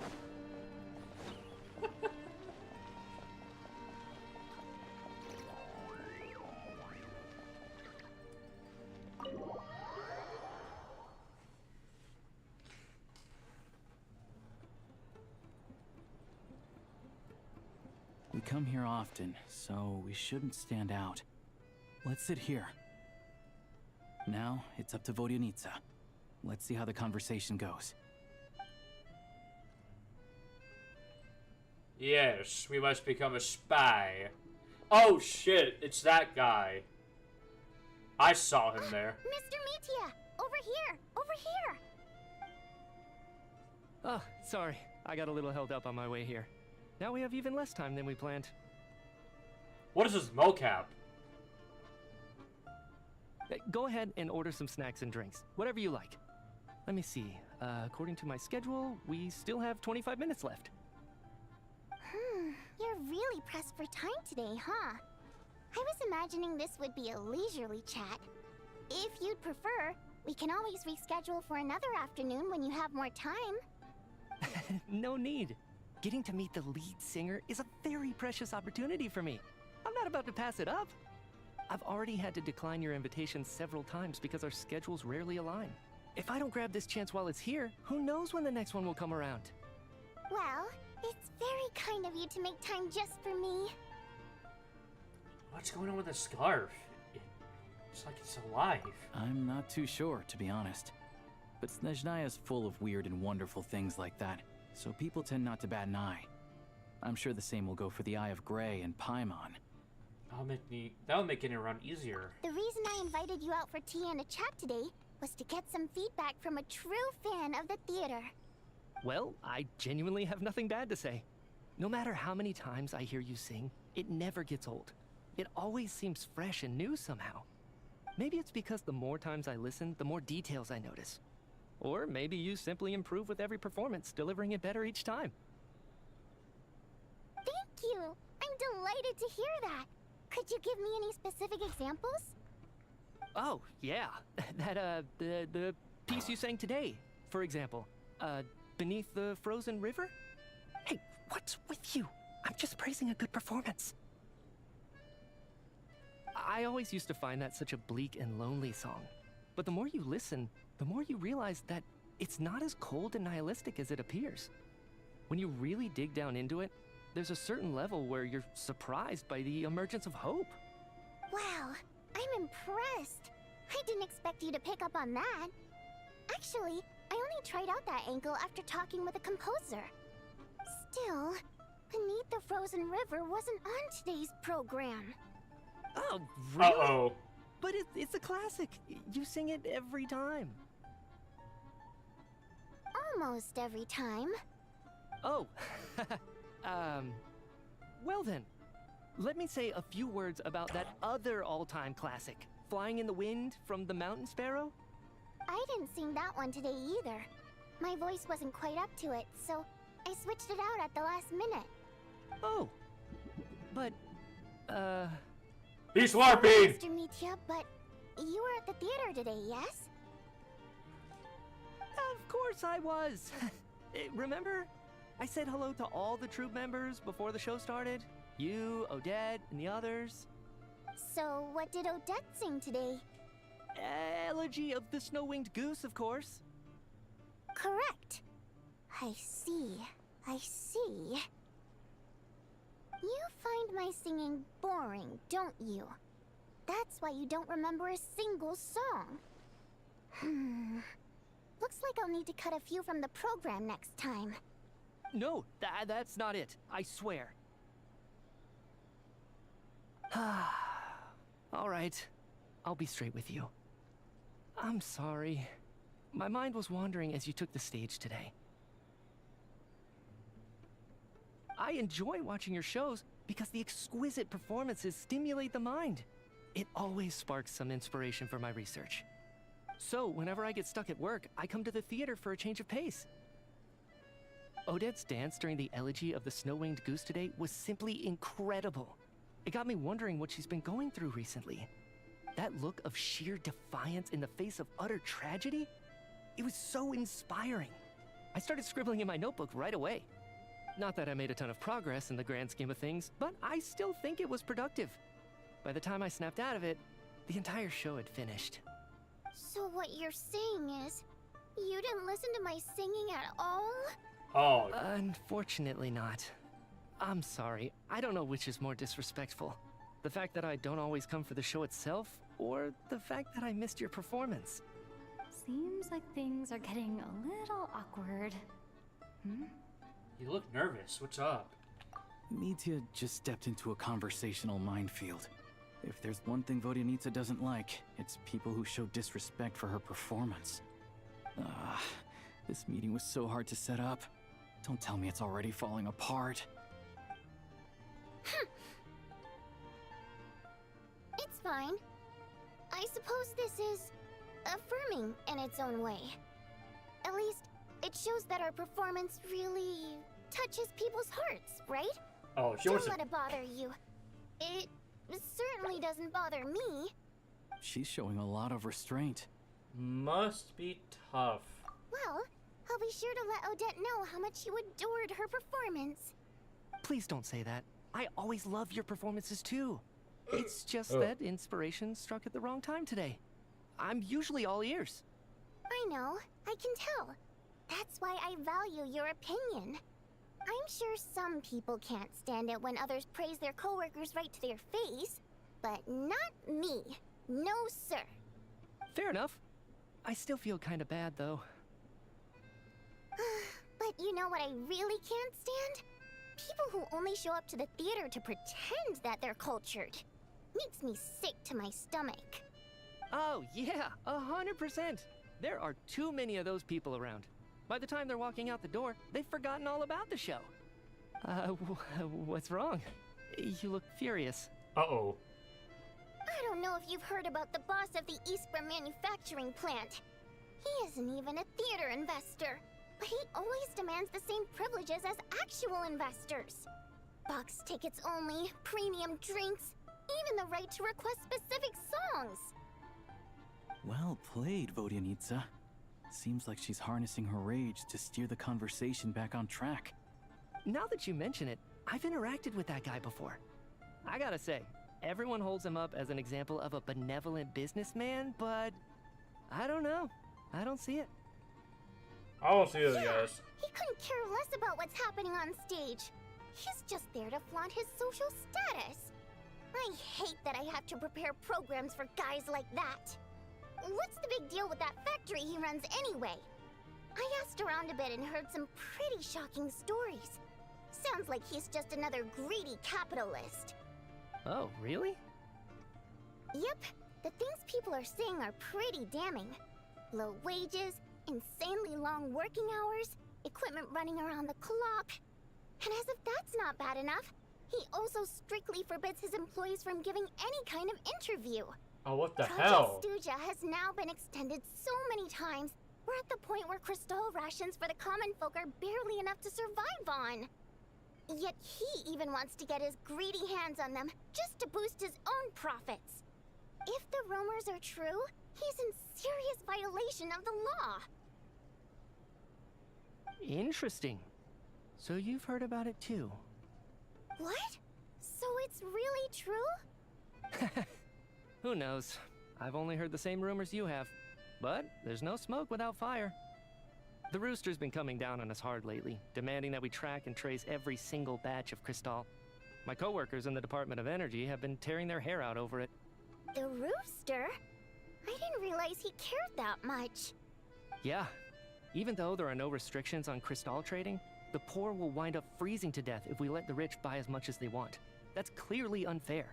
come here often, so we shouldn't stand out. Let's sit here. Now, it's up to Vodyanica. Let's see how the conversation goes. Yes, we must become a spy. Oh shit, it's that guy. I saw him there. Mr. Metia! Over here! Over here! Oh, sorry. I got a little held up on my way here. Now we have even less time than we planned. What is this mocap? Go ahead and order some snacks and drinks. Whatever you like. Let me see. According to my schedule, we still have 25 minutes left. You're really pressed for time today, huh? I was imagining this would be a leisurely chat. If you'd prefer, we can always reschedule for another afternoon when you have more time. No need. Getting to meet the lead singer is a very precious opportunity for me. I'm not about to pass it up. I've already had to decline your invitation several times because our schedules rarely align. If I don't grab this chance while it's here, who knows when the next one will come around? Well, it's very kind of you to make time just for me. What's going on with the scarf? It's like it's alive. I'm not too sure, to be honest. But Snezhnaya is full of weird and wonderful things like that, so people tend not to bat an eye. I'm sure the same will go for the Eye of Grey and Paimon. That would make getting around easier. The reason I invited you out for tea and a chat today was to get some feedback from a true fan of the theater. Well, I genuinely have nothing bad to say. No matter how many times I hear you sing, it never gets old. It always seems fresh and new somehow. Maybe it's because the more times I listen, the more details I notice. Or maybe you simply improve with every performance, delivering it better each time. Thank you! I'm delighted to hear that. Could you give me any specific examples? Oh, yeah. The piece you sang today, for example. Beneath the Frozen River? Hey, what's with you? I'm just praising a good performance. I always used to find that such a bleak and lonely song. But the more you listen, the more you realize that it's not as cold and nihilistic as it appears. When you really dig down into it, there's a certain level where you're surprised by the emergence of hope. Wow, I'm impressed. I didn't expect you to pick up on that. Actually, I only tried out that angle after talking with a composer. Still, Beneath the Frozen River wasn't on today's program. Oh, really? Uh-oh. But it's a classic. You sing it every time. Almost every time. Oh. Well then. Let me say a few words about that other all-time classic, Flying in the Wind from the Mountain Sparrow. I didn't sing that one today either. My voice wasn't quite up to it, so I switched it out at the last minute. Oh. But, He's LARPing! Mr. Metia, but you were at the theater today, yes? Of course I was. Remember? I said hello to all the troupe members before the show started. You, Odette, and the others. So, what did Odette sing today? Elegy of the Snow-Winged Goose, of course. Correct. I see. I see. You find my singing boring, don't you? That's why you don't remember a single song. Looks like I'll need to cut a few from the program next time. No, that's not it. I swear. All right. I'll be straight with you. I'm sorry. My mind was wandering as you took the stage today. I enjoy watching your shows because the exquisite performances stimulate the mind. It always sparks some inspiration for my research. So, whenever I get stuck at work, I come to the theater for a change of pace. Odette's dance during the Elegy of the Snow-Winged Goose today was simply incredible. It got me wondering what she's been going through recently. That look of sheer defiance in the face of utter tragedy? It was so inspiring. I started scribbling in my notebook right away. Not that I made a ton of progress in the grand scheme of things, but I still think it was productive. By the time I snapped out of it, the entire show had finished. So what you're saying is, you didn't listen to my singing at all? Oh. Unfortunately not. I'm sorry. I don't know which is more disrespectful. The fact that I don't always come for the show itself, or the fact that I missed your performance. Seems like things are getting a little awkward. You look nervous. What's up? Mitya just stepped into a conversational minefield. If there's one thing Vodyanitsa doesn't like, it's people who show disrespect for her performance. This meeting was so hard to set up. Don't tell me it's already falling apart. It's fine. I suppose this is affirming in its own way. At least, it shows that our performance really touches people's hearts, right? Oh, she wants Don't to... let it bother you. It certainly doesn't bother me. She's showing a lot of restraint. Must be tough. Well, I'll be sure to let Odette know how much you adored her performance. Please don't say that. I always love your performances too. It's just that inspiration struck at the wrong time today. I'm usually all ears. I know, I can tell. That's why I value your opinion. I'm sure some people can't stand it when others praise their coworkers right to their face, but not me. No, sir. Fair enough. I still feel kind of bad, though. But you know what I really can't stand? People who only show up to the theater to pretend that they're cultured. Makes me sick to my stomach. Oh, yeah, 100%. There are too many of those people around. By the time they're walking out the door, they've forgotten all about the show. What's wrong? You look furious. Uh-oh. I don't know if you've heard about the boss of the Iskra manufacturing plant. He isn't even a theater investor, but he always demands the same privileges as actual investors. Box tickets only, premium drinks, even the right to request specific songs. Well played, Vodyanitsa. Seems like she's harnessing her rage to steer the conversation back on track. Now that you mention it, I've interacted with that guy before. I gotta say, everyone holds him up as an example of a benevolent businessman, but I don't know. I don't see it. I don't see it, guys. He couldn't care less about what's happening on stage. He's just there to flaunt his social status. I hate that I have to prepare programs for guys like that. What's the big deal with that factory he runs anyway? I asked around a bit and heard some pretty shocking stories. Sounds like he's just another greedy capitalist. Oh, really? Yep, the things people are saying are pretty damning. Low wages, insanely long working hours, equipment running around the clock. And as if that's not bad enough, he also strictly forbids his employees from giving any kind of interview. Oh, what the Project hell? Stuja has now been extended so many times, we're at the point where crystal rations for the common folk are barely enough to survive on. Yet he even wants to get his greedy hands on them, just to boost his own profits. If the rumors are true, he's in serious violation of the law. Interesting. So you've heard about it too? What? So it's really true? Who knows? I've only heard the same rumors you have. But there's no smoke without fire. The Rooster's been coming down on us hard lately, demanding that we track and trace every single batch of Crystal. My coworkers in the Department of Energy have been tearing their hair out over it. The Rooster? I didn't realize he cared that much. Yeah. Even though there are no restrictions on Crystal trading, the poor will wind up freezing to death if we let the rich buy as much as they want. That's clearly unfair.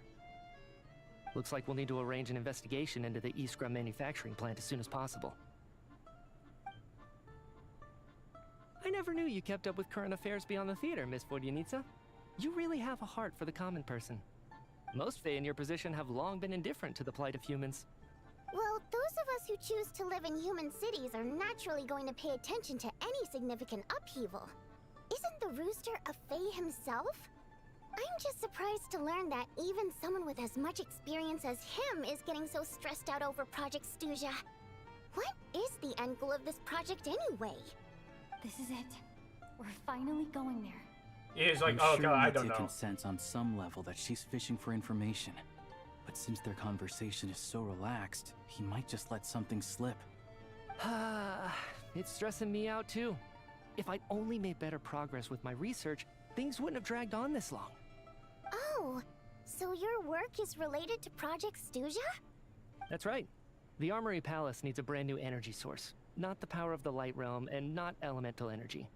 Looks like we'll need to arrange an investigation into the Iskra manufacturing plant as soon as possible. I never knew you kept up with current affairs beyond the theater, Miss Vodyanitsa. You really have a heart for the common person. Most Fae in your position have long been indifferent to the plight of humans. Well, those of us who choose to live in human cities are naturally going to pay attention to any significant upheaval. Isn't the Rooster a Fae himself? I'm just surprised to learn that even someone with as much experience as him is getting so stressed out over Project Stuja. What is the end goal of this project anyway? This is it. We're finally going there. He's like, I'm oh sure god, I Mitya don't know. can sense on some level that she's fishing for information. But since their conversation is so relaxed, he might just let something slip. It's stressing me out too. If I'd only made better progress with my research, things wouldn't have dragged on this long. Oh, so your work is related to Project Stuzha? That's right. The Armory Palace needs a brand new energy source. Not the power of the Light Realm, and not elemental energy.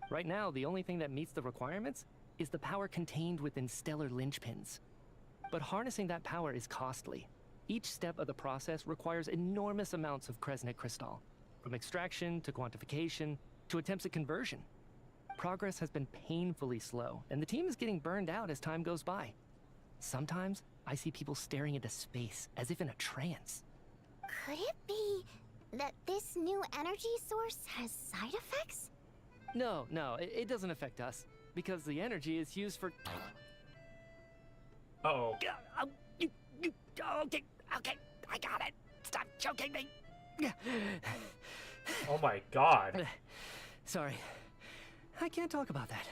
Right now, the only thing that meets the requirements is the power contained within stellar linchpins. But harnessing that power is costly. Each step of the process requires enormous amounts of Kresnik crystal, from extraction to quantification to attempts at conversion. Progress has been painfully slow, and the team is getting burned out as time goes by. Sometimes, I see people staring into space, as if in a trance. Could it be that this new energy source has side effects? No, it doesn't affect us, because the energy is used for... Uh-oh. Okay, I got it. Stop choking me. Oh my god. Sorry, I can't talk about that.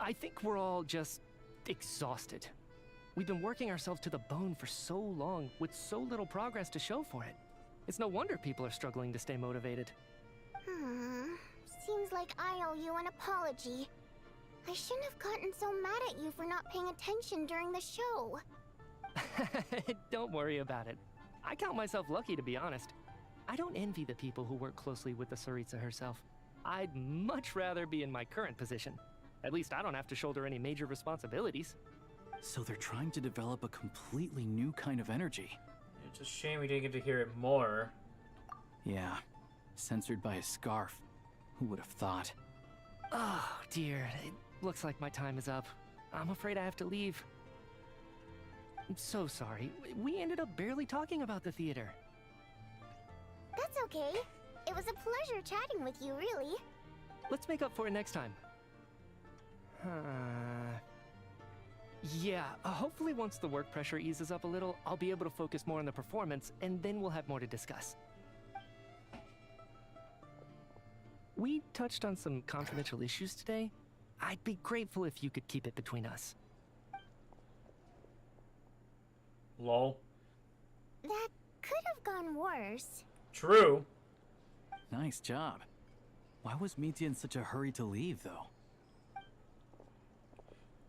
I think we're all just exhausted. We've been working ourselves to the bone for so long, with so little progress to show for it. It's no wonder people are struggling to stay motivated. Seems like I owe you an apology. I shouldn't have gotten so mad at you for not paying attention during the show. Don't worry about it. I count myself lucky, to be honest. I don't envy the people who work closely with the Tsaritsa herself. I'd much rather be in my current position. At least I don't have to shoulder any major responsibilities. So they're trying to develop a completely new kind of energy. It's a shame we didn't get to hear it more. Yeah, censored by a scarf. Who would have thought? Oh, dear. It looks like my time is up. I'm afraid I have to leave. I'm so sorry. We ended up barely talking about the theater. That's okay. It was a pleasure chatting with you, really. Let's make up for it next time. Yeah, hopefully once the work pressure eases up a little, I'll be able to focus more on the performance, and then we'll have more to discuss. We touched on some confidential issues today. I'd be grateful if you could keep it between us. Lol. That could have gone worse. True. Nice job. Why was Mitya in such a hurry to leave, though?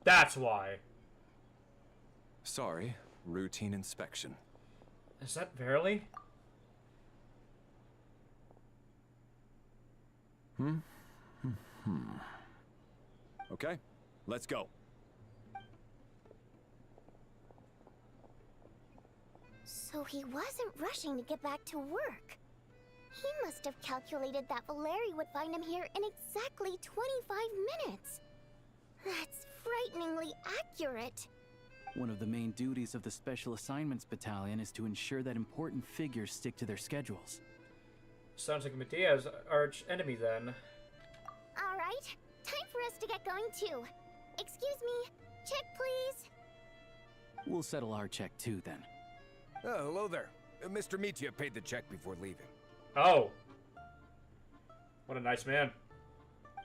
That's why. Sorry, routine inspection. Is that Verily? Okay, let's go. So he wasn't rushing to get back to work. He must have calculated that Valeri would find him here in exactly 25 minutes. That's frighteningly accurate. One of the main duties of the Special Assignments Battalion is to ensure that important figures stick to their schedules. Sounds like Mathia's arch enemy then. Alright, time for us to get going too. Excuse me, check please. We'll settle our check too then. Oh, hello there. Mr. Mitya paid the check before leaving. Oh. What a nice man.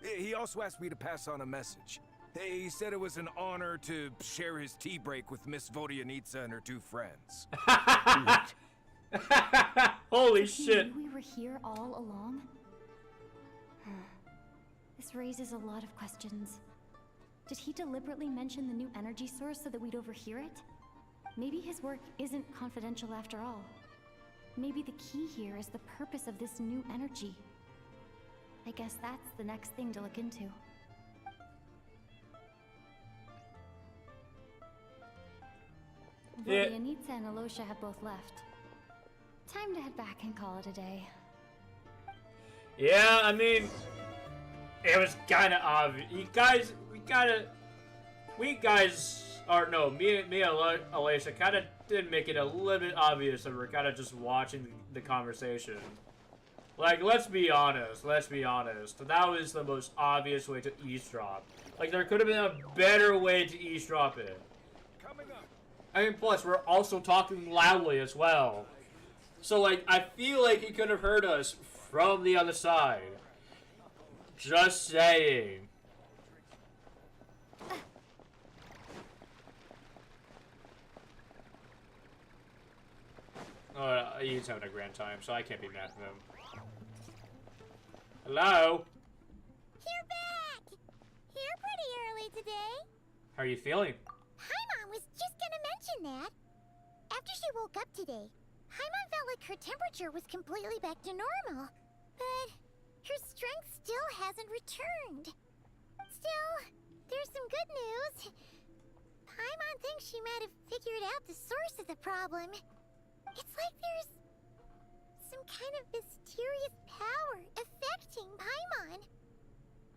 He also asked me to pass on a message. He said it was an honor to share his tea break with Miss Vodyanitsa and her two friends. Holy shit. He knew we were here all along? This raises a lot of questions. Did he deliberately mention the new energy source so that we'd overhear it? Maybe his work isn't confidential after all. Maybe the key here is the purpose of this new energy. I guess that's the next thing to look into. Vodyanitsa and Alosha have both left. Time to head back and call it a day. Yeah, I mean, it was kind of obvious. You guys, me and Alicia kind of did make it a little bit obvious that we're kind of just watching the conversation. Like, let's be honest. That was the most obvious way to eavesdrop. Like, there could have been a better way to eavesdrop it. I mean, plus, we're also talking loudly as well. So, like, I feel like he could have heard us from the other side. Just saying. He's having a grand time, so I can't be mad at him. Hello? You're back! Here pretty early today. How are you feeling? Paimon was just gonna mention that. After she woke up today, Paimon felt like her temperature was completely back to normal. But her strength still hasn't returned. Still, there's some good news. Paimon thinks she might have figured out the source of the problem. It's like there's some kind of mysterious power affecting Paimon.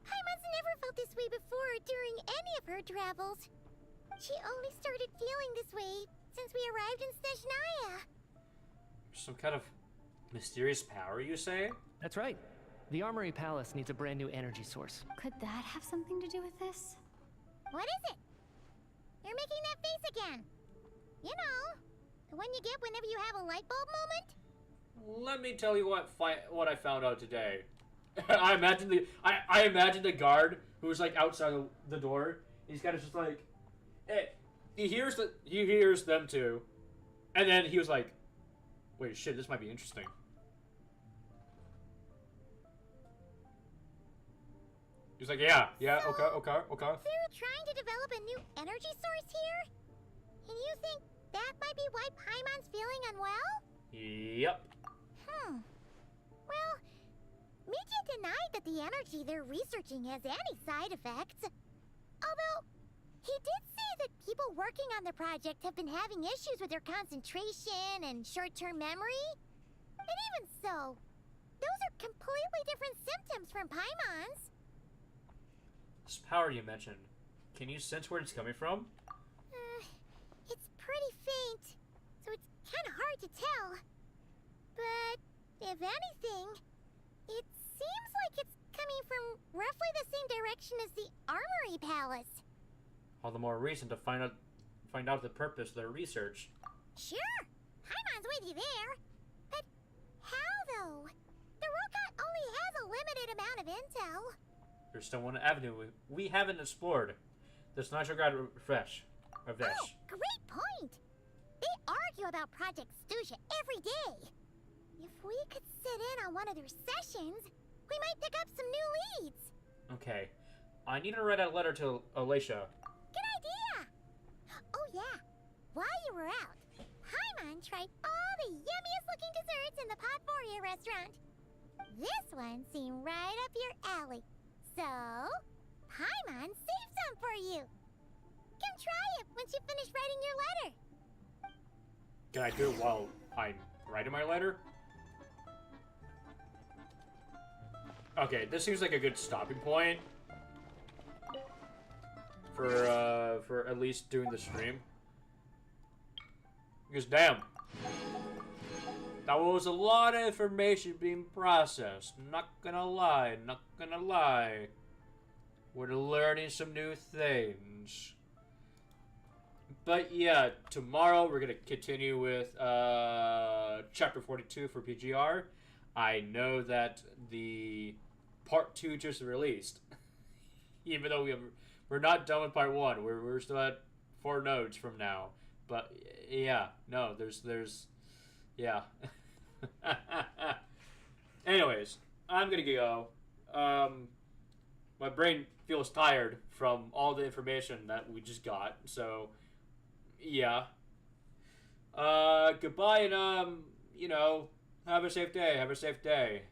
Paimon's never felt this way before during any of her travels. She only started feeling this way since we arrived in Snezhnaya. Some kind of mysterious power, you say? That's right. The Armory Palace needs a brand new energy source. Could that have something to do with this? What is it? You're making that face again. You know, the one you get whenever you have a light bulb moment? Let me tell you what I found out today. I imagine the guard who was like outside the door. He's kind of just like, hey, he hears them too, and then he was like, wait, shit, this might be interesting. He's like, yeah, okay. They're trying to develop a new energy source here? And you think that might be why Paimon's feeling unwell? Yep. Well, Mija denied that the energy they're researching has any side effects. Although, he did say that people working on the project have been having issues with their concentration and short-term memory. And even so, those are completely different symptoms from Paimon's. This power you mentioned, can you sense where it's coming from? It's pretty faint, so it's kind of hard to tell. But, if anything, it seems like it's coming from roughly the same direction as the Armory Palace. All the more reason to find out the purpose of their research. Sure, Paimon's with you there. But how, though? The Rokat only has a limited amount of intel. There's still one avenue we haven't explored. The Snezhnaya refresh. Oh, great point! They argue about Project Stuzha every day. If we could sit in on one of their sessions, we might pick up some new leads. Okay. I need to write a letter to Alicia. Good idea! Oh yeah, while you were out, Paimon tried all the yummiest looking desserts in the Potvoria restaurant. This one seemed right up your alley. So, Paimon saved some for you. Come try it once you finish writing your letter. Can I do it while I'm writing my letter? Okay, this seems like a good stopping point for at least doing the stream. Because damn, that was a lot of information being processed. Not gonna lie. We're learning some new things. But yeah, tomorrow we're gonna continue with chapter 42 for PGR. I know that the part 2 just released. Even though we're not done with part 1. We're still at 4 nodes from now. But yeah, no, there's yeah. Anyways, I'm gonna go. My brain feels tired from all the information that we just got, so yeah. Goodbye, and you know, have a safe day.